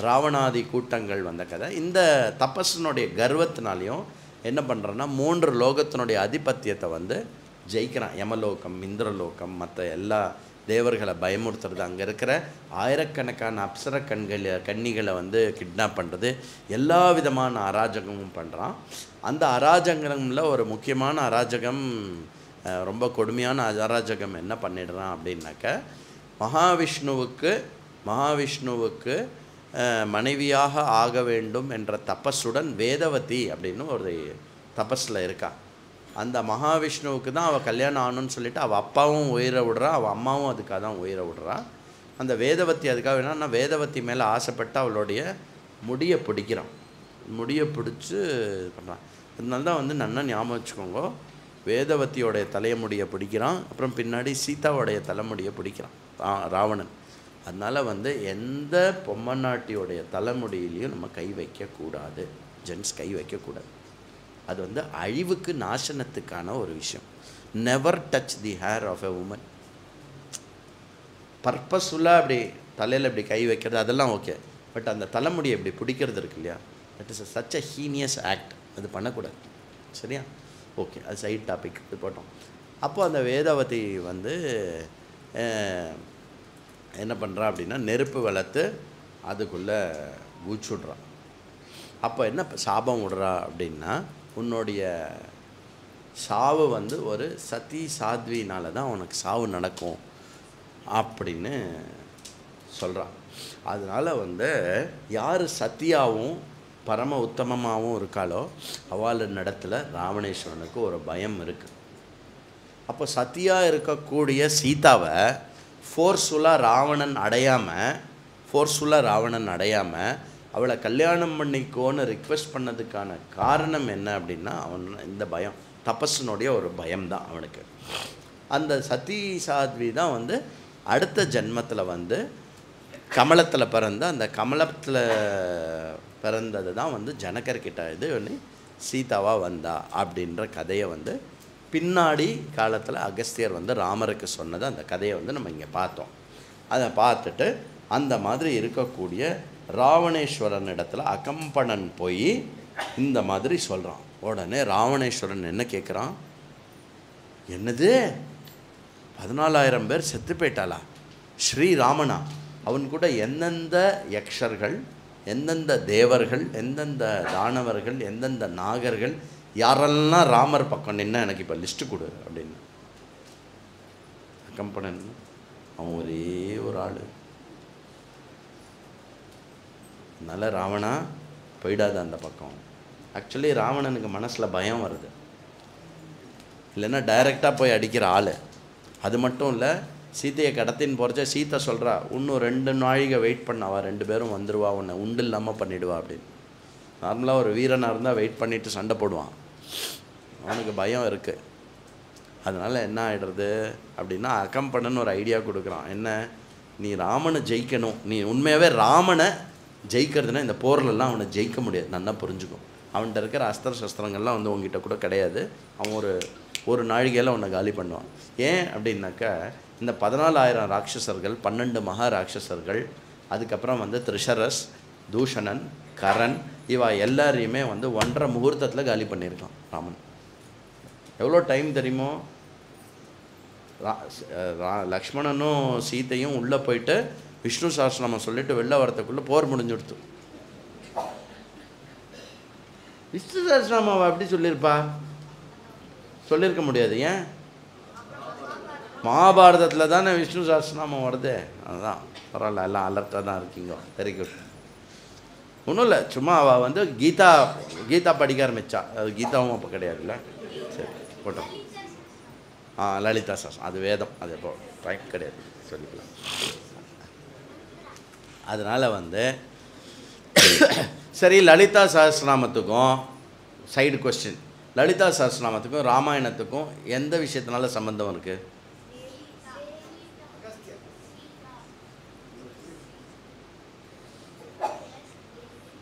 ராவணாதி கூட்டங்கள் வந்த கதை. இந்த தபஸினுடைய கர்வத்தினாலையும் என்ன பண்ணுறான்னா 3 லோகத்தினுடைய அதிபத்தியத்தை வந்து ஜெயிக்கிறான். யமலோகம், இந்திரலோகம், மற்ற எல்லா தேவர்களை பயமுறுத்துறது, அங்கே இருக்கிற ஆயிரக்கணக்கான அப்சர கன்னிகளை வந்து கிட்னாப் பண்ணுறது, எல்லா விதமான அராஜகமும் பண்ணுறான். அந்த அராஜகமில் ஒரு முக்கியமான அராஜகம், ரொம்ப கொடுமையான அராஜகம் என்ன பண்ணிடுறான் அப்படின்னாக்க, மகாவிஷ்ணுவுக்கு மனைவியாக ஆக வேண்டும் என்ற தபஸுடன் வேதவதி அப்படின்னு ஒரு தபஸில் இருக்கா. அந்த மகாவிஷ்ணுவுக்கு தான் அவள் கல்யாணம் ஆகணும்னு சொல்லிவிட்டு அவள் அப்பாவும் உயிரை விடுறா, அவள் அம்மாவும் அதுக்காக தான் உயிரை விடுறா. அந்த வேதவதி அதுக்காக என்னன்னா, வேதவதி மேலே ஆசைப்பட்டு அவளுடைய முடியை பிடிக்கிறான், முடியை பிடிச்சி பண்ணுறான். அதனால தான் வந்து நல்லா ஞாபகம் வச்சுக்கோங்க, வேதவதியோடைய தலைமுடியை பிடிக்கிறான், அப்புறம் பின்னாடி சீதாவோடைய தலைமுடியை பிடிக்கிறான் ராவணன். அதனால் வந்து எந்த பொம்மநாட்டியோடைய தலைமுடியிலையும் நம்ம கை வைக்கக்கூடாது, ஜென்ஸ் கை வைக்கக்கூடாது. அது வந்து அழிவுக்கு நாசனத்துக்கான ஒரு விஷயம். Never touch the hair of a woman. பர்பஸ்ஃபுல்லாக அப்படி தலையில் இப்படி கை வைக்கிறது அதெல்லாம் ஓகே, பட் அந்த தலைமுடியை இப்படி பிடிக்கிறது இருக்கு இல்லையா, that is such a heinous act. அது பண்ணக்கூடாது. சரியா? ஓகே, அது சைட் டாபிக் இது போட்டோம். அப்போது அந்த வேதவதி வந்து என்ன பண்ணுறா அப்படின்னா, நெருப்பு வளர்த்து அதுக்குள்ளே ஊச்சுடுறான். அப்போ என்ன சாபம் விடுறா அப்படின்னா, உன்னுடைய சாவு வந்து ஒரு சதி சாத்வினால தான் உனக்கு சாவு நடக்கும் அப்படின்னு சொல்கிறான். அதனால் வந்து யார் சத்தியாவும் பரம உத்தமமாகவும் இருக்காளோ அவள் இடத்துல ராவணேஸ்வரனுக்கு ஒரு பயம் இருக்குது. அப்போ சத்தியாக இருக்கக்கூடிய சீதாவை ஃபோர்ஸ்ஃபுல்லாக ராவணன் அடையாமல் அவளை கல்யாணம் பண்ணிக்கோன்னு ரிக்வெஸ்ட் பண்ணதுக்கான காரணம் என்ன அப்படின்னா, அவன் இந்த பயம், தபஸினுடைய ஒரு பயம்தான் அவனுக்கு. அந்த சதி சாத்வி தான் வந்து அடுத்த ஜென்மத்தில் வந்து கமலத்தில் பிறந்த, அந்த கமலத்தில் பிறந்தது தான் வந்து ஜனகர்கிட்ட இது ஒன்று சீதாவாக வந்தா அப்படின்ற கதையை வந்து பின்னாடி காலத்தில் அகஸ்தியர் வந்து ராமருக்கு சொன்னது, அந்த கதையை வந்து நம்ம இங்கே பார்த்தோம். அதை பார்த்துட்டு அந்த மாதிரி இருக்கக்கூடிய ராவணேஸ்வரன் இடத்துல அகம்பனன் போய் இந்த மாதிரி சொல்கிறான். உடனே ராவணேஸ்வரன் என்ன கேட்குறான், என்னது 14,000 பேர் செத்து போயிட்டாளா? ஸ்ரீராமனா? அவன் கூட எந்தெந்த யக்ஷர்கள், எந்தெந்த தேவர்கள், எந்தெந்த தானவர்கள், எந்தெந்த நாகர்கள், யாரெல்லாம் ராமர் பக்கம் நின்னா எனக்கு இப்போ லிஸ்ட்டு கொடு அப்படின்னு. அகம்பனன் அவன் ஒரே ஒரு ஆள். அதனால் ராவணா போயிடாத அந்த பக்கம். ஆக்சுவலி ராவணனுக்கு மனசில் பயம் வருது, இல்லைன்னா டைரெக்டாக போய் அடிக்கிற ஆள். அது மட்டும் இல்லை, சீத்தையை கடத்தின்னு போகிறச்ச சீத்தை சொல்கிறா, இன்னும் 2 நாழிகை வெயிட் பண்ணாவா, 2 பேரும் வந்துடுவா, உன்னை உண்டு இல்லாமல் பண்ணிவிடுவா அப்படின்னு. நார்மலாக ஒரு வீரனாக இருந்தால் வெயிட் பண்ணிவிட்டு சண்டை போடுவான். அவனுக்கு பயம் இருக்குது. அதனால் என்ன ஆகிடுறது அப்படின்னா, அகம்பனன் ஒரு ஐடியா கொடுக்குறான். என்ன, நீ ராமனை ஜெயிக்கணும், நீ உண்மையாகவே ராமனை ஜெயிக்கிறதுனா இந்த போர்லெல்லாம் அவனை ஜெயிக்க முடியாது, நல்லா புரிஞ்சுக்கும். அவன்கிட்ட இருக்கிற அஸ்திர சஸ்திரங்கள்லாம் வந்து உங்ககிட்ட கூட கிடையாது. அவன் ஒரு நாழிகையில் அவனை காலி பண்ணுவான். ஏன் அப்படின்னாக்கா, இந்த 14,000 ராட்சசர்கள், 12 மகா ராட்சசர்கள், அதுக்கப்புறம் வந்து திரிஷரஸ், தூஷணன், கரண், இவா எல்லாரையுமே வந்து 1.5 முகூர்த்தத்தில் காலி பண்ணியிருக்கான் ராமன். எவ்வளோ டைம் தெரியுமோ? லக்ஷ்மணனும் சீத்தையும் உள்ளே போயிட்டு விஷ்ணு சஹஸ்ரநாமம் சொல்லிட்டு வெளில வரத்துக்குள்ளே போர் முடிஞ்சுடுத்து. விஷ்ணு சஹஸ்ரநாமாவை அப்படி சொல்லியிருப்பா? சொல்லியிருக்க முடியாது. ஏன்? மகாபாரதத்தில் தானே விஷ்ணு சஹஸ்ரநாமம் வருது. அதுதான். பரவாயில்ல, எல்லாம் அலர்ட்டாக தான் இருக்கீங்க. Very good. ஒன்றும் இல்லை, சும்மா அவள் வந்து கீதா படிக்க ஆரம்பித்தா. அது கீதாவும் அப்போ கிடையாதுல்ல. சரி போட்டோம். லலிதா சஹஸ்ரம் அது வேதம். அது எப்போ டைம் கிடையாது, சொல்லிக்கலாம். அதனால் வந்து சரி, லலிதா சஹஸ்ரநாமத்துக்கும் சைடு கொஸ்டின், லலிதா சஹஸ்ரநாமத்துக்கும் ராமாயணத்துக்கும் எந்த விஷயத்தினால சம்பந்தம் இருக்குது?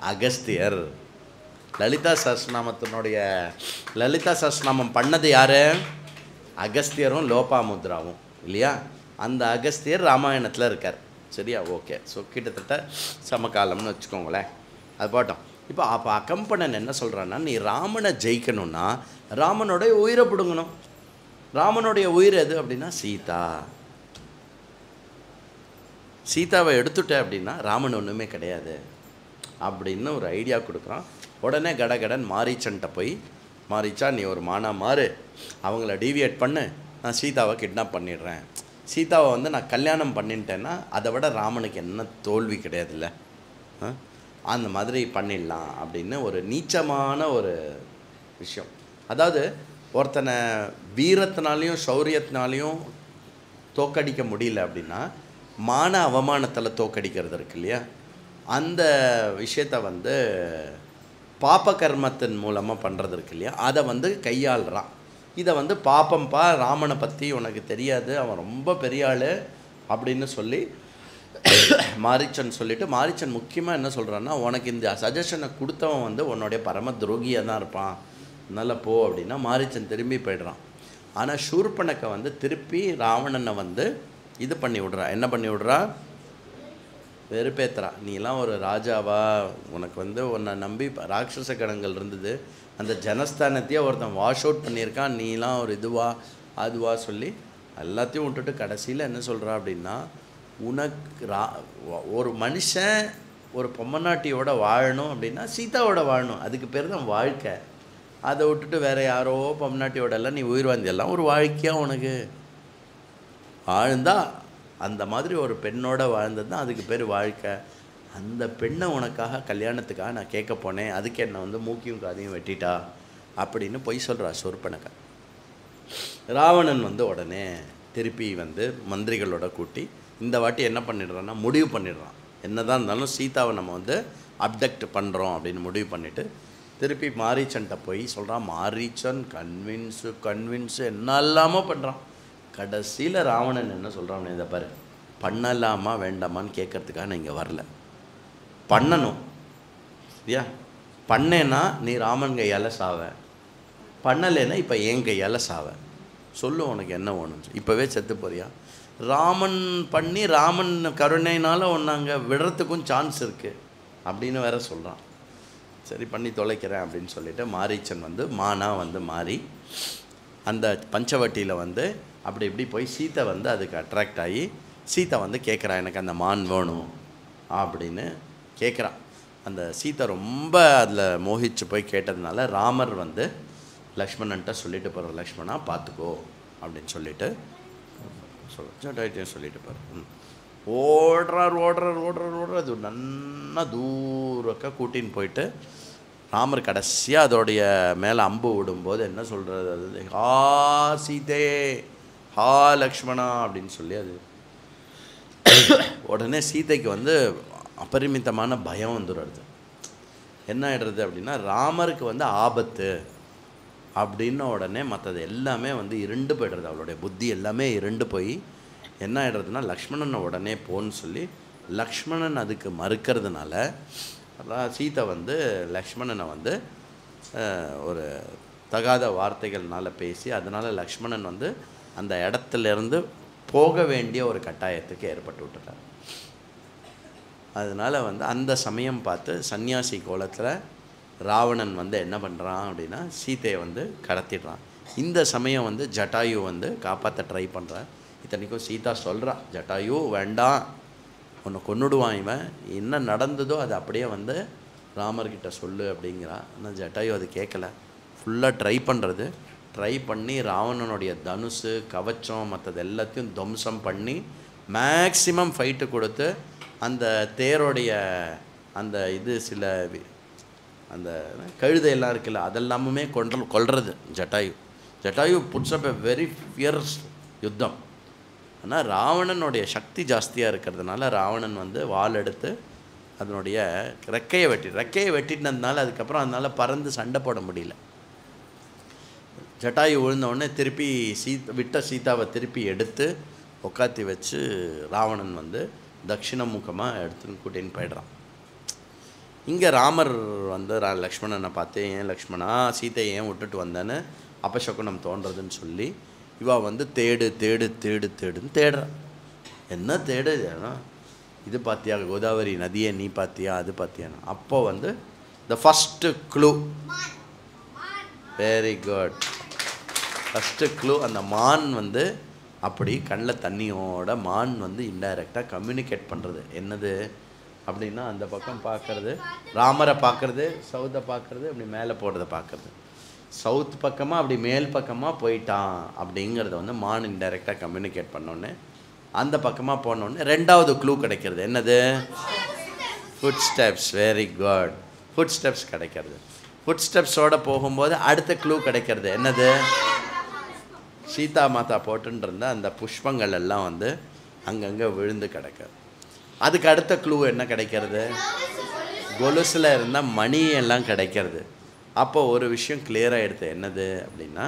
அகஸ்தியர். லலிதா சஹஸ்ரநாமம் பண்ணது யார்? அகஸ்தியரும் லோபாமுத்ராவும் இல்லையா? அந்த அகஸ்தியர் ராமாயணத்தில் இருக்கார். சரியா? ஓகே. ஸோ கிட்டத்தட்ட சமகாலம்னு வச்சுக்கோங்களேன். அது போட்டோம். அப்போ அகம்பனன் என்ன சொல்கிறான்னா, நீ ராமனை ஜெயிக்கணும்னா ராமனுடைய உயிரை பிடுங்கணும். ராமனுடைய உயிர் எது அப்படின்னா சீதா. சீதாவை எடுத்துட்ட அப்படின்னா ராமன் ஒன்றுமே கிடையாது அப்படின்னு ஒரு ஐடியா கொடுக்குறான். உடனே கடகடன் மாரீச்சன்ட்ட போய், மாரீச்சா நீ ஒரு மானா மாறு, அவங்கள டீவியேட் பண்ணு, நான் சீதாவை கிட்னாப் பண்ணிடுறேன். சீதாவை வந்து நான் கல்யாணம் பண்ணிட்டேன்னா அதை விட ராமனுக்கு என்ன தோல்வி கிடையாதுல்ல, அந்த மாதிரி பண்ணிடலாம் அப்படின்னு ஒரு நீச்சமான ஒரு விஷயம். அதாவது ஒருத்தனை வீரத்தினாலையும் சௌரியத்தினாலையும் தோக்கடிக்க முடியல அப்படின்னா மான அவமானத்தில் தோக்கடிக்கிறது இருக்கு இல்லையா, அந்த விஷயத்தை வந்து பாப்ப கர்மத்தின் மூலமாக பண்ணுறது இருக்கு இல்லையா, அதை வந்து கையாளுறான். இதை வந்து பாப்பம்பா, ராமனை பற்றி உனக்கு தெரியாது, அவன் ரொம்ப பெரிய ஆள் அப்படின்னு சொல்லி மாரீச்சன் சொல்லிவிட்டு, மாரீச்சன் முக்கியமாக என்ன சொல்கிறான்னா, உனக்கு இந்த சஜஷனை கொடுத்தவன் வந்து உன்னுடைய பரம துரோகியாக தான் இருப்பான், அதனால் போ அப்படின்னா மாரீச்சன் திரும்பி போய்ட்றான். ஆனால் சூர்பனக்கை வந்து திருப்பி ராவணனை வந்து இது பண்ணி விட்றா. என்ன பண்ணி விட்றா? வெறுப்பேத்துறா. நீலாம் ஒரு ராஜாவா? உனக்கு வந்து உன்னை நம்பி ராட்சச கணங்கள் இருந்தது, அந்த ஜனஸ்தானத்தையே ஒருத்தன் வாஷ் அவுட் பண்ணியிருக்கான், நீலாம் ஒரு இதுவா அதுவா சொல்லி எல்லாத்தையும் விட்டுட்டு கடைசியில் என்ன சொல்கிறா அப்படின்னா, உனக்கு ஒரு மனுஷன் ஒரு பொம்மநாட்டியோட வாழணும் அப்படின்னா சீதாவோட வாழணும், அதுக்கு பேர் தான் வாழ்க்கை. அதை விட்டுட்டு வேறு யாரோ பொம்மநாட்டியோடெல்லாம் நீ உயிர் வாழ்ந்தெல்லாம் ஒரு வாழ்க்கையாக உனக்கு வாழ்ந்தா, அந்த மாதிரி ஒரு பெண்ணோட வாழ்ந்தது தான் அதுக்கு பேர் வாழ்க்கை. அந்த பெண்ணை உனக்காக கல்யாணத்துக்காக நான் கேட்க போனேன், அதுக்கு என்னை வந்து மூக்கியும் காதையும் வெட்டிட்டா அப்படின்னு பொய் சொல்கிறா சூர்பனக்கை. ராவணன் வந்து உடனே திருப்பி வந்து மந்திரிகளோட கூட்டி இந்த வாட்டி என்ன பண்ணிடுறான்னா முடிவு பண்ணிடுறான், என்ன தான் இருந்தாலும் சீதாவை நம்ம வந்து அப்டக்ட் பண்ணுறோம் அப்படின்னு முடிவு பண்ணிவிட்டு திருப்பி மாரீச்சன்ட்ட போய் சொல்கிறான். மாரீச்சன் கன்வின்ஸு என்ன இல்லாமல் பண்ணுறான். கடைசியில் ராவணன் என்ன சொல்கிறான், இதை பாரு, பண்ணலாமா வேண்டாமான்னு கேட்குறதுக்காக நான் இங்கே வரல, பண்ணணும் சரியா, பண்ணேன்னா நீ ராமன் கையால் சாவ, பண்ணலைன்னா இப்போ என் கையால் சாவ, சொல்லு உனக்கு என்ன வேணும், இப்போவே செத்து போறியா? ராமன் பண்ணி ராமன் கருணையினால் ஒன்று அங்கே விடுறதுக்கும் சான்ஸ் இருக்குது அப்படின்னு வேற சொல்கிறான். சரி பண்ணி தொலைக்கிறேன் அப்படின்னு சொல்லிட்டு மாரீச்சன் வந்து மானா வந்து மாறி அந்த பஞ்சவட்டியில் வந்து அப்படி இப்படி போய் சீத்தை வந்து அதுக்கு அட்ராக்ட் ஆகி சீத்தை வந்து கேட்குறா, எனக்கு அந்த மான் வேணும் அப்படின்னு கேட்குறான். அந்த சீத்தை ரொம்ப அதில் மோகிச்சு போய் கேட்டதுனால ராமர் வந்து லக்ஷ்மணன்ட்ட சொல்லிட்டு போகிற, லக்ஷ்மணா பார்த்துக்கோ அப்படின்னு சொல்லிட்டு சொல்லிட்டு போகிற. ஓடுறார் அது நன்னா தூரக்க கூட்டின்னு போயிட்டு ராமர் கடைசியாக அதோடைய மேலே அம்பு விடும்போது என்ன சொல்கிறது, அது ஹா சீதே ஹா லக்ஷ்மணா அப்படின்னு சொல்லி அது உடனே சீதைக்கு வந்து அபரிமிதமான பயம் வந்துடுறது. என்ன ஆகிடுறது அப்படின்னா, ராமருக்கு வந்து ஆபத்து அப்படின்ன உடனே மற்றது எல்லாமே வந்து இருண்டு போய்டுறது, அவளுடைய புத்தி எல்லாமே இருண்டு போய் என்ன ஆகிடுறதுன்னா லக்ஷ்மணனை உடனே போன்னு சொல்லி லக்ஷ்மணன் அதுக்கு மறுக்கிறதுனால சீதை வந்து லக்ஷ்மணனை வந்து ஒரு தகாத வார்த்தைகள்னால் பேசி அதனால் லக்ஷ்மணன் வந்து அந்த இடத்துலேருந்து போக வேண்டிய ஒரு கட்டாயத்துக்கு ஏற்பட்டு விட்டுட்டார். அதனால் வந்து அந்த சமயம் பார்த்து சன்னியாசி கோலத்தில் ராவணன் வந்து என்ன பண்ணுறான் அப்படின்னா சீதையை வந்து கடத்திடுறான். இந்த சமயம் வந்து ஜட்டாயு வந்து காப்பாற்ற ட்ரை பண்ணுறான். இத்தனைக்கும் சீதா சொல்கிறா, ஜட்டாயு வேண்டாம், உன்னை கொன்னுடுவான் இவன், என்ன நடந்ததோ அது அப்படியே வந்து ராமர்கிட்ட சொல்லு அப்படிங்கிறா. ஆனால் ஜட்டாயு அது கேட்கல. ஃபுல்லாக ட்ரை பண்ணி ராவணனுடைய தனுசு கவச்சம் மற்றது எல்லாத்தையும் துவம்சம் பண்ணி மேக்சிமம் ஃபைட்டு கொடுத்து அந்த தேரோடைய அந்த இது சில அந்த கழுதையெல்லாம் இருக்குல்ல அதெல்லாமுமே கொல்றது Jatayu puts up a very fierce யுத்தம். ஆனால் ராவணனுடைய சக்தி ஜாஸ்தியாக இருக்கிறதுனால ராவணன் வந்து வாள் எடுத்து அதனுடைய ரெக்கையை வெட்டினதுனால அதுக்கப்புறம் அதனால் பறந்து சண்டை போட முடியல. ஜட்டாயு விழுந்தவுடனே திருப்பி விட்ட சீதாவை திருப்பி எடுத்து உட்காத்தி வச்சு ராவணன் வந்து தட்சிணமுகமாக எடுத்துன்னு கூட்டின்னு போய்ட்றான். இங்கே ராமர் வந்து லக்ஷ்மணனை பார்த்து, ஏன் லக்ஷ்மணா சீதையை ஏன் விட்டுட்டு வந்தேன்னு அபசகுனம் தோன்றதுன்னு சொல்லி இவா வந்து தேடுன்னு தேடுறான். என்ன தேடு இது பார்த்தியா கோதாவரி நதியை நீ பார்த்தியா அது பார்த்தியானா? அப்போ வந்து the first clue, very good, first clue அந்த மான் வந்து அப்படி கண்ணில் தண்ணியோட மான் வந்து இன்டைரக்டாக கம்யூனிகேட் பண்ணுறது. என்னது அப்படின்னா அந்த பக்கம் பார்க்குறது, ராமரை பார்க்குறது, சவுத்தை பார்க்குறது, அப்படி மேலே போடுறத பார்க்குறது. சவுத் பக்கமாக அப்படி மேல் பக்கமாக போயிட்டான் அப்படிங்கிறத வந்து மான் இன்டைரக்டாக கம்யூனிகேட் பண்ணோன்னே அந்த பக்கமாக போனோடனே ரெண்டாவது க்ளூ கிடைக்கிறது. என்னது? Food steps. Very good, food steps கிடைக்கிறது. ஃபுட் ஸ்டெப்ஸோடு போகும்போது அடுத்த க்ளூ கிடைக்கிறது. என்னது? சீதா மாதா போட்டுருந்த அந்த புஷ்பங்கள் எல்லாம் வந்து அங்கங்கே விழுந்து கிடக்குது. அதுக்கு அடுத்த க்ளூ என்ன கிடைக்கிறது? கொலுசில் இருந்த மணி எல்லாம் கிடைக்கிறது. அப்போ ஒரு விஷயம் கிளியராக எடுத்து என்னது அப்படின்னா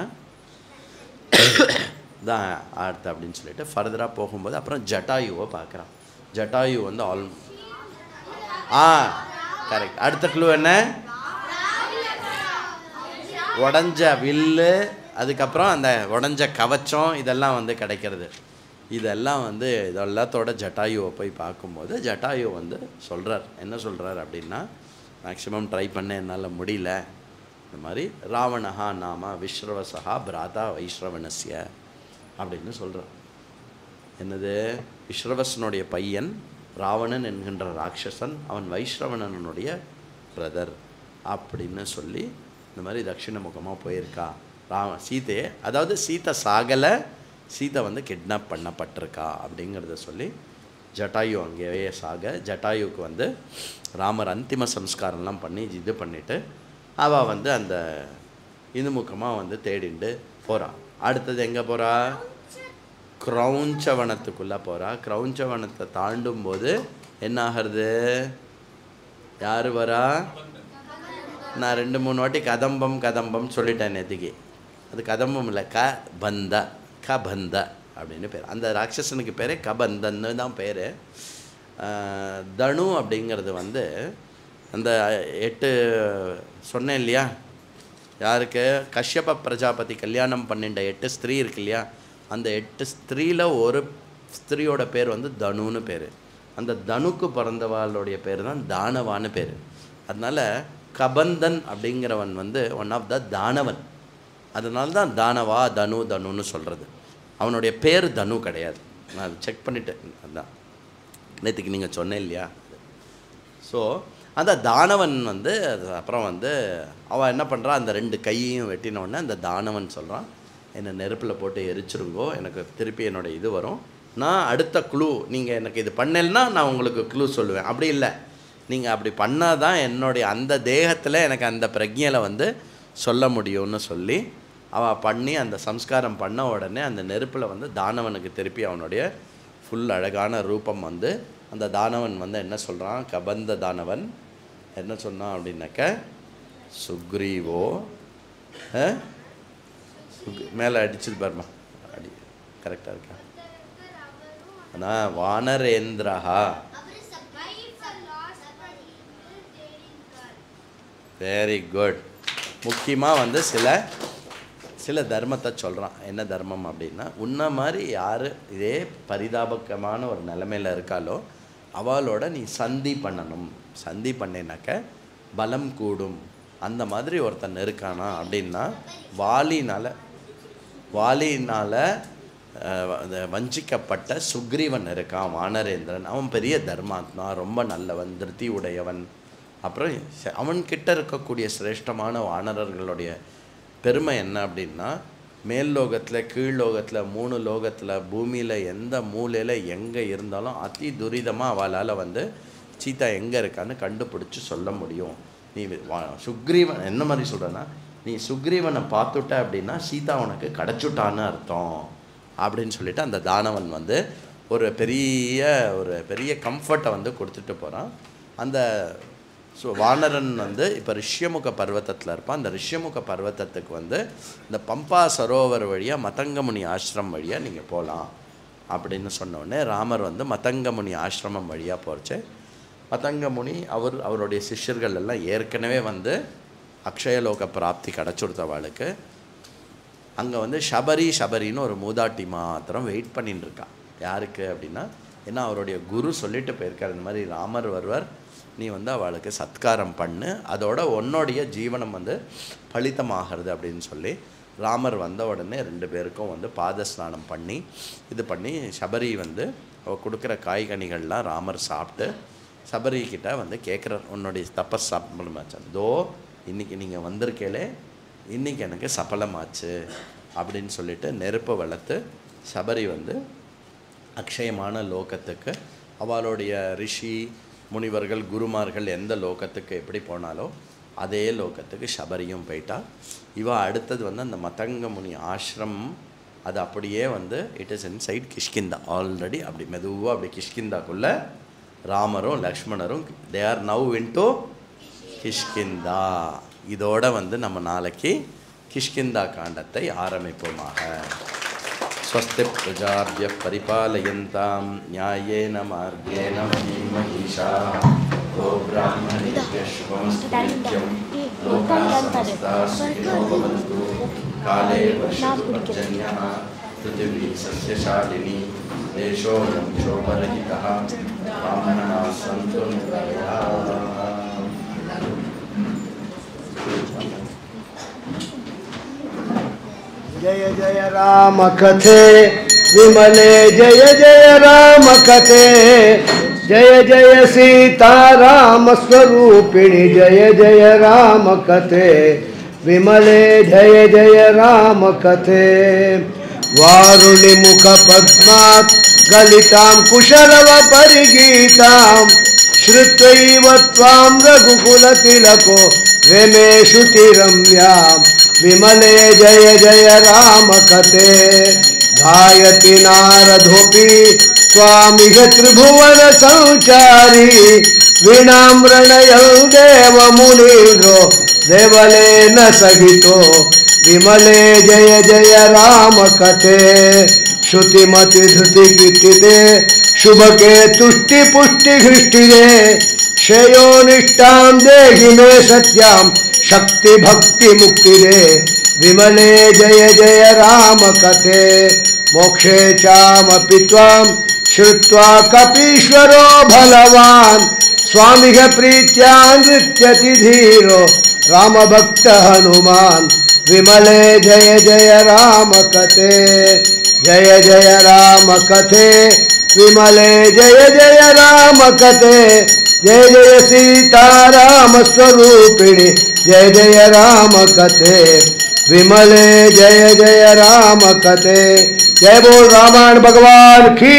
தான் அடுத்து அப்படின்னு சொல்லிட்டு ஃபர்தராக போகும்போது அப்புறம் ஜட்டாயுவை பார்க்குறான். ஜட்டாயு வந்து கரெக்ட். அடுத்த க்ளூ என்ன? உடஞ்ச வில்லு, அதுக்கப்புறம் அந்த உடஞ்ச கவச்சம், இதெல்லாம் வந்து கிடைக்கிறது. இதெல்லாம் வந்து இதெல்லாத்தோட ஜட்டாயுவை போய் பார்க்கும்போது ஜட்டாயு வந்து சொல்கிறார். என்ன சொல்கிறார் அப்படின்னா, மேக்ஸிமம் ட்ரை பண்ண என்னால் முடியல, இந்த மாதிரி ராவணஹா நாம விஸ்ரவசா பிராதா வைஸ்ரவணஸ்ய அப்படின்னு சொல்கிறார். என்னது? விஸ்ரவசனுடைய பையன் ராவணன் என்கின்ற ராட்சசன், அவன் வைஸ்ரவணனுடைய பிரதர் அப்படின்னு சொல்லி இந்த மாதிரி தட்சிணமுகமாக போயிருக்கா சீதையை. அதாவது சீதை சாகலை, சீதை வந்து கிட்னாப் பண்ணப்பட்டிருக்கா அப்படிங்கிறத சொல்லி ஜட்டாயு அங்கேயே ஜட்டாயுக்கு வந்து ராமர் அந்திம சம்ஸ்காரம்லாம் பண்ணி இது பண்ணிவிட்டு அவள் வந்து அந்த இந்துமுகமாக வந்து தேடிண்டு போகிறாள். அடுத்தது எங்கே போகிறா? கிரௌஞ்சவனத்துக்குள்ளே போகிறா. கிரௌஞ்சவனத்தை தாண்டும் போது என்ன ஆகிறது? யார் வரா? நான் 2-3 வாட்டி கதம்பம் சொல்லிட்டேன் நேற்றுக்கு. அது கதம்பம் இல்லை, கபந்த அப்படின்னு பேர். அந்த ராட்சசனுக்கு பேர் கபந்தன்னு தான் பேர். தனு அப்படிங்கிறது வந்து அந்த 8 சொன்னேன் இல்லையா, யாருக்கு? கஷ்யப பிரஜாபதி கல்யாணம் பண்ணிட்ட 8 ஸ்திரீ இருக்கு இல்லையா, அந்த 8 ஸ்திரீயில் ஒரு ஸ்திரீயோட பேர் வந்து தனுன்னு பேர். அந்த தனுக்கு பிறந்தவாளுடைய பேர் தான் தானவான்னு பேர். அதனால் கபந்தன் அப்படிங்கிறவன் வந்து ஒன் ஆஃப் த தானவன். அதனால தான் தானவா தனுன்னு சொல்கிறது. அவனுடைய பேர் தனு கிடையாது. நான் அதை செக் பண்ணிட்டேன். அதுதான் நேற்றுக்கு நீங்கள் சொன்னேன் இல்லையா. ஸோ அந்த தானவன் வந்து அப்புறம் வந்து அவள் என்ன பண்ணுறா, அந்த 2 கையையும் வெட்டினோடனே அந்த தானவன் சொல்கிறான், என்னை நெருப்பில் போட்டு எரிச்சிருங்கோ, எனக்கு திருப்பி என்னோடய இது வரும், நான் அடுத்த க்ளூ நீங்கள் எனக்கு இது பண்ணலைன்னா நான் உங்களுக்கு க்ளூ சொல்லுவேன். அப்படி இல்லை, நீங்கள் அப்படி பண்ணால் தான் என்னுடைய அந்த தேகத்தில் எனக்கு அந்த பிரஜையில் வந்து சொல்ல முடியும்னு சொல்லி அவள் பண்ணி அந்த சம்ஸ்காரம் பண்ண உடனே அந்த நெருப்பில் வந்து தானவனுக்கு திருப்பி அவனுடைய ஃபுல் அழகான ரூபம் வந்து அந்த தானவன் வந்து என்ன சொல்கிறான், கபந்த தானவன் என்ன சொன்னான் அப்படின்னாக்க, சுக்ரீவோ மேலே அடிச்சது பாருமா, அடி கரெக்டாக இருக்கா? ஆனால் வானரேந்திரஹா. Very good. முக்கியமாக வந்து சில தர்மத்தை சொல்கிறான். என்ன தர்மம் அப்படின்னா, உன்ன மாதிரி யார் இதே பரிதாபகமான ஒரு நிலைமையில் இருக்காலோ அவளோட நீ சந்தி பண்ணணும். சந்தி பண்ணினாக்க பலம் கூடும். அந்த மாதிரி ஒருத்தன் இருக்கானா அப்படின்னா வாலினால் வஞ்சிக்கப்பட்ட சுக்ரீவன் இருக்கான், வானரேந்திரன். அவன் பெரிய தர்மாத்மா, ரொம்ப நல்லவன், திருப்தி உடையவன். அப்புறம் அவன்கிட்ட இருக்கக்கூடிய சிரேஷ்டமான வானரர்களுடைய பெருமை என்ன அப்படின்னா, மேல் லோகத்தில், கீழ் லோகத்தில், 3 லோகத்தில், பூமியில் எந்த மூலையில் எங்கே இருந்தாலும் அதி துரிதமாக அவளால் வந்து சீதா எங்கே இருக்கான்னு கண்டுபிடிச்சி சொல்ல முடியும். நீ சுக்ரீவன் என்ன மாதிரி சொல்கிறேன்னா, நீ சுக்ரீவனை பார்த்துட்ட அப்படின்னா சீதா உனக்கு கிடச்சுட்டான்னு அர்த்தம் அப்படின்னு சொல்லிட்டு அந்த தானவன் வந்து ஒரு பெரிய கம்ஃபர்ட்டை வந்து கொடுத்துட்டு போகிறான். அந்த வானரன் வந்து இப்போ ரிஷ்யமுக பர்வத்தத்தில் இருப்பான். அந்த ரிஷ்யமுக பர்வத்தத்துக்கு வந்து இந்த பம்பா சரோவர் வழியாக மதங்கமுனி ஆசிரமம் வழியாக நீங்கள் போகலாம் அப்படின்னு சொன்னோடனே ராமர் வந்து மதங்கமுனி ஆசிரமம் வழியாக போச்சு. மதங்கமுனி அவருடைய சிஷ்யர்கள் எல்லாம் ஏற்கனவே வந்து அக்ஷயலோக பிராப்தி கிடச்சுடுத்தவாளுக்கு அங்கே வந்து ஷபரின்னு ஒரு மூதாட்டி மாத்திரம் வெயிட் பண்ணிட்டு இருக்கான். யாருக்கு அப்படின்னா, ஏன்னா அவருடைய குரு சொல்லிட்டு போயிருக்கார், இந்த மாதிரி ராமர் வருவர், நீ வந்து அவளுக்கு சத்காரம் பண்ணு, அதோட உன்னுடைய ஜீவனம் வந்து பலிதமாகிறது அப்படின்னு சொல்லி ராமர் வந்த உடனே 2 பேருக்கும் வந்து பாதஸ்நானம் பண்ணி இது பண்ணி சபரி வந்து அவள் கொடுக்குற காய்கனிகள்லாம் ராமர் சாப்பிட்டு சபரிக்கிட்ட வந்து கேட்குறார், உன்னுடைய தபஸ் சபலமாச்சு, தோ இன்றைக்கி நீங்கள் வந்திருக்கேலே, இன்றைக்கி எனக்கு சபலமாச்சு அப்படின்னு சொல்லிட்டு நெருப்பை வளர்த்து சபரி வந்து அக்ஷயமான லோகத்துக்கு, அவளுடைய ரிஷி முனிவர்கள் குருமார்கள் எந்த லோகத்துக்கு எப்படி போனாலோ அதே லோகத்துக்கு சபரியும் போயிட்டா. அடுத்தது வந்து அந்த மதங்கமுனி ஆசிரமம் அது அப்படியே வந்து it is inside Kishkindha. Already அப்படி மெதுவாக அப்படி கிஷ்கிந்தாக்குள்ளே ராமரும் லக்ஷ்மணரும் they are now into Kishkindha. இதோட வந்து நம்ம நாளைக்கு கிஷ்கிந்தா காண்டத்தை ஆரம்பிப்போமாக. ஸ்வஸ்தி பிரஜாப்ய பரிபாலயந்தாம் ஞாயேன மார்கேண மஹீஷாः கோ ப்ராஹ்மணேभ्यः शुभमस्तु லோகாः समस्ताः सुखिनो भवन्तु काले वर्षतु पृथिवी सस्यशालिनी देशोऽयं क्षोभरहितः ब्राह्मणाः सन्तु निर्भयाः. जय जय राम कथे विमले, जय जय राम कथे, जय जय सीता राम स्वरूपिणी, जय जय राम कथे विमले, जय जय राम कथे. वारुणि मुख पद्मात् गलितां कुशलव परिगीतां श्रुत्वैव त्वां रघुकुलतिलको रमेषु तिरम्यां विमले, जय जय राम कथे. गायति नारदोऽपि त्वामिह त्रिभुवन संचारी, वीणाम्रणयं देवमुनीन्द्रो देवलेन सहितो विमले, जय जय राम कथे. श्रुतिमति धृति कीर्तिते शुभके तुष्टि पुष्टि हृष्टिरे, श्रेयो निष्ठां देहि मे सत्यां शक्ति भक्ति मुक्ति दे विमले, जय जय राम कथे. मोक्षे चामपि त्वां श्रुत्वा कपीश्वरो बलवान्, स्वामिह प्रीत्या नृत्यति धीरो राम भक्त हनुमान् विमले, जय जय राम कथे. जय जय राम कथे विमले, जय जय राम कथे, जय जय सीता राम स्वरूपिणी, जय जय राम कथे विमले, जय जय राम कथे. जय बोल रामायण भगवान की.